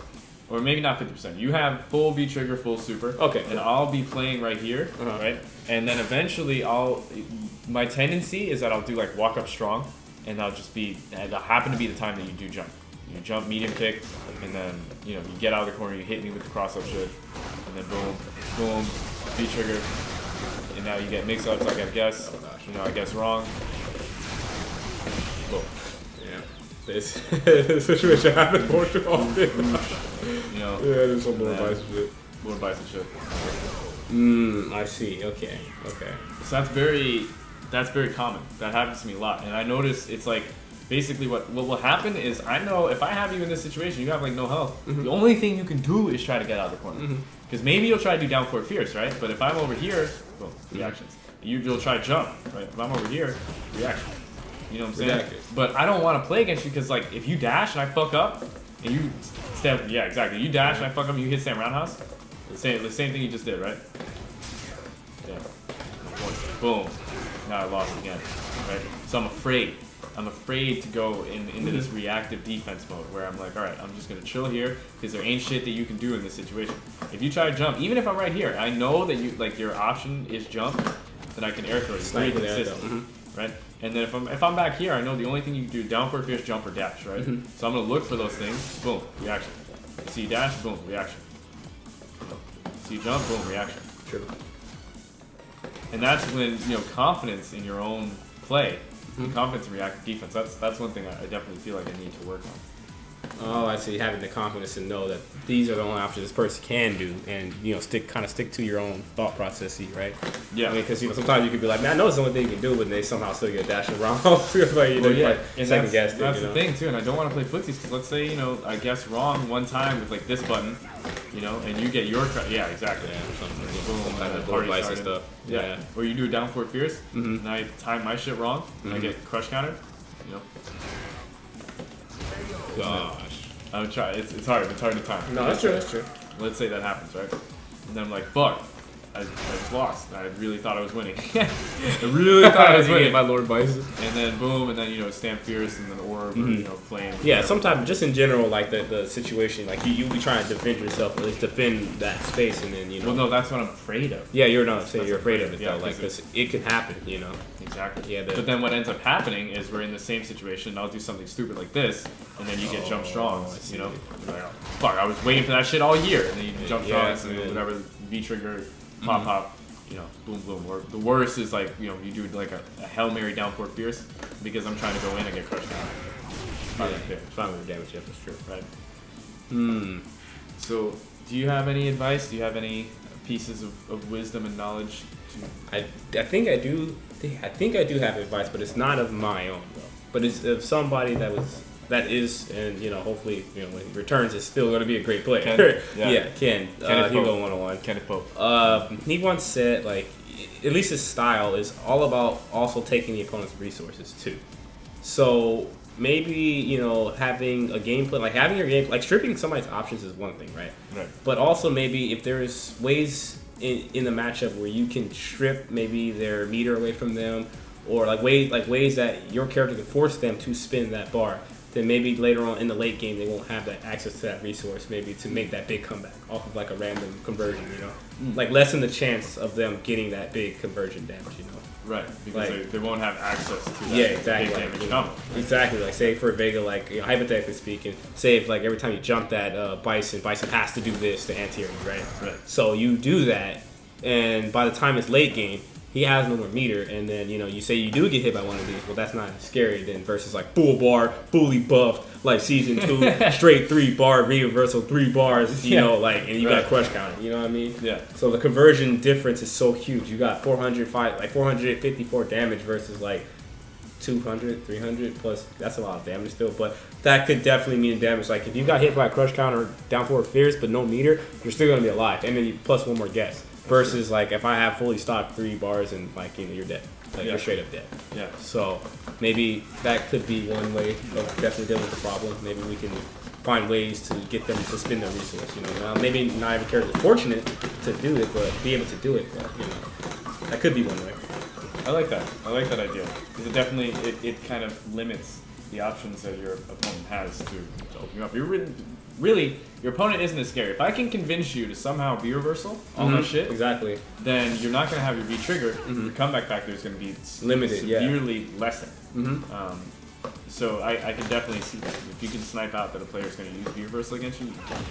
Or maybe not 50%. You have full V trigger, full super. Okay. And I'll be playing right here, right? And then eventually my tendency is that I'll do like walk up strong, and it'll happen to be the time that you do jump. You jump medium kick, and then you get out of the corner, you hit me with the cross up shit, and then boom, boom, V trigger, and now you get mix ups. I gotta guess. I guess wrong. Boom. Yeah. This situation happens more too often. Yeah, there's some more advice and shit. More advice and shit. I see. Okay. So that's very common. That happens to me a lot, and I notice it's like. Basically, what will happen is I know if I have you in this situation, you have like no health. The only thing you can do is try to get out of the corner. Because maybe you'll try to do down forward fierce, right? But if I'm over here, boom, reactions. You'll try to jump, right? If I'm over here, reaction. You know what I'm saying? Exactly. But I don't want to play against you because like if you dash and I fuck up, and you step, yeah, exactly. You dash and I fuck up and you hit Sam Roundhouse, the same thing you just did, right? Yeah. Boom. Now I lost again, right? So I'm afraid to go into this reactive defense mode where I'm like, all right, I'm just gonna chill here because there ain't shit that you can do in this situation. If you try to jump, even if I'm right here, I know that your option is jump, then I can air throw you pretty consistent, right? And then if I'm back here, I know the only thing you can do down forward fierce, jump or dash, right? So I'm gonna look for those things. Boom, reaction. See dash, boom, reaction. See jump, boom, reaction. True. And that's when confidence in your own play. Confidence in reactive defense. That's one thing I definitely feel like I need to work on. Oh, I see. Having the confidence to know that these are the only options this person can do, and stick to your own thought process, right? Yeah. I mean, because sometimes you could be like, man, I know it's the only thing you can do, but they somehow still get dashing wrong. And second guess. That's the thing too, and I don't want to play footsies because let's say I guess wrong one time with like this button, and you get your yeah, exactly. Yeah, something. Boom, And the advice and stuff. Yeah. Or you do a down forward fierce, and I time my shit wrong, and I get crush countered. Gosh. I'm trying. It's hard. It's hard to time. No, that's true. Let's say that happens, right? And then I'm like, fuck. I just lost. I really thought I was winning. I really thought I was winning. My Lord Bison. And then boom, and then stand fierce, and then orb, flame. Yeah, sometimes just in general, like the situation, like you be trying to defend yourself, at least defend that space, and then Well, no, that's what I'm afraid of. Yeah, you're not saying you're afraid of it yeah, though, like because it can happen, Exactly. Yeah. But then what ends up happening is we're in the same situation. And I'll do something stupid like this, and then you get jump strongs. You're like, oh, fuck, I was waiting for that shit all year, and then you jump strongs and whatever V trigger, pop. Boom, boom. Or the worst is like, you do like a Hail Mary down forward fierce because I'm trying to go in and get crushed down. Fine with damage, yeah, that's true. Right. So, do you have any advice? Do you have any pieces of wisdom and knowledge? I think I do. I think I do have advice, but it's not of my own though. But it's of somebody that is, and hopefully, when he returns, is still going to be a great player. Ken? Ken. He'll go 1-on-1. Kenneth Pope. He once said, like, at least his style is all about also taking the opponent's resources too. So maybe having a gameplay, like having your game, like stripping somebody's options is one thing, right? Right. But also maybe if there's ways in the matchup where you can strip maybe their meter away from them, or ways that your character can force them to spin that bar, then maybe later on in the late game they won't have that access to that resource maybe to make that big comeback off of like a random conversion, like lessen the chance of them getting that big conversion damage, Right, because they won't have access to that exactly. big damage combo. Exactly, like say for Vega, like hypothetically speaking, say if like every time you jump that Bison has to do this to anti-air, right? So you do that, and by the time it's late game, he has no more meter, and then you say you do get hit by one of these. Well, that's not as scary then versus like full bar, fully buffed, like season 2, straight 3 bar, reversal 3 bars, and you got crush counter. You know what I mean? Yeah. So the conversion difference is so huge. You got 454 damage versus like 200, 300 plus. That's a lot of damage still, but that could definitely mean damage. Like if you got hit by a crush counter down forward fierce but no meter, you're still gonna be alive, and then you plus one more guess. Versus like if I have fully stocked 3 bars and like you're dead, like Yeah. you're straight up dead. Yeah. So maybe that could be one way of definitely dealing with the problem. Maybe we can find ways to get them to spend their resource. You know, maybe not every character is fortunate to do it, but be able to do it. But you know, that could be one way. I like that. I like that idea because it definitely it kind of limits the options that your opponent has to open you up. You're really your opponent isn't as scary. If I can convince you to somehow be reversal all my shit, Exactly. then you're not gonna have your V trigger. Your comeback factor is gonna be Limited, severely lessened. Mm-hmm. So I can definitely see that. If you can snipe out that a player's going to use V reversal against you, you can.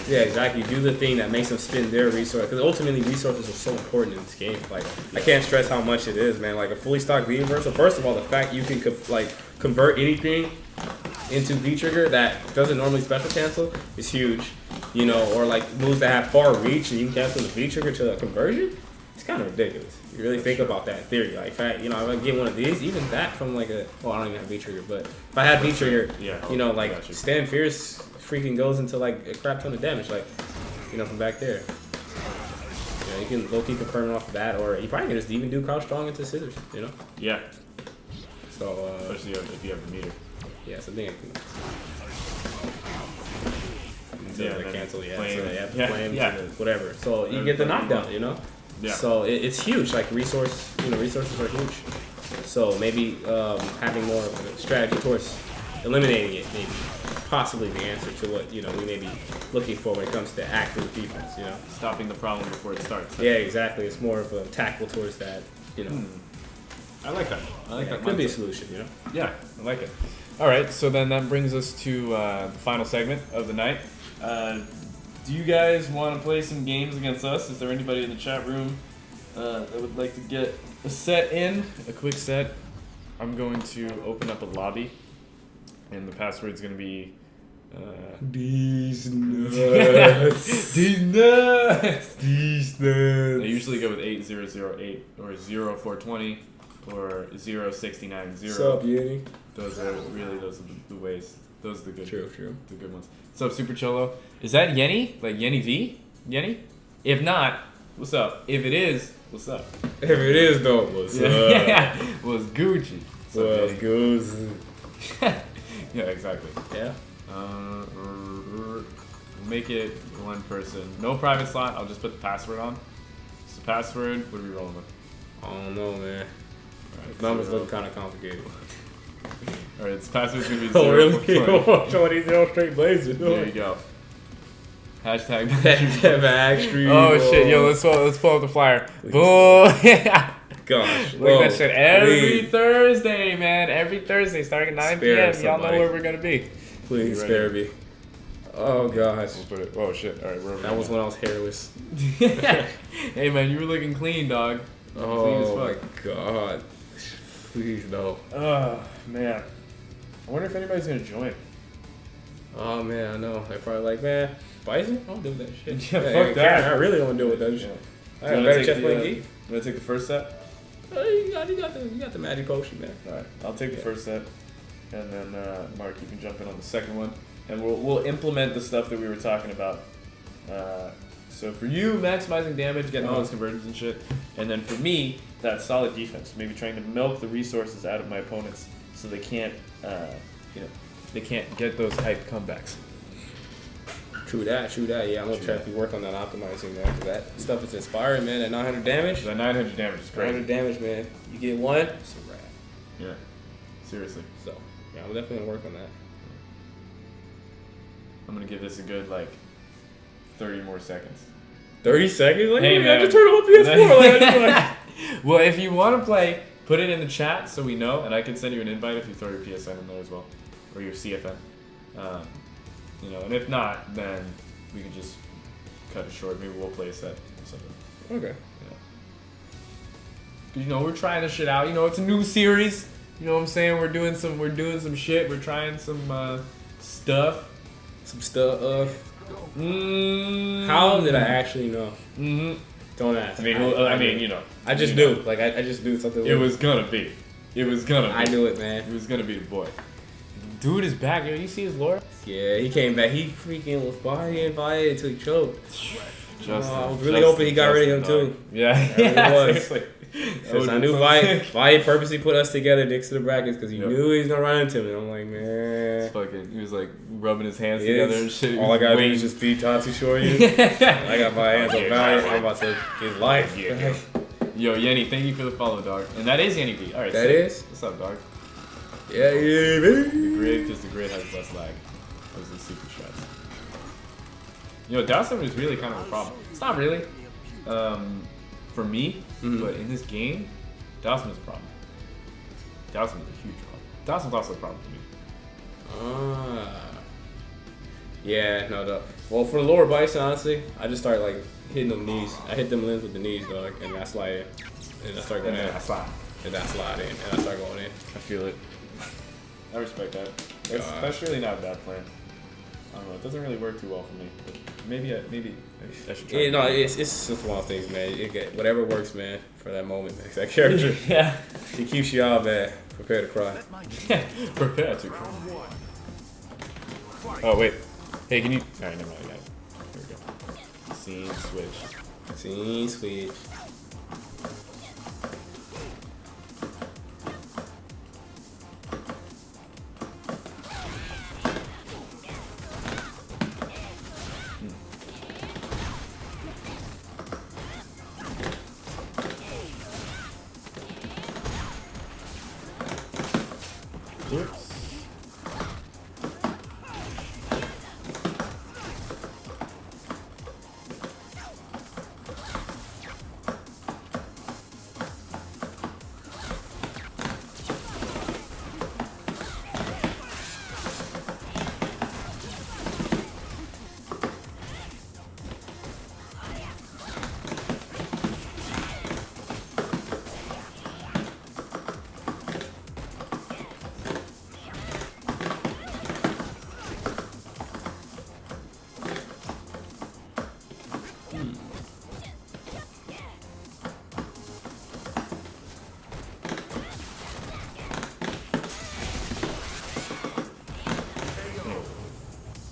Yeah, exactly. Do the thing that makes them spend their resource, because ultimately resources are so important in this game. Like I can't stress how much it is, man. Like a fully stocked V reversal. First of all, the fact you can convert anything into V trigger that doesn't normally special cancel is huge. You know, or like moves that have far reach and you can cancel the V trigger to a conversion. It's kind of ridiculous. You really think about that theory. Like, if I, you know, if I get one of these, even that from like a, well, I don't even have V trigger, but if I had V trigger, Yeah. you know, like Stand Fierce freaking goes into like a crap ton of damage, like, you know, from back there. You know, you can low key confirm it off of that, or you probably can just even do Crouch Strong into Scissors, you know? Yeah, So, especially if you have the meter. yeah, so then Yeah, to then cancel, yeah, flame. so they have Yeah, flame, yeah. to the whatever. So you get the knockdown, you know? Yeah. So it's huge. Like resources are huge. So maybe having more of a strategy towards eliminating it, maybe possibly the answer to what we may be looking for when it comes to active defense. You know, Stopping the problem before it starts. yeah, exactly. It's more of a tackle towards that. You know, I like that. I like that. could be a mindset. solution. You know, Yeah, I like it. All right, so then that brings us to the final segment of the night. Do you guys want to play some games against us? Is there anybody in the chat room that would like to get a set in? A quick set. I'm going to open up a lobby, and the password's going to be... These nuts. These nuts! These nuts. I usually go with 8008 or 0420 or 0690. What's up, Yeti? Those are the ways. Those are the good. True. The good ones. What's up, Super Cholo? Is that Yenny? Like Yenny V? Yenny? If not, what's up? If it is, what's up? If it is, though, what's up? Yeah, was Gucci. What's up, What's Yenny? good? Yeah, exactly. yeah. Make it one person. No private slot. I'll just put the password on. So password. What are we rolling with? I don't know, man. Alright, Numbers zero. look kind of complicated. Alright, its password's gonna be Oh, 0. really? Showing these zero straight blazers. There you go. Hashtag. Bag street. Oh shit, yo, let's pull up the flyer. Boom! Yeah. Gosh. Look at that shit every please. Thursday, man. Every Thursday, starting at 9 Spare p.m. Y'all somebody. know where we're gonna be. Please You spare ready? me. Oh gosh. We'll put it. Oh shit! All right, we're over That here was now. when I was hairless. Hey man, you were looking clean, dog. Clean as Oh my fuck. god. Please no. Oh man, I wonder if anybody's gonna join. Oh man, I know. They're probably like, man, Bison? I don't deal with that shit. Yeah, Man, fuck that. I really don't deal with that shit. I You have wanna better take chest the, playing geek. You wanna take the first set? You got the magic potion, man. All right, I'll take the first set, and then Mark, you can jump in on the second one, and we'll implement the stuff that we were talking about. So for you, maximizing damage, getting all those conversions and shit, and then for me, that solid defense. Maybe trying to milk the resources out of my opponents so they can't, they can't get those hype comebacks. True that. Yeah, I'm gonna try to work on that optimizing that. 'Cause that stuff is inspiring, man. At 900 damage. That 900 damage is crazy. 900 damage, man. You get one, it's a wrap. Yeah, seriously. So, yeah, I'm definitely gonna work on that. I'm gonna give this a good 30 more seconds. 30 seconds? Like, Hey, you have to man. turn on PS4. Like, I just Well, if you want to play, put it in the chat so we know, and I can send you an invite if you throw your PSN in there as well, or your CFN. And if not, then we can just cut it short. Maybe we'll play a set or something. okay. Cause we're trying this shit out. It's a new series. You know what I'm saying? We're doing some shit. We're trying some stuff. Some stuff. Mm. How did I actually know? Mm-hmm. Don't ask. I mean, I just knew. Like, I just knew something. It was gonna be. It was gonna be. I knew it, man. It was gonna be the boy. Dude is back. Yo, you see his lore? Yeah, he came back. He freaking was body invited until he choked. Justin, I was really hoping he got rid of him too. Yeah, Yeah, it was. seriously. Since I knew Valiant purposely put us together next to the brackets because he knew he was gonna run into me. I'm like, man. Fucking, he was like rubbing his hands together and shit. All I gotta do is just beat Tatsu Shoryu. I got my hands on Valiant. I'm about to get life. Yo, Yenny, thank you for the follow, dog. And that is Yenny B. All right, That is? What's up, dog? Yeah, The baby. grid, because the grid has less lag. Those are the super shots. Yo, Dawson is really kind of a problem. It's not really. For me, but in this game, Dawson is a problem. Dawson is a huge problem. Dawson's also a problem to me. Yeah, no. Well, for the lower bison, honestly, I just start like hitting them knees. I hit them limbs with the knees, dog, and I slide in. And I start going in. I slide. And I slide in. And I start going in. I feel it. I respect that. That's really not a bad plan. I don't know. It doesn't really work too well for me. But maybe I should try. Yeah, no, it's just one of those things, man. Whatever works, man, for that moment. That character. Yeah. It keeps you out, man. Prepare to cry. Prepare to cry. Oh, wait. Hey, can you... Alright, never mind. I got it. There we go. Scene switch. Scene switch. Oops.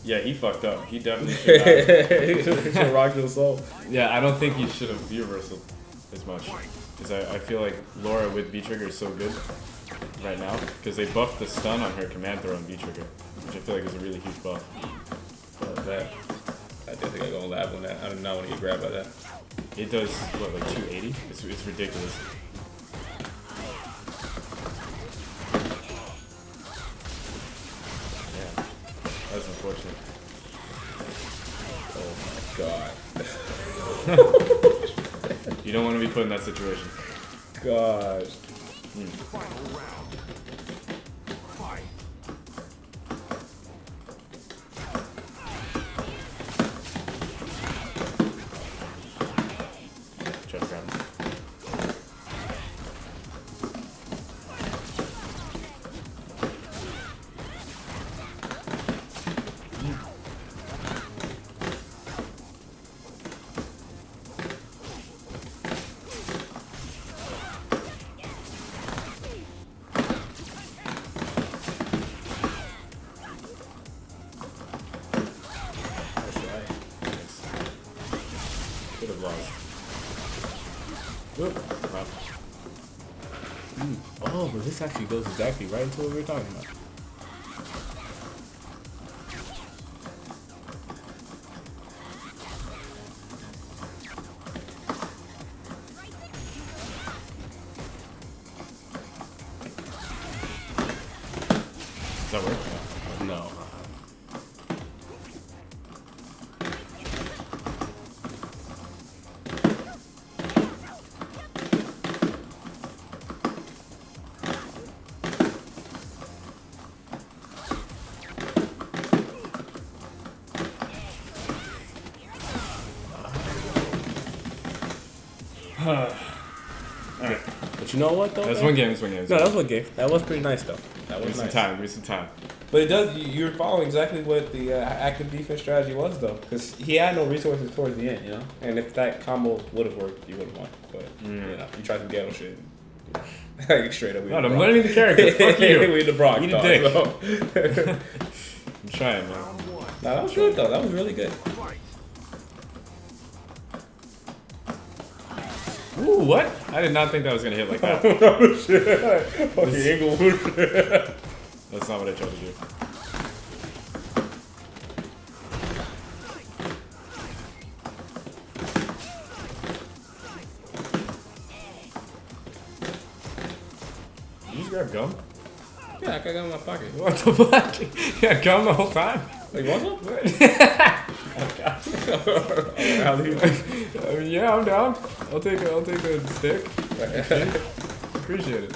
Yeah, he fucked up. He definitely should have. He should rock your soul. Yeah, I don't think he should have V-reversal as much. Because I feel like Laura with V-Trigger is so good right now. Because they buffed the stun on her command throw on V-Trigger. Which I feel like is a really huge buff. That. I definitely gotta go lab on that. I do not want to get grabbed by that. It does, what, like 280? It's ridiculous. Yeah, that's unfortunate. Oh my god. You don't want to be put in that situation. Gosh. Try to grab him. Could have lost. Whoop. Wow. Oh, but this actually goes exactly right into what we were talking about. Does that work? No. Alright. But you know what though? That's man? one game, that's one game. No, that was one game. That was pretty nice though. That Give me was some nice. time, give me some time. But it does. You're following exactly what the active defense strategy was though, because he had no resources towards the end, you know. And if that combo would have worked, you would have won. But you know, you tried some ghetto shit. Like straight up. No, I'm learning the character. Fuck you. We the Bronx. Eat a dog, dick. so. I'm trying, man. Nah, that was good though. That was really good. Ooh, what? I did not think that was gonna hit like that. Oh shit! Fucking Inglewood. That's not what I tried to do. Did you just grab gum? Yeah, I got it in my pocket. What the fuck? Yeah, gum the whole time. Like, what's up? I mean, yeah, I'm down. I'll take a stick. Appreciate it.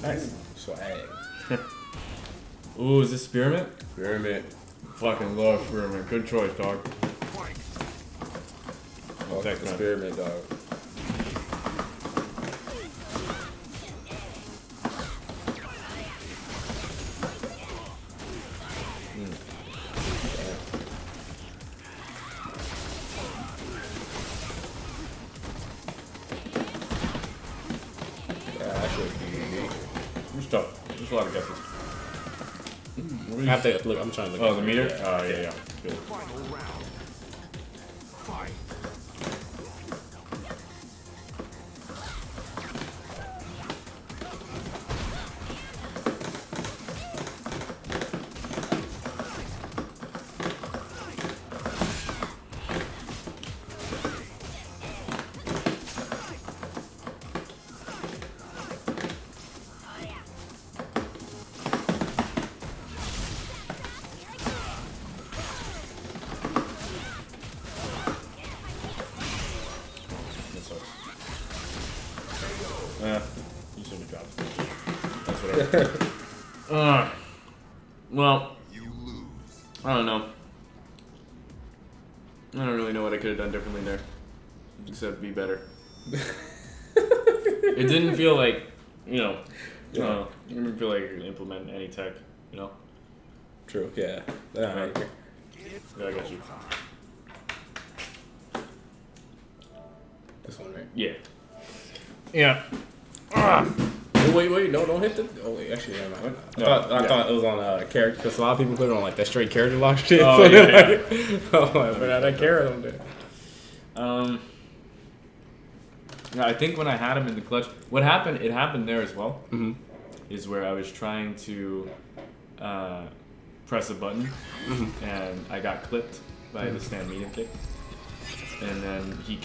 Nice. Swag. Ooh, is this spearmint? Pyramid. Fucking love spearmint. Good choice, dog. Oh, Tech the man. experiment, dog. Who's tough? There's a lot of guesses. I have to look. I'm trying to look. Oh, the meter? Oh, yeah. Good. You should have dropped. That's whatever. Well, I don't know. I don't really know what I could have done differently there, except be better. It didn't feel like, it didn't feel like I could implement any tech, you know? True, yeah. Yeah, I got you. This one, right? Yeah. Yeah. Oh, wait, no, don't hit the. Oh, wait, actually, never mind. I thought it was on character, because a lot of people put it on like that straight character lock shit. Oh, so yeah, like, but I that carrot on there. Yeah, I think when I had him in the clutch, it happened there as well, Mm-hmm. is where I was trying to press a button, and I got clipped by the stand medium kick. And then he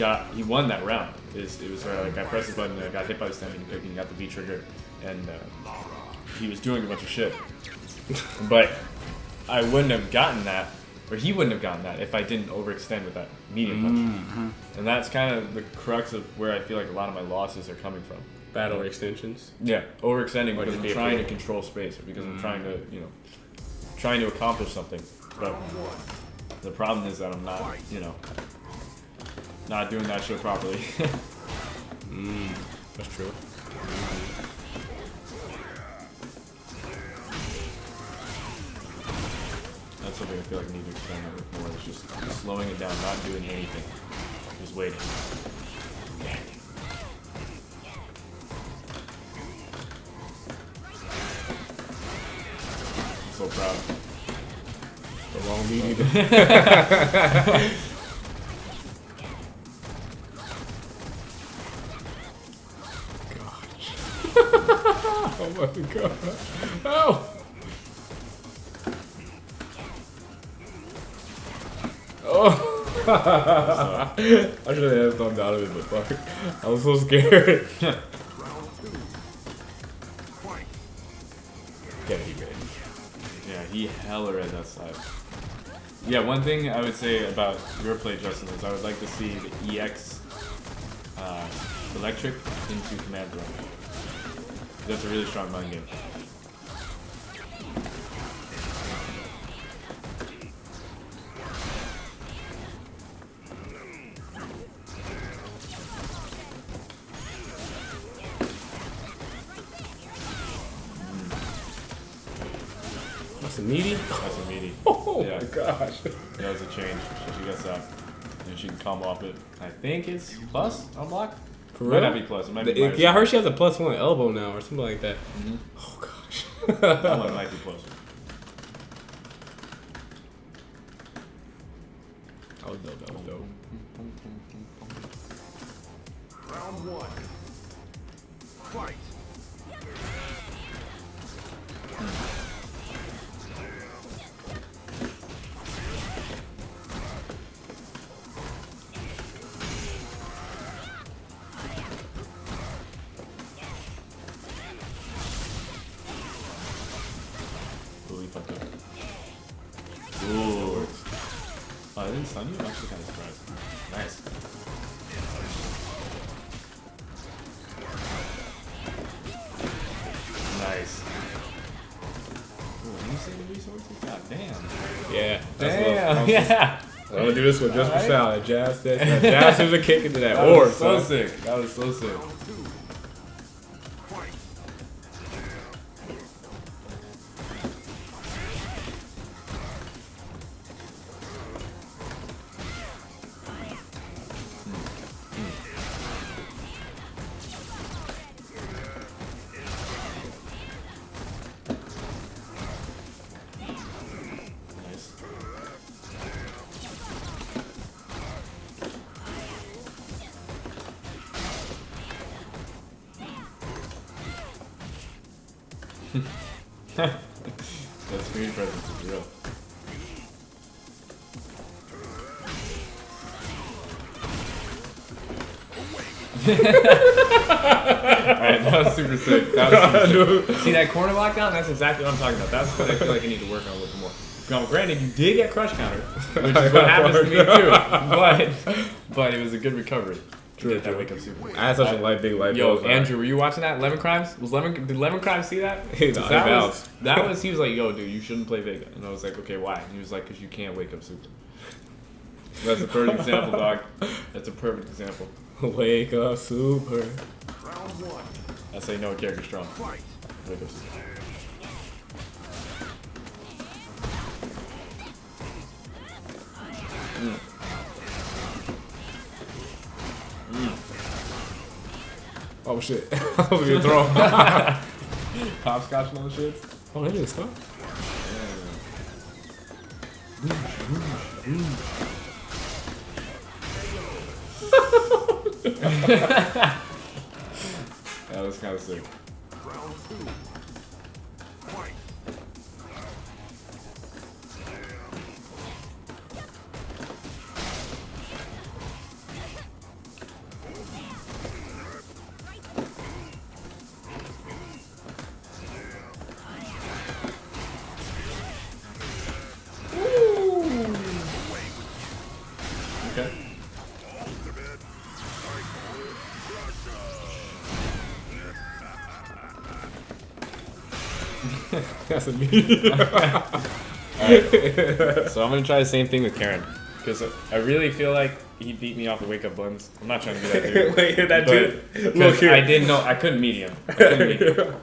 won that round. It was where like I pressed the button and I got hit by the stand medium kick and he got the V trigger, and he was doing a bunch of shit. But I wouldn't have gotten that, or he wouldn't have gotten that if I didn't overextend with that medium punch. And that's kind of the crux of where I feel like a lot of my losses are coming from. Battle extensions. Yeah, overextending because I'm just trying to be- control space, or because I'm trying to accomplish something. But the problem is that I'm not, not doing that shit properly. That's true. That's something I feel like I need to experiment with more. It's just slowing it down, not doing anything, just waiting. I'm so proud. The long meeting. Oh my god. Oh! Oh! I should have thumbed out of it, but fuck. I was so scared. Gotta be ready. Yeah, he hella read that side. Yeah, one thing I would say about your play, Justin, is I would like to see the EX electric into command throw. That's a really strong mind game. That's a meaty. That's a meaty. Oh Yeah. my gosh. That was a change. So she gets that. And she can combo off it. I think it's plus on block. For Might real? not be plus. It might be minus. Yeah, I heard she has a +1 elbow now or something like that. Oh gosh. That one might be plus. That was dope. That was dope. Round 1. Fight. Ooh, he fucked up. Ooh. Oh, I didn't stun you? I'm actually kind of surprised. Nice. Nice. Ooh, can you save the resources? God damn. Yeah. Damn. Yeah. I'm gonna do this one just for Alright. Sal. Jazz is a kick into that That orb. was so son. sick. That was so sick. Round 2. Fight. Nice. That screen presence is real. Alright, that was super sick. That was super sick. See that corner lockdown? That's exactly what I'm talking about. That's what I feel like I need to work on a little more. Now, granted, you did get crush counter, which is what happens to me too. But it was a good recovery. True, Get that true. wake up super. I had such a big life. Yo, goal, Andrew, were you watching that? Lemon Crimes? Did Lemon Crimes see that? No, that he was, that was, he was like, yo, dude, you shouldn't play Vega. And I was like, okay, why? And he was like, because you can't wake up super. That's a perfect example, dog. That's a perfect example. Wake up, super. Round 1. I say no, character strong. Fight. Wake up super. Oh shit. I was gonna throw. Hopscotch and all the shit. Oh, that is stuff. That was kind of sick. Round 2. Fight. Okay. That's a me. So I'm gonna try the same thing with Karen, because I really feel like he beat me off the wake up buttons. I'm not trying to do that, dude. Wait, that dude. Because Look here. I didn't know I couldn't meet him. I couldn't meet him.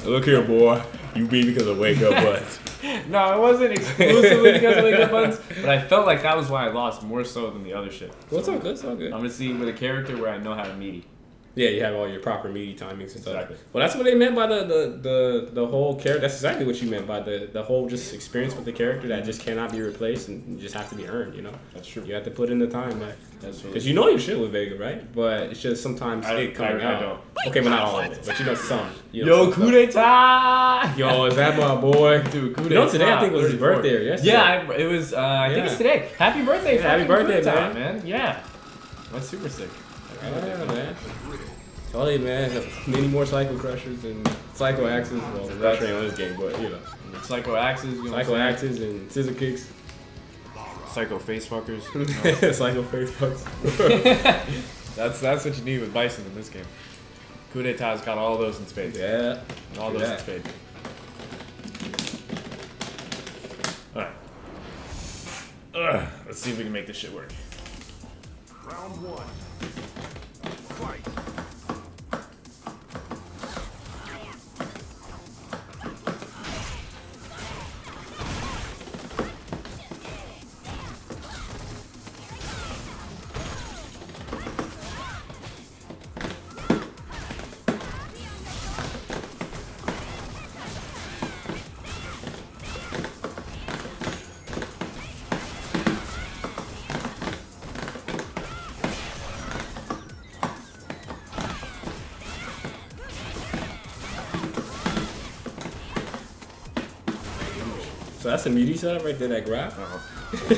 Look here, boy. You beat me because of wake up butts. No, it wasn't exclusively because of wake up buttons, but I felt like that was why I lost more so than the other shit. Well, it's all good. It's all good. I'm gonna see with a character where I know how to meaty. Yeah, you have all your proper meaty timings and stuff. Exactly. Well, that's what they meant by the whole character. That's exactly what you meant by the whole just experience with the character that just cannot be replaced and you just have to be earned. You know, That's true. you have to put in the time, man. That's Because you know your shit with Vega, right? But it's just sometimes it coming out. don't. Okay, but not all of it. But you know some. You know Yo, some coup stuff. d'etat! Yo, is that my boy? Dude, coup You know, d'etat, today I think was his 34. birthday or yesterday. Yeah, it was. I think Yeah. it's today. Happy birthday! Yeah, happy fucking birthday, coup d'etat, man. Yeah, that's super sick. Yeah, man. Tell you, man, many more Psycho Crushers and Psycho Axes. Well, Crusher ain't on this game, but you know. Psycho Axes, you know what Psycho I'm saying? Axes and Scissor Kicks. Psycho face fuckers. You know. Psycho Face Fucks. That's what you need with Bison in this game. Coup d'etat's got all those in spades. Yeah. All those Yeah. in spades. Alright. Let's see if we can make this shit work. Round 1. Fight. So that's a meaty setup right there, that grab. Uh-huh.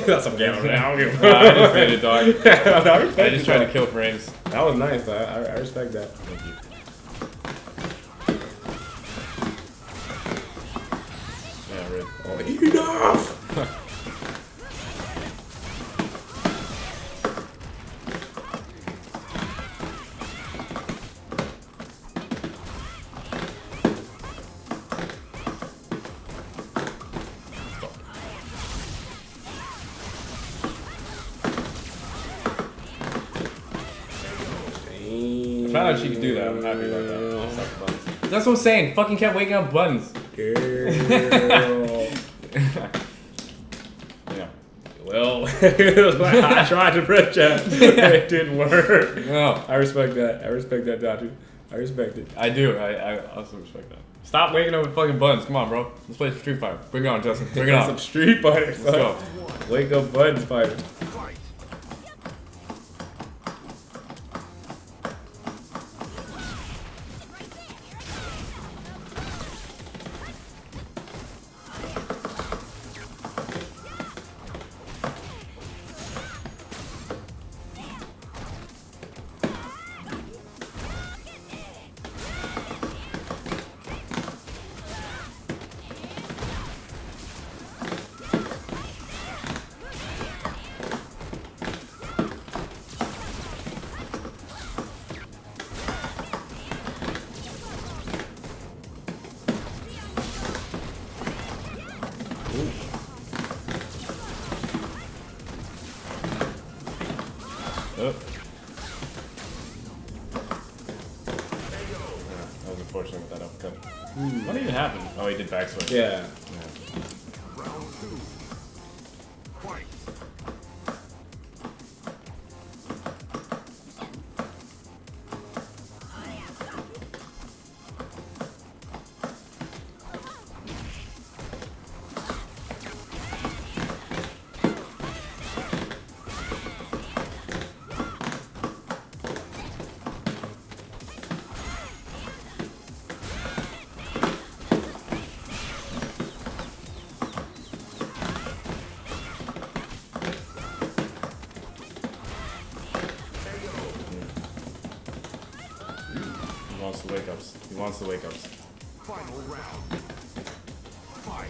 That's some gamma, man. I don't give a Nah, I just did it, dog. I I respect just it, tried to dog. kill frames. That was nice, though. I respect that. Thank you. Yeah, rip. Oh, enough! I found out she could do that. I'm happy about that. Suck the buttons. That's what I'm saying. Fucking kept waking up buttons. Girl. Yeah. Well, I tried to press chat. It didn't work. No, I respect that. I respect that, Datu. I respect it. I do. I also respect that. Stop waking up with fucking buttons. Come on, bro. Let's play Street Fighter. Bring it on, Justin. Bring it on. Some Street Fighter. Let's go. Wake up, buttons fighter. Fight. Oh. Yeah, that was unfortunate with that uppercut. What even happened? Oh, he did backswing. Yeah. Round 2. Fight. He wants the wake ups. He wants the wake ups. Final round. Fight.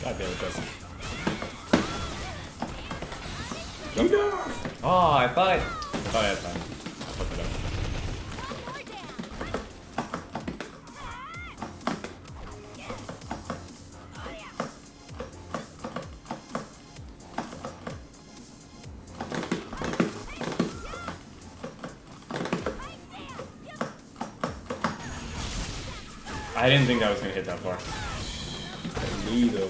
God damn it, Justin. Enough! Oh, I thought I had time. I fucked it up. I didn't think that was gonna hit that far. Me though.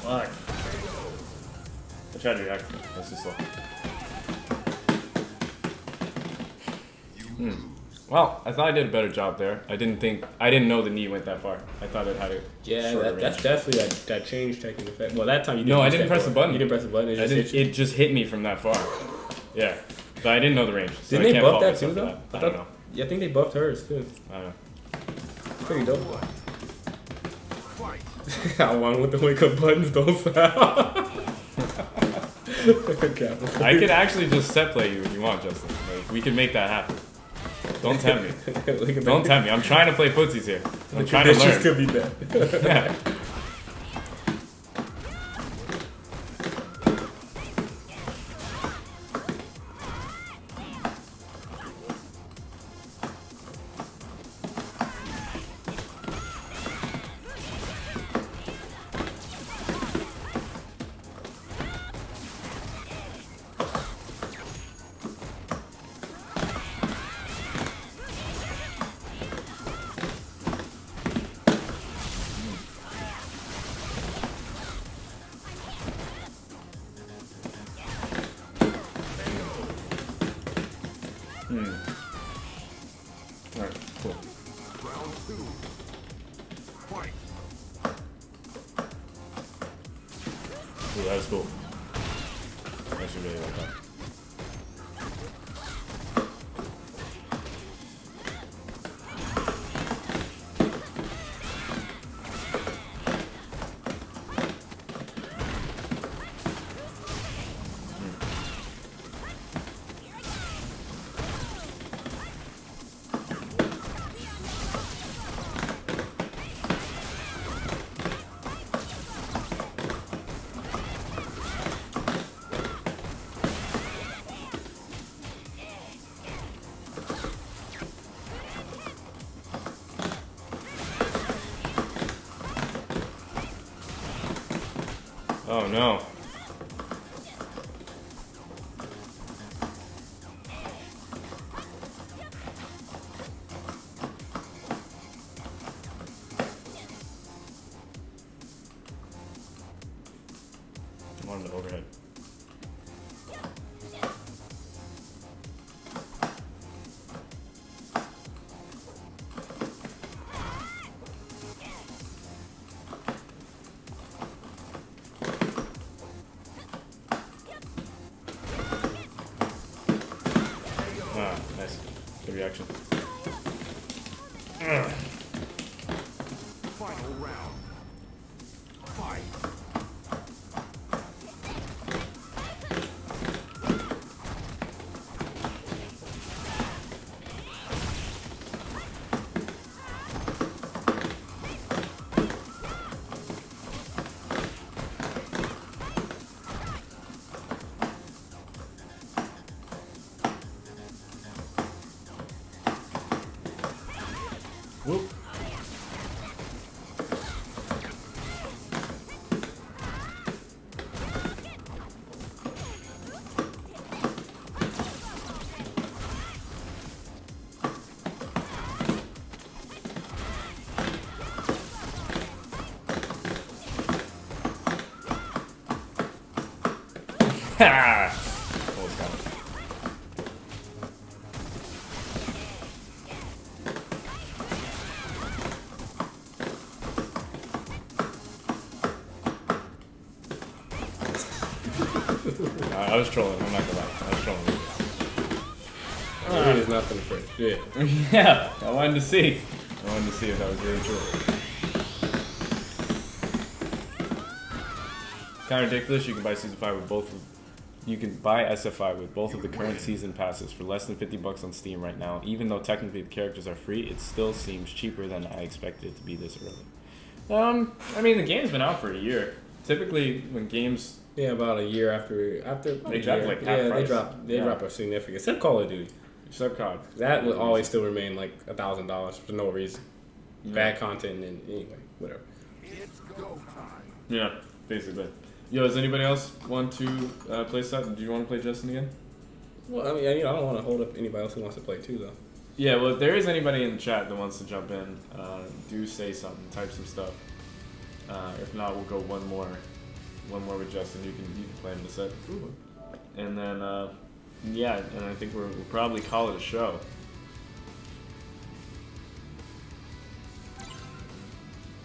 Fuck. I tried to react. That's too slow. Well, I thought I did a better job there. I didn't know the knee went that far. I thought it had a Yeah, shorter that's range. definitely that change taking effect. Well, that time you didn't. No, I use didn't that press the button. button. You didn't press the button. It I just didn't, hit you. it just hit me from that far. Yeah. But I didn't know the range. So Didn't I they can't buff fault that myself too for though? that. I don't know. Yeah, I think they buffed hers too. I don't know. Pretty dope. Fight. I want with the wake up buttons don't foul. I could actually just set play you if you want, Justin. Like, we could make that happen. Don't tempt me. Don't tempt me. I'm trying to play footsies here. I'm trying to learn. Could be bad. Yeah. Alright, cool. Round 2. Fight. Ooh, that was cool. I actually really like that. Oh no. I'm on the overhead. Ah, nice. Good reaction. Final round. Fight. Whoop. Ha! Almost got it. I was trolling, I'm not gonna lie. I was trolling. It is not for the French. Yeah. Yeah, I wanted to see. I wanted to see if that was really true. Kind of ridiculous. You can buy season 5 with both. You can buy SFI with both of the current season passes for less than $50 on Steam right now. Even though technically the characters are free, it still seems cheaper than I expected it to be this early. I mean, the game's been out for a year. Typically, when games Yeah, about a year after They dropped, like, half price. they Yeah. drop a significant. Except Call of Duty, subcog, that would always still remain like $1,000 for no reason. Yeah. Bad content and anyway, whatever. It's go time. yeah, basically. Yo, does anybody else want to play stuff? Do you want to play Justin again? Well, I mean, I don't want to hold up anybody else who wants to play too, though. Yeah, well, if there is anybody in the chat that wants to jump in, do say something, type some stuff. If not, we'll go one more with Justin. You can play him the set, and then yeah, and I think we'll probably call it a show.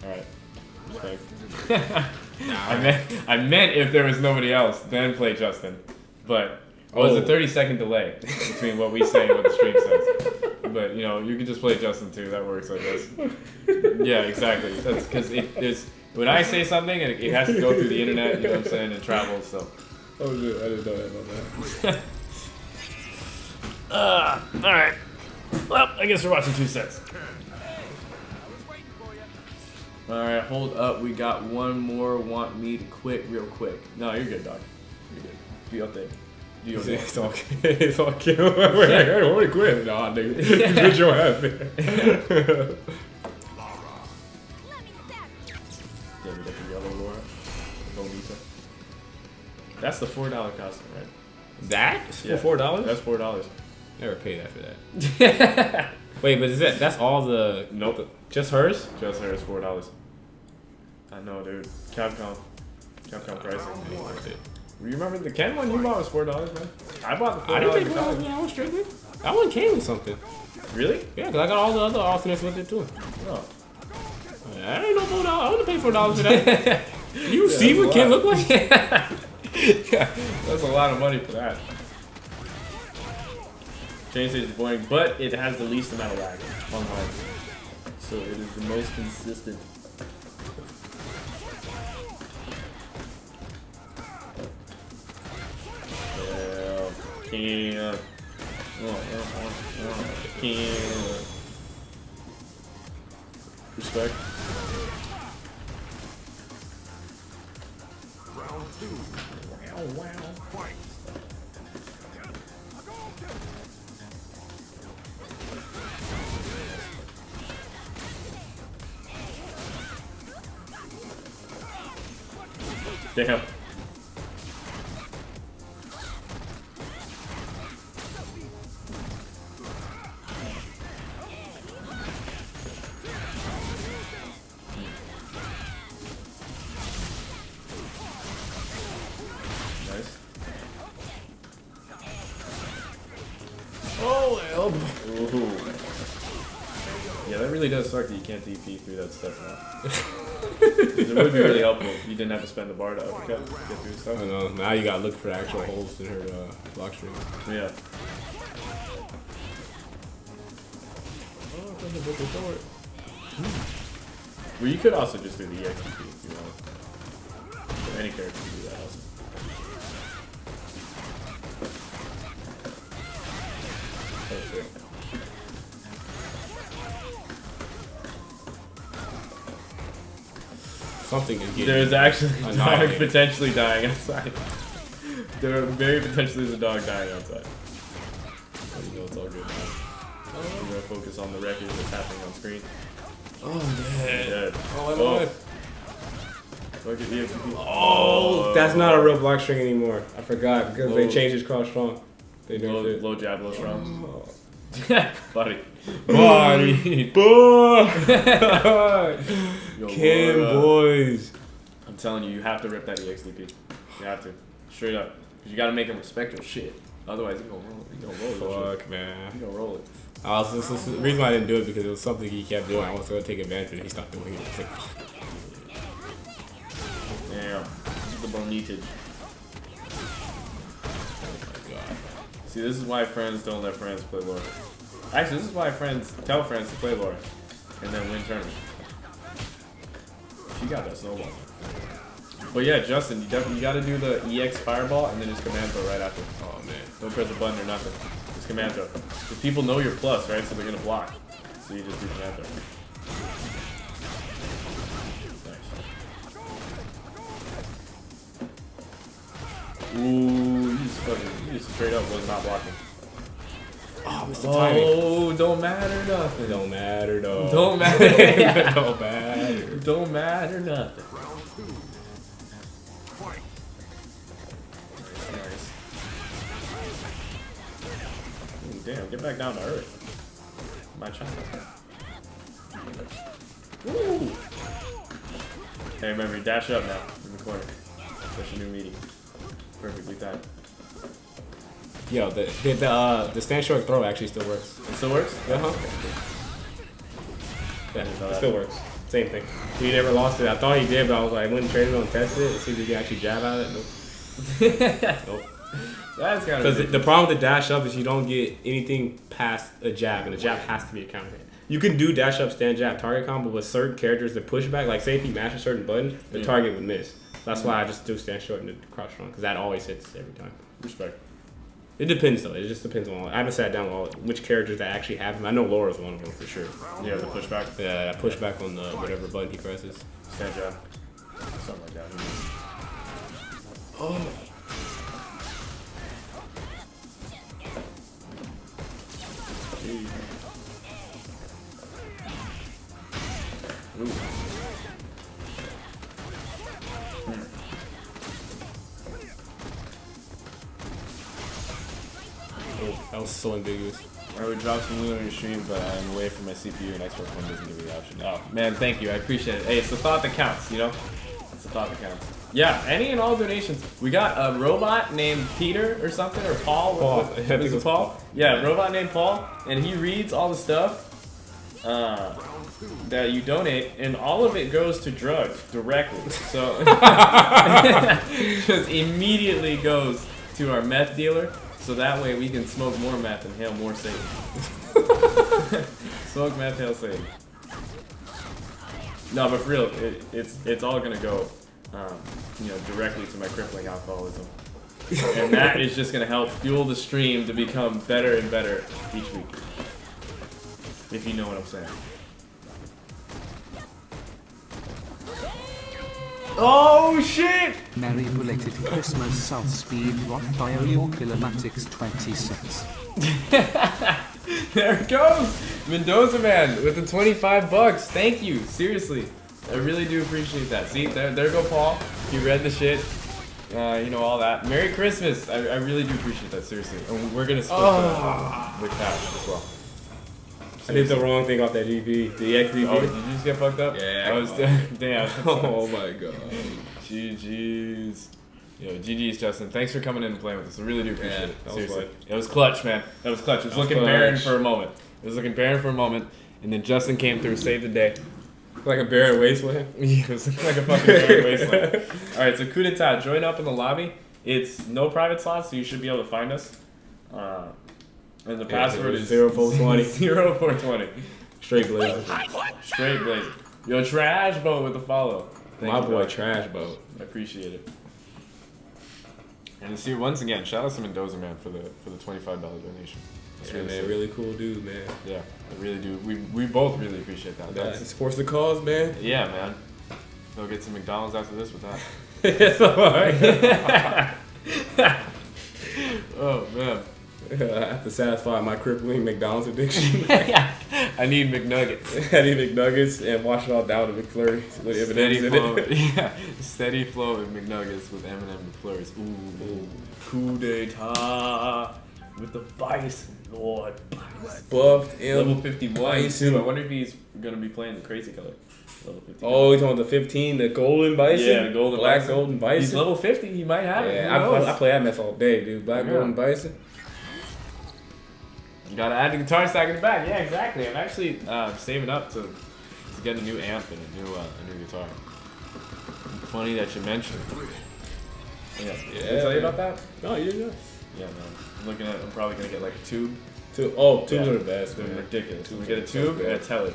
All right, respect. I meant if there was nobody else, then play Justin, but. Oh, it's a 30-second delay between what we say and what the stream says. But, you know, you can just play Justin too. That works, I guess. Yeah, exactly. That's because when I say something, it has to go through the internet, you know what I'm saying, and travel, so. Oh, good. I didn't know that about that. Alright. Well, I guess we're watching 2 sets. Alright, hold up. We got one more. Want me to quit real quick. No, you're good, dog. You're good. Be up there. It's okay. It's okay. I already quit. Nah, nigga. Get your ass there. Yeah, we got the yellow Laura. Bonita. That's the $4 costume, right? That? Yeah. For $4? That's $4. Never paid that for that. Wait, but is that's all the... Nope. Just hers? Just hers, $4. I know, dude. Capcom pricing. Ain't worth it. You remember the Ken one you bought was $4, man? I bought the $4. I didn't pay $4 when I was stripping. That one came with something. Really? Yeah, because I got all the other alternates with it too. Oh. I ain't no $4. I wouldn't pay $4 for that. You see what Ken look like? Yeah, that's a lot of money for that. Chain Stage is boring, but it has the least amount of lag online. So it is the most consistent. Yeah, can't. Respect. Round 2. Wow. Fight. Damn. Nice. Oh, elbow. Ooh. Yeah, that really does suck that you can't DP through that stuff now. It would be really helpful if you didn't have to spend the bar to uppercut to get through stuff. I know. Now you gotta look for actual holes in her block string. Yeah. Well, you could also just do the EXP if you want. So any character can do that also. Oh, shit. Something is getting. There's actually a dog annihilated. potentially dying outside. There very potentially is a dog dying outside. So you know it's all good now. We're gonna focus on the record that's happening on screen. Oh man. Dead. Oh, I'm alive. Look at EXP. Oh, that's not a real block string anymore. I forgot because they Low. changed his cross strong. They Low, nerfed it. low jab, low strong. Oh. Buddy. Body. Boy. Yo, Kim what up? boys. I'm telling you, you have to rip that EXDP. You have to. Straight up. Because you gotta make him respect your shit. Otherwise, you're gonna roll it. You're gonna roll it. Fuck man. You're gonna roll it. The reason why I didn't do it because it was something he kept doing. I was gonna take advantage of it. He stopped doing it. It's like, Damn. This is the bonitage. oh my god. See, this is why friends don't let friends play Laura. Actually, this is why friends tell friends to play Laura and then win tournament. She got that snowball. But yeah, Justin, you definitely gotta do the EX fireball and then just command throw right after. Oh man. Don't press a button or nothing. Just command throw. Because people know your plus, right? So they're gonna block. So you just do command throw. Nice. Ooh, you just straight up was not blocking. Oh, missed the timing. Oh, don't matter nothing. It don't matter though. Don't matter. It don't matter. Don't matter nothing. Round 2. Fight. Nice. Ooh, damn, get back down to earth. My child. Ooh. Hey, remember, you dash up now in the corner. That's your new meeting. Perfectly timed. Yo, the stand short throw actually still works. It still works? Uh-huh. Yeah, it still works. Same thing. He never lost it. I thought he did, but I was like, I went to train him and test it and see if he can actually jab out of it. Nope. Nope. That's kind Because of the problem with the dash up is you don't get anything past a jab, and a jab has to be a counter hit. You can do dash up, stand jab, target combo with certain characters that push back. Like say if you mash a certain button, the target would miss. That's why I just do stand short and the crouch strong, because that always hits every time. respect. It depends though. It just depends on. I haven't sat down with all, which characters that actually have them. I know Laura's one of them for sure. Yeah, the pushback. Yeah, I push back on the whatever button he presses. Stand jab. Something like that. Oh. Ooh. Oh, that was so ambiguous. I would drop some loot on your stream, but I'm away from my CPU and Xbox One doesn't give me the option. Oh, man, thank you. I appreciate it. Hey, it's the thought that counts, you know? It's the thought that counts. Yeah, any and all donations. We got a robot named Peter or something, or Paul. Paul. What, I think was it it was Paul? Paul. Yeah, robot named Paul, and he reads all the stuff that you donate, and all of it goes to drugs directly. So just immediately goes to our meth dealer, so that way we can smoke more meth and hail more Satan. Smoke meth, hail Satan. No, but for real, it's all gonna go, directly to my crippling alcoholism, and that is just gonna help fuel the stream to become better and better each week. If you know what I'm saying. Oh shit! Merry belated Christmas, South Speed Rock Bio Your Kilomatix 26. There it goes! Mendoza Man with the $25. Thank you, seriously. I really do appreciate that. See, there go Paul. He read the shit. All that. Merry Christmas! I really do appreciate that, seriously. And we're gonna split the cash as well. I did the wrong thing off that EV. The XEV. Oh, did you just get fucked up? Yeah. I was damn. Oh my god. GG's. Yo, GG's, Justin. Thanks for coming in and playing with us. I really do appreciate it. that was Seriously. fun. It was clutch, man. That was clutch. It was looking barren for a moment. And then Justin came through, saved the day. Like a barren wasteland. Yeah, it was like a fucking barren wasteland. Alright, so coup d'etat. Join up in the lobby. It's no private slots, so you should be able to find us. And the password is 0420. 0420. Straight blazer. Straight blazer. Yo, Trash Boat with the follow. Thank My you, boy dog. Trash Boat. I appreciate it. And see, once again, shout out to Mendoza Man for the $25 donation. That's Yeah, man, sick. really cool dude, man. Yeah, I really do. We both really appreciate that. That supports the cause, man. Yeah, man. Go get some McDonald's after this with that. It's alright. Oh man. I have to satisfy my crippling McDonald's addiction. I need McNuggets. I need McNuggets and wash it all down to McFlurries with Steady M&M's flow, in it. yeah. Steady flow of McNuggets with M&M McFlurries. Ooh. Coup d'etat with the Bison Lord. Buffed Level M. 51. Bison. I wonder if he's gonna be playing the crazy color. Level 50. Oh, he's on the 15, the golden bison. Yeah, the golden black bison. golden bison. He's level 50. He might have it. Yeah, Who knows? I play that mess all day, dude. Black Yeah. golden bison. You gotta add the guitar stack in the back. Yeah, exactly. I'm actually saving up to get a new amp and a new guitar. Funny that you mentioned. Yeah. Did I tell you about that? No, you're not. Yeah, man. I'm probably gonna get like a tube. Tubes Yeah. are the best, They're man. ridiculous. Tubes We get are a so tube good. and a telly.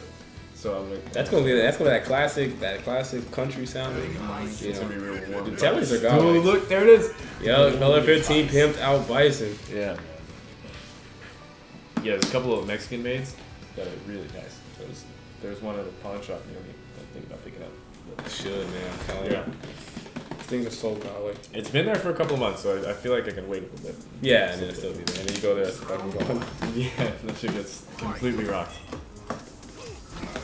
So I'm like, That's gonna be that classic country sounding. You it's know. gonna be real warm. The tellers are Oh, gone. look, there it is. Yo, color 15 pimped out bison. Yeah. Yeah, there's a couple of Mexican maids that are really nice. There's one at a pawn shop near me. I'm thinking about picking up. Should, man. I'm telling Yeah. you. Things are so golly. It's been there for a couple of months, so I feel like I can wait a little bit. Yeah, and then it'll still be there. And then you go there, it's fucking gone. Yeah, that shit gets completely rocked.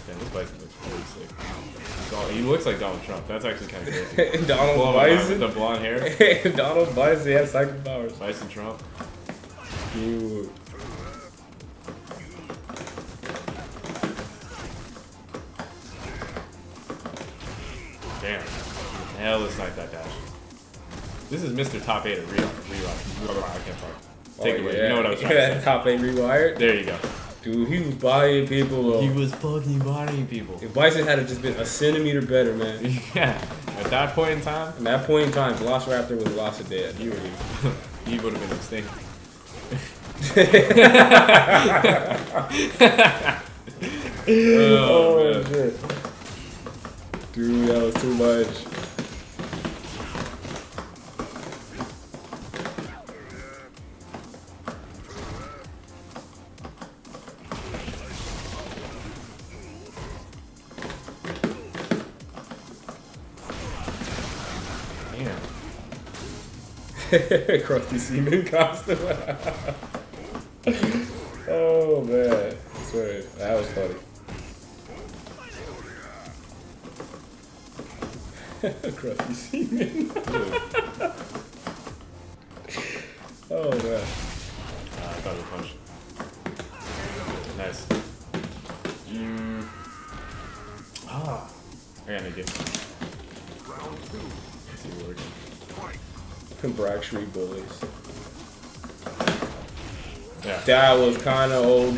Yeah, this bison looks really sick. He looks like Donald Trump. That's actually kind of crazy. Donald Blonde- Bison. The blonde hair. Donald Bison has psychic powers. Bison Trump. Dude. Damn. Hell, this night that dash. This is Mr. Top 8 at Rerock. I can't talk. Take it away. You know what I was trying to say. Top 8 rewired. There you go. Dude, he was buying people up. He was fucking bodying people. If Bison had just been a centimeter better, man. Yeah. At that point in time, At that point in time, Velociraptor was lost dead. he would have been extinct. Oh, man. Shit. Dude, that was too much. Damn. Crusty Seaman costume. Oh man, I swear that was funny. Crusty Seaman. Oh man. I thought it was punch. Nice. Ah. I got an idea. Braxtree Bullies. Yeah. That was kind of OD.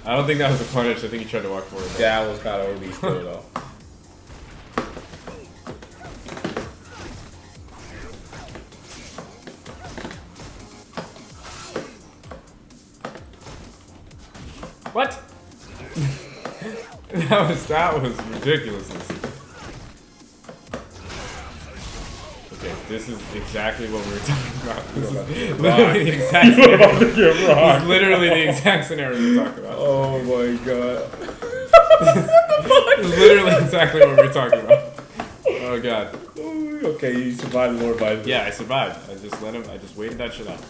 I don't think that was a punish. I think he tried to walk forward. That was kind of OD still though. What? that was ridiculousness. Okay, this is exactly what we were talking about. This is literally the exact scenario. It's literally the exact scenario we were talking about. Oh my god. This is literally exactly what we were talking about. Oh god. Okay, you survived Lord Bison. Yeah, I survived. I just waited that shit out.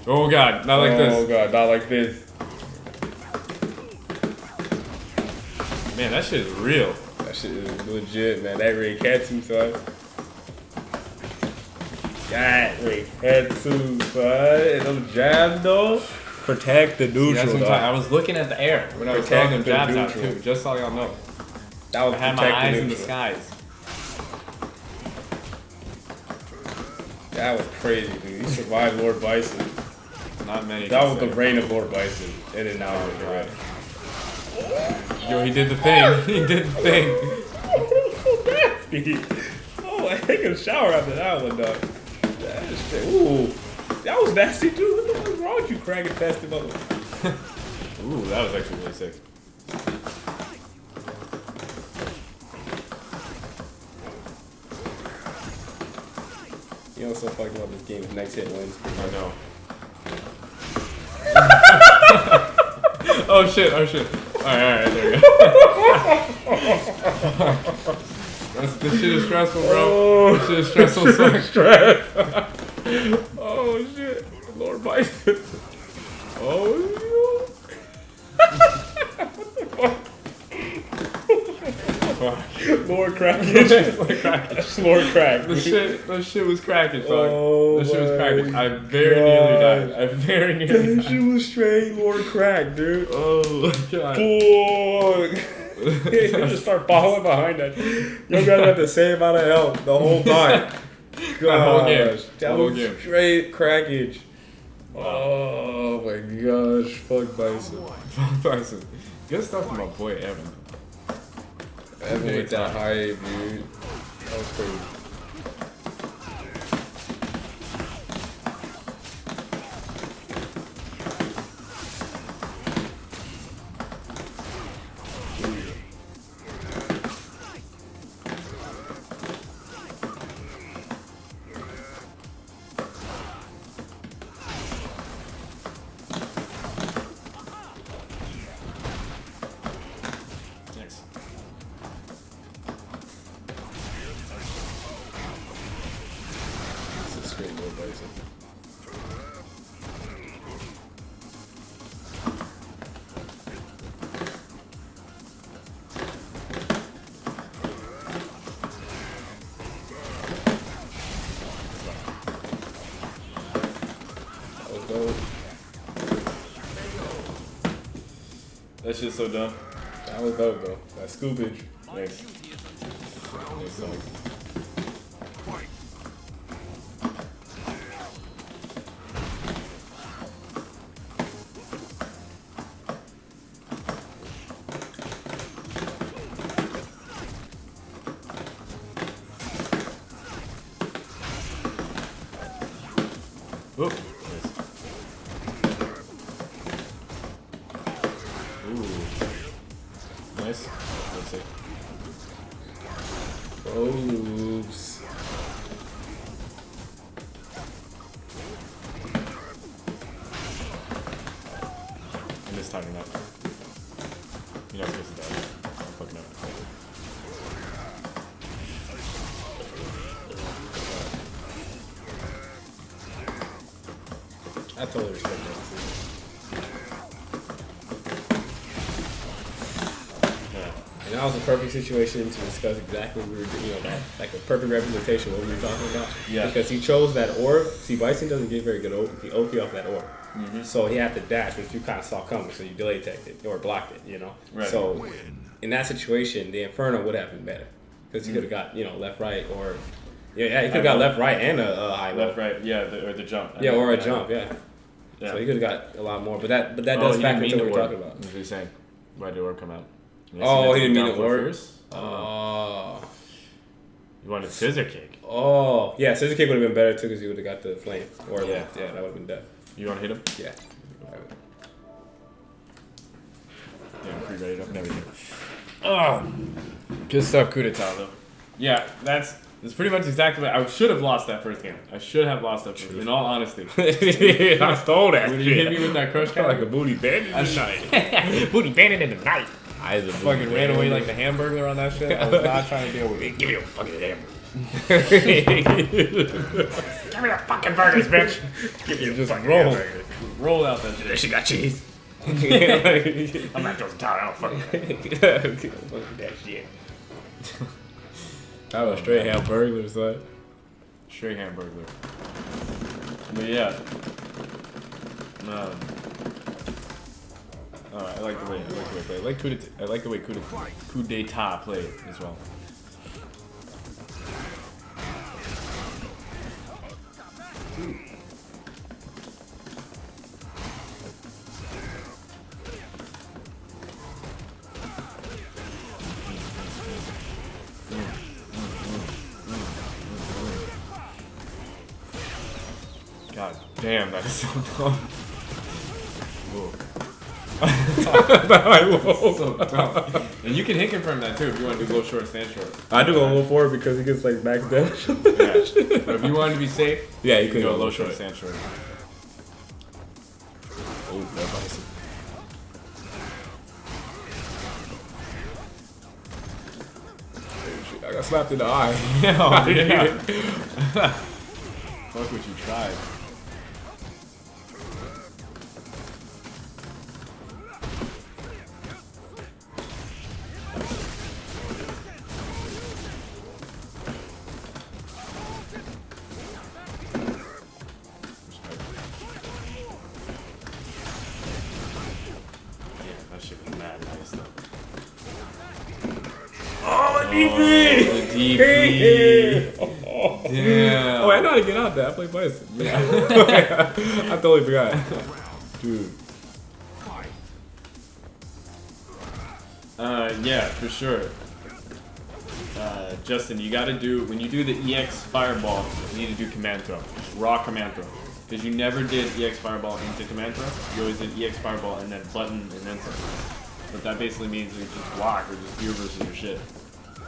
Oh god, not like this. Oh god, not like this. Man, that shit is real. That shit is legit, man. That Ray Katsu, son. That Ray Katsu, son. And those jabs, though. Protect the neutral, That's what I'm dog. talking- I was looking at the air when I was throwing them Protect the jabs out neutral. too, just so y'all know. That was I had my protect the eyes in the neutral. skies. That was crazy, dude. He survived Lord Bison. Not many. That was can the say. reign of Lord Bison. And then now we're God. right. Yo, he did the thing. He did the thing. Oh, I take a shower after that one, dog. That is shit. Ooh. That was nasty, dude. What the fuck is wrong with you, crack infested motherfucker? Ooh, that was actually really sick. You know what's so fucking about this game? Next hit wins. I know. Oh shit, oh shit. Alright, there we go. This shit is stressful, bro. Oh, This shit is stressful. So stress. Oh shit. Lord Bison. Oh Lord Crackage. Lord Crack. the shit was cracking, dog. Oh The shit was cracking. my I very nearly died. I very nearly That died. shit was straight Lord Crack, dude. Oh god. Boy. You just start following behind that. You gotta have the same amount of health the whole time. That whole game. Gosh, The That whole was game. straight crackage. Oh my gosh. Fuck Bison. Bison. Good stuff from my boy Evan. Evan with that hype, dude. That was crazy. Nice. This is straight Lord Bison. That was dope. That shit's so dumb. That was dope though. That scoopage. Nice. Nice song. Oop. Nice. Ooh. Nice. Let's see. Oops. And this time you're not. You're not supposed to die. I'm fucking up. I totally respect that too. Yeah. And that was a perfect situation to discuss exactly what we were doing, you know, that, like a perfect representation of what we were talking about. Yeah. Because he chose that orb. See, Bison doesn't get very good OP off that orb. So he had to dash, which you kind of saw coming, so you delay teched it or blocked it, you know? Right. So in that situation, the Inferno would have been better. Because he could have got, you know, left, right, or Yeah, he could have got left, right, and a high low. Left, right, yeah, or the jump. Yeah, or a jump, yeah. Yeah. So he could have got a lot more, but that does factor into what we're talking about. What was he saying? Why did the orb come out? Oh, he didn't mean down the orb. first? Oh. You wanted scissor kick. Oh, yeah, scissor kick would have been better too because he would have got the flame. Or Yeah. that would have been death. You want to hit him? Yeah. Yeah, pretty ready up and everything. Oh, good stuff, coup d'etat though. Yeah, that's pretty much exactly what I should have lost that first game. I should have lost that first. In all honesty, I stole that. when you hit me with that crush Kind of counter, like a booty bandit in the night. Booty bandit in the night. I fucking ran away like the Hamburglar on that shit. I was not trying to deal with it. Give me a fucking hammer. Give me the fucking burgers, bitch. Give me a Just fucking roll, hamburger. roll out that shit. That shit got cheese. I'm not just tired. I don't fucking. Fuck that shit. That was straight hamburger, son. Straight Hamburglar. But yeah. I like the way play. I like the way coup d'etat played as well. God damn, that is so dumb. Whoa. So dumb. And you can hit confirm that too if you want to do low short, stand short. I do go low forward because he gets like max damage. Yeah. But if you wanted to be safe, Yeah, you you could can go low short, stand short. Oh, that bison. I got slapped in the eye. Yeah. Fuck what you tried. Yeah, that shit was mad nice though. Oh, The DP. Damn. Oh, I know how to get out there. I play bison. Yeah. I totally forgot. Dude. Yeah, for sure. Justin, you gotta do, when you do the EX Fireball, you need to do command throw. Just raw command throw. Because you never did EX Fireball into command throw. You always did EX Fireball and then button and then something. But that basically means you just block or just fear versus your shit.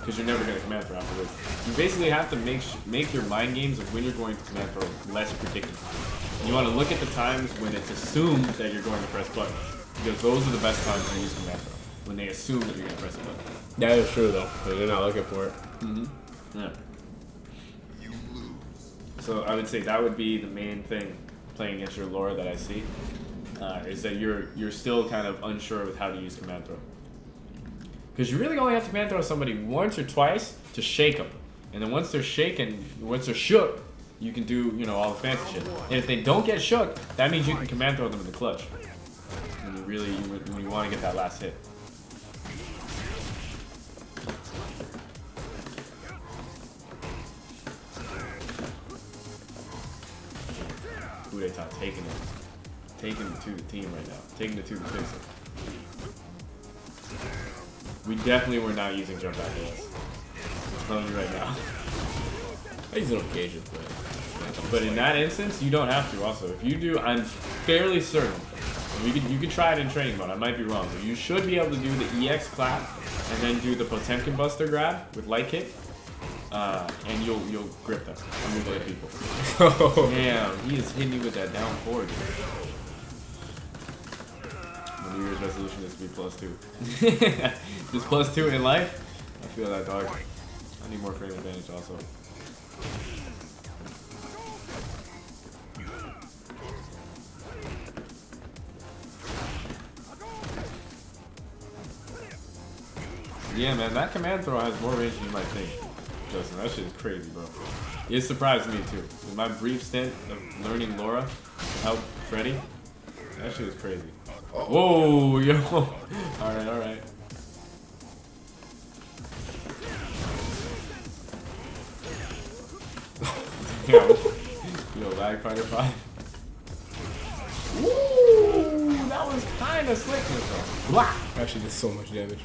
Because you're never going to command throw afterwards. You basically have to make your mind games of when you're going to command throw less predictable. And you want to look at the times when it's assumed that you're going to press buttons. Because those are the best times to use command throw. When they assume that you're going to press a button. That is true though. But they're not looking for it. Yeah. So I would say that would be the main thing playing against your Laura that I see. Is that you're still kind of unsure with how to use command throw. Because you really only have to command throw somebody once or twice to shake them. And then once they're shaken, once they're shook, you can do, you know, all the fancy shit. And if they don't get shook, that means you can command throw them in the clutch. When when you want to get that last hit. Coup d'etat taking it. Taking it to the team right now. Taking it to the Pixel. We definitely were not using jump back AS. I'm telling you right now. I use it on occasion, But in that instance, you don't have to also. If you do, I'm fairly certain. You could try it in training mode. I might be wrong. But you should be able to do the EX clap and then do the Potemkin Buster grab with light kick. And you'll grip them. You'll grip people. Damn, he is hitting you with that down forward. My New Year's resolution is to be +2. Just +2 in life? I feel that, dog. I need more frame advantage also. Yeah, man, that command throw has more range than you might think. Justin, that shit is crazy, bro. It surprised me too. In my brief stint of learning Laura to help Freddy, that shit is crazy. Whoa, yo. Alright, alright. Yo, Lag Fighter 5. Ooh, that was kind of slickness though. Blah. Actually did so much damage.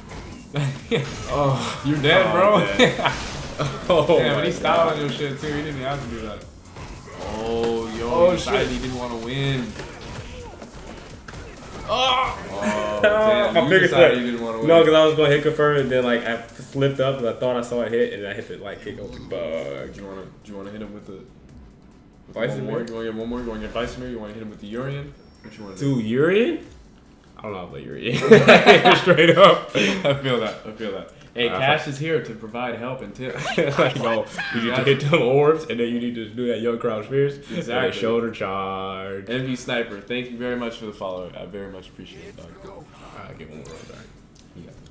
Oh, you're dead, bro. Oh, Damn, but he's styling your shit too. He didn't have to do that. Oh, yo, he decided he didn't want to win. Oh, damn, My you biggest decided flip. you didn't want to win. No, because I was going to hit confirm, and then like I flipped up, and I thought I saw a hit, and I hit the like kick open bug. Do you want to hit him with the Bison one more? Mirror? You want to get one more? You want to get Bison Mirror? You want to hit him with the Urian? What you want to do? Dude, Urian? I don't know about Urian. Straight up. I feel that. Hey, Cash is here to provide help and tips. Like, no, you need to hit them orbs, and then you need to do that young crowd spears. Exactly. And a shoulder charge. MV Sniper, thank you very much for the follow. I very much appreciate it, dog. Alright, get one more roll back. You got this,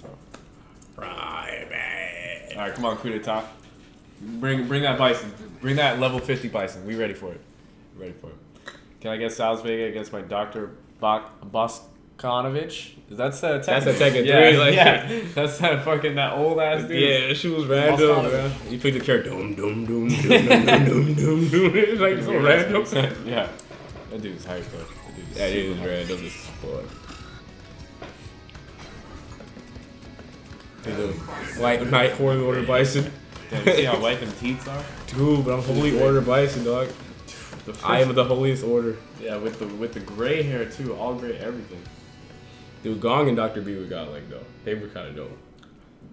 bro. Right, man. All right, come on, coup d'etat. Bring that Bison. Bring that level 50 Bison. We ready for it. Can I get Sal's Vega against my Dr. Boskonovich? That's the That's a Tekken. Tekken 3. Like, yeah. That's that old ass dude. yeah, she was random. Man. You picked the character. Dum dum dum dum dum dum dum dum. It's like so random. Yeah. That dude's hype though. That dude is random as fuck. White Knight Holy Order Bison. Damn, you see how white them teeth are? Dude, but I'm Holy Order Bison, dog. I am the holiest order. Yeah, with the gray hair too, all gray everything. Dude, Gong and Dr. B we got like though. They were kind of dope.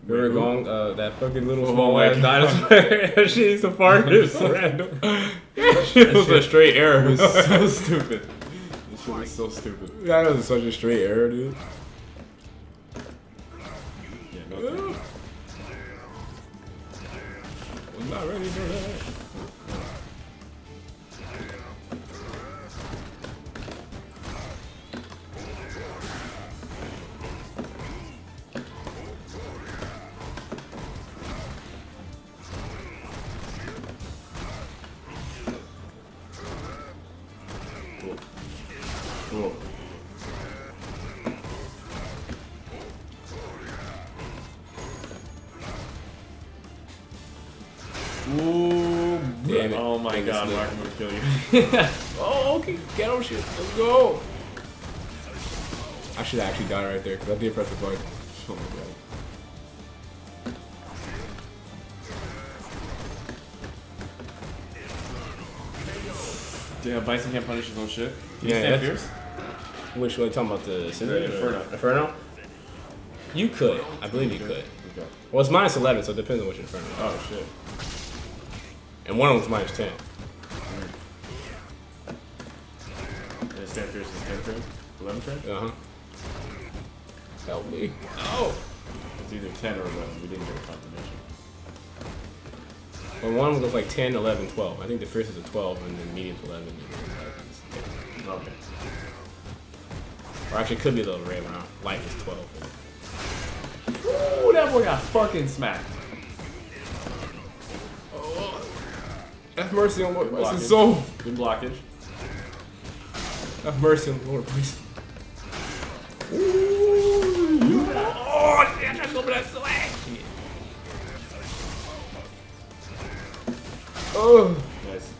Remember Gong, that fucking little Oh small my ass God. dinosaur? She's a fart. It's so random. She was a straight error. It was so stupid. This shit was so stupid. That was such a straight error, dude. Yeah, no thanks. I'm not ready for that. Cool. Ooh, Damn it. oh my Dang, god, this Mark, I'm gonna kill you. Oh, okay. Ghetto shit. Let's go. I should have actually died right there because I did press the button. Oh my god. Damn, Bison can't punish his own shit. Can you Yeah, stand that's- fierce? Which one? Talking about the Cinder? Inferno. Inferno? You could. I believe you could. Okay. Well, it's minus 11, so it depends on which Inferno. Oh shit. And one of them's minus 10. And stand fierce is 10 frame? 11 frame? Uh-huh. Help me. It's either 10 or 11. We didn't get a confirmation. Well, one of them goes like 10, 11, 12. I think the first is a 12, and then medium's 11. And then is 10. Okay. Or actually, it could be the other way around. Life is 12. Ooh, that boy got fucking smacked. Have mercy on Lord Good Bison's blockage. soul. Good blockage. Have mercy on Lord Bison. Oh, shit, that's over that swag. Oh. Nice.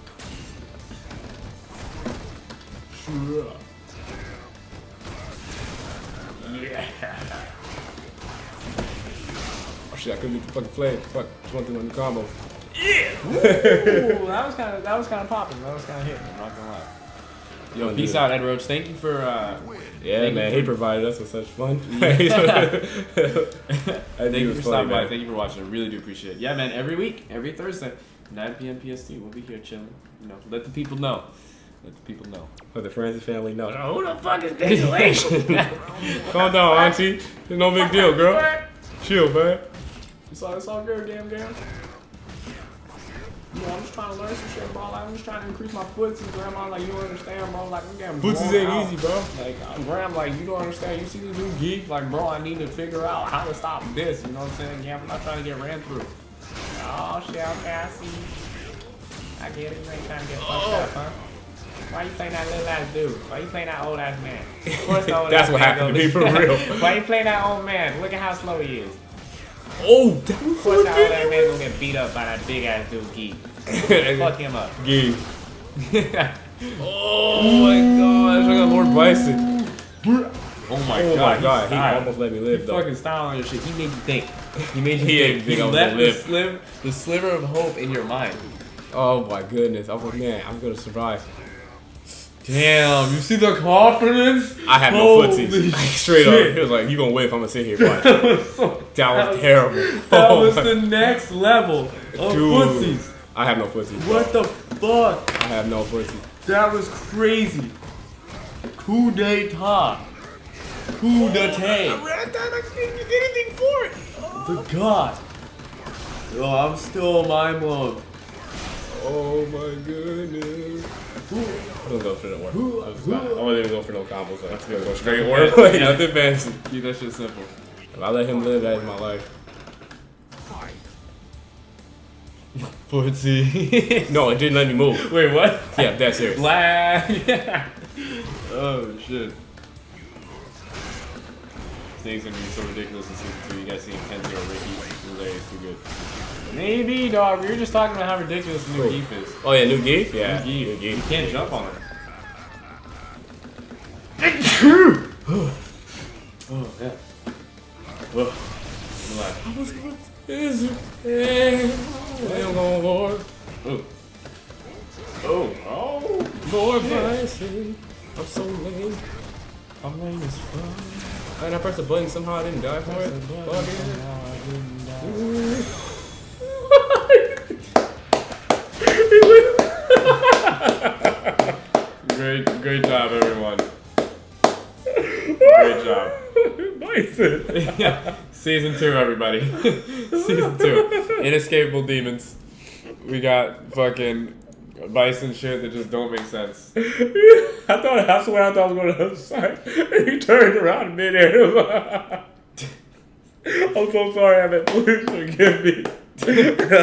Oh shit, I couldn't get the fucking play. Fuck, just went through my new combo. Ooh, that was kind of popping. That was kind of hitting. I'm not gonna lie. Yo, peace out, Ed Roach. Thank you for. Yeah, Thank man, you he for- provided us with such fun. Thank you for stopping by. Man. Thank you for watching. I really do appreciate it. Yeah, man. Every week, every Thursday, 9 p.m. PST, we'll be here chilling. You know, let the people know. Let the people know. Let the friends and family know. Oh, who the fuck is Pixelation? Calm down, auntie. It's no big deal, girl. Chill, man. It's all good, damn. You know, I'm just trying to learn some shit, bro. Like, I'm just trying to increase my footsies, Grandma. Like, you don't understand, bro. Like, I'm getting Footsies blown ain't out. easy, bro. Like, Graham, like, you don't understand. You see this new geek? Like, bro, I need to figure out how to stop this. You know what I'm saying? Yeah, I'm not trying to get ran through. Oh, shit, okay, I see. I get it. You ain't trying to get fucked up, huh? Why you playing that little ass dude? Why you playing that old ass man? Of course the old That's ass what man happened to goes- me, for real. Why you playing that old man? Look at how slow he is. Oh, that was Of course that old ass man gonna get beat up by that big ass dude geek. Fuck him up. Game. Oh my gosh, I got Lord Bison. Oh my Oh god. my god, he styled. almost let me He live though. fucking style on your shit. He made you think. He made you He think. made me think He I was left gonna live. the sliver of hope in your mind. Oh my goodness. I was like, man, I'm gonna survive. Damn, you see the confidence? I have no Holy footsies. Straight up. shit. He was like, you gonna win if I'm gonna sit here watch. That was so- That was terrible. That Oh was my- the next level of Dude. footsies. I have no footsies. What the fuck? I have no footsies. That was crazy. Coup d'etat. Coup d'etat. read that. I couldn't get anything for it. The god. Oh, I'm still mind blown. Oh my goodness. I don't go for the work. I wasn't even go for no combos. I have to go straight work. Nothing fancy. Keep that shit simple. If I let him live, that is my life. Footsie. No, it didn't let me move. Wait, what? Yeah, that's serious. Yeah. Oh shit. This thing's gonna be so ridiculous in season 2. You guys see Kenzie or Ricky. Larry's too good. Maybe, dog. We were just talking about how ridiculous New Cool. Geef is. Oh yeah, new geef? Yeah. New Geef. You can't jump on her. Oh, yeah. Whoa. Relax. I'm going for Oh. Oh. Oh. Lord Bison. I'm so lame. I'm lame as fuck. And I pressed the button, somehow I didn't die for it. Fuck Great job, everyone. Great job. Bison. Yeah. Season 2, everybody. Season 2. Inescapable demons. We got fucking bison shit that just don't make sense. I thought that's where I thought I was going to the other side. And he turned around midair. I'm so sorry, Evan. Please forgive me.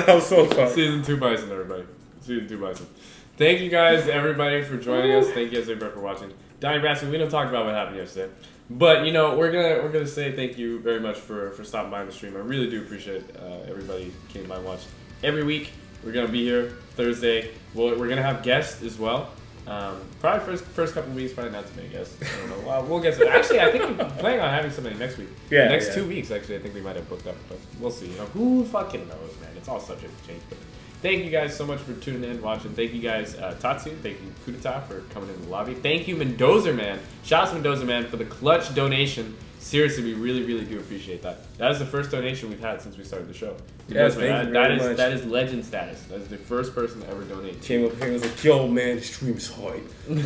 I'm so sorry. Season 2 bison, everybody. Season 2 bison. Thank you guys, everybody, for joining us. Thank you guys, everybody, for watching. Donnie Braskin, we don't talk about what happened yesterday, but you know we're gonna say thank you very much for stopping by the stream. I really do appreciate everybody came by and watched. Every week we're gonna be here Thursday. We're gonna have guests as well. Probably first couple of weeks, probably not too many guests. I don't know. We'll get some. Actually, I think we're planning on having somebody next week. Yeah, next yeah. 2 weeks. Actually, I think we might have booked up, but we'll see. You know, who fucking knows, man? It's all subject to change. But thank you guys so much for tuning in, watching. Thank you guys, Tatsu. Thank you, Kudata, for coming in the lobby. Thank you, Mendoza Man. Shout out to Mendoza Man for the clutch donation. Seriously, we really, really do appreciate that. That is the first donation we've had since we started the show. Yes, Mendoza thank Man, you very much. that is legend status. That is the first person to ever donate. Came up here and was like, yo, man, the stream's hard.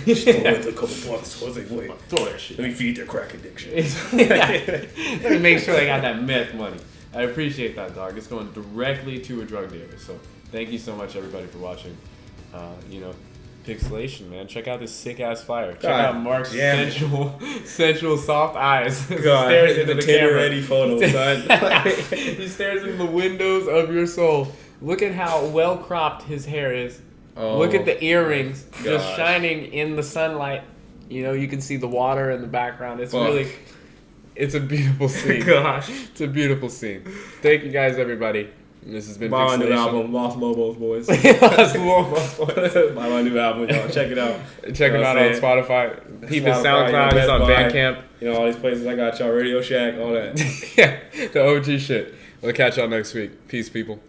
Just throw in a couple bucks. I was like, wait, Throw that shit. let me feed their crack addiction. Let me make sure I got that meth money. I appreciate that, dog. It's going directly to a drug dealer. So thank you so much, everybody, for watching. You know, Pixelation, man. Check out this sick ass flyer. Check God out Mark's damn it. sensual soft eyes. He God, stares into the the camera. ready photo, son. He stares into the windows of your soul. Look at how well cropped his hair is. Oh, Look at the earrings just gosh. shining in the sunlight. You know, you can see the water in the background. It's Fuck. really, it's a beautiful scene. Gosh. It's a beautiful scene. Thank you guys, everybody. This has been Buy my new Pixelation. album, Lost Lobos, boys. Lost Lobos, boys. Buy my new album, y'all. Check it out. Check him You know out what on I'm saying? Spotify. Peep his Spotify, SoundCloud. He's Best on Buy. Bandcamp. You know, all these places I got y'all, Radio Shack, all that. Yeah, the OG shit. We'll catch y'all next week. Peace, people.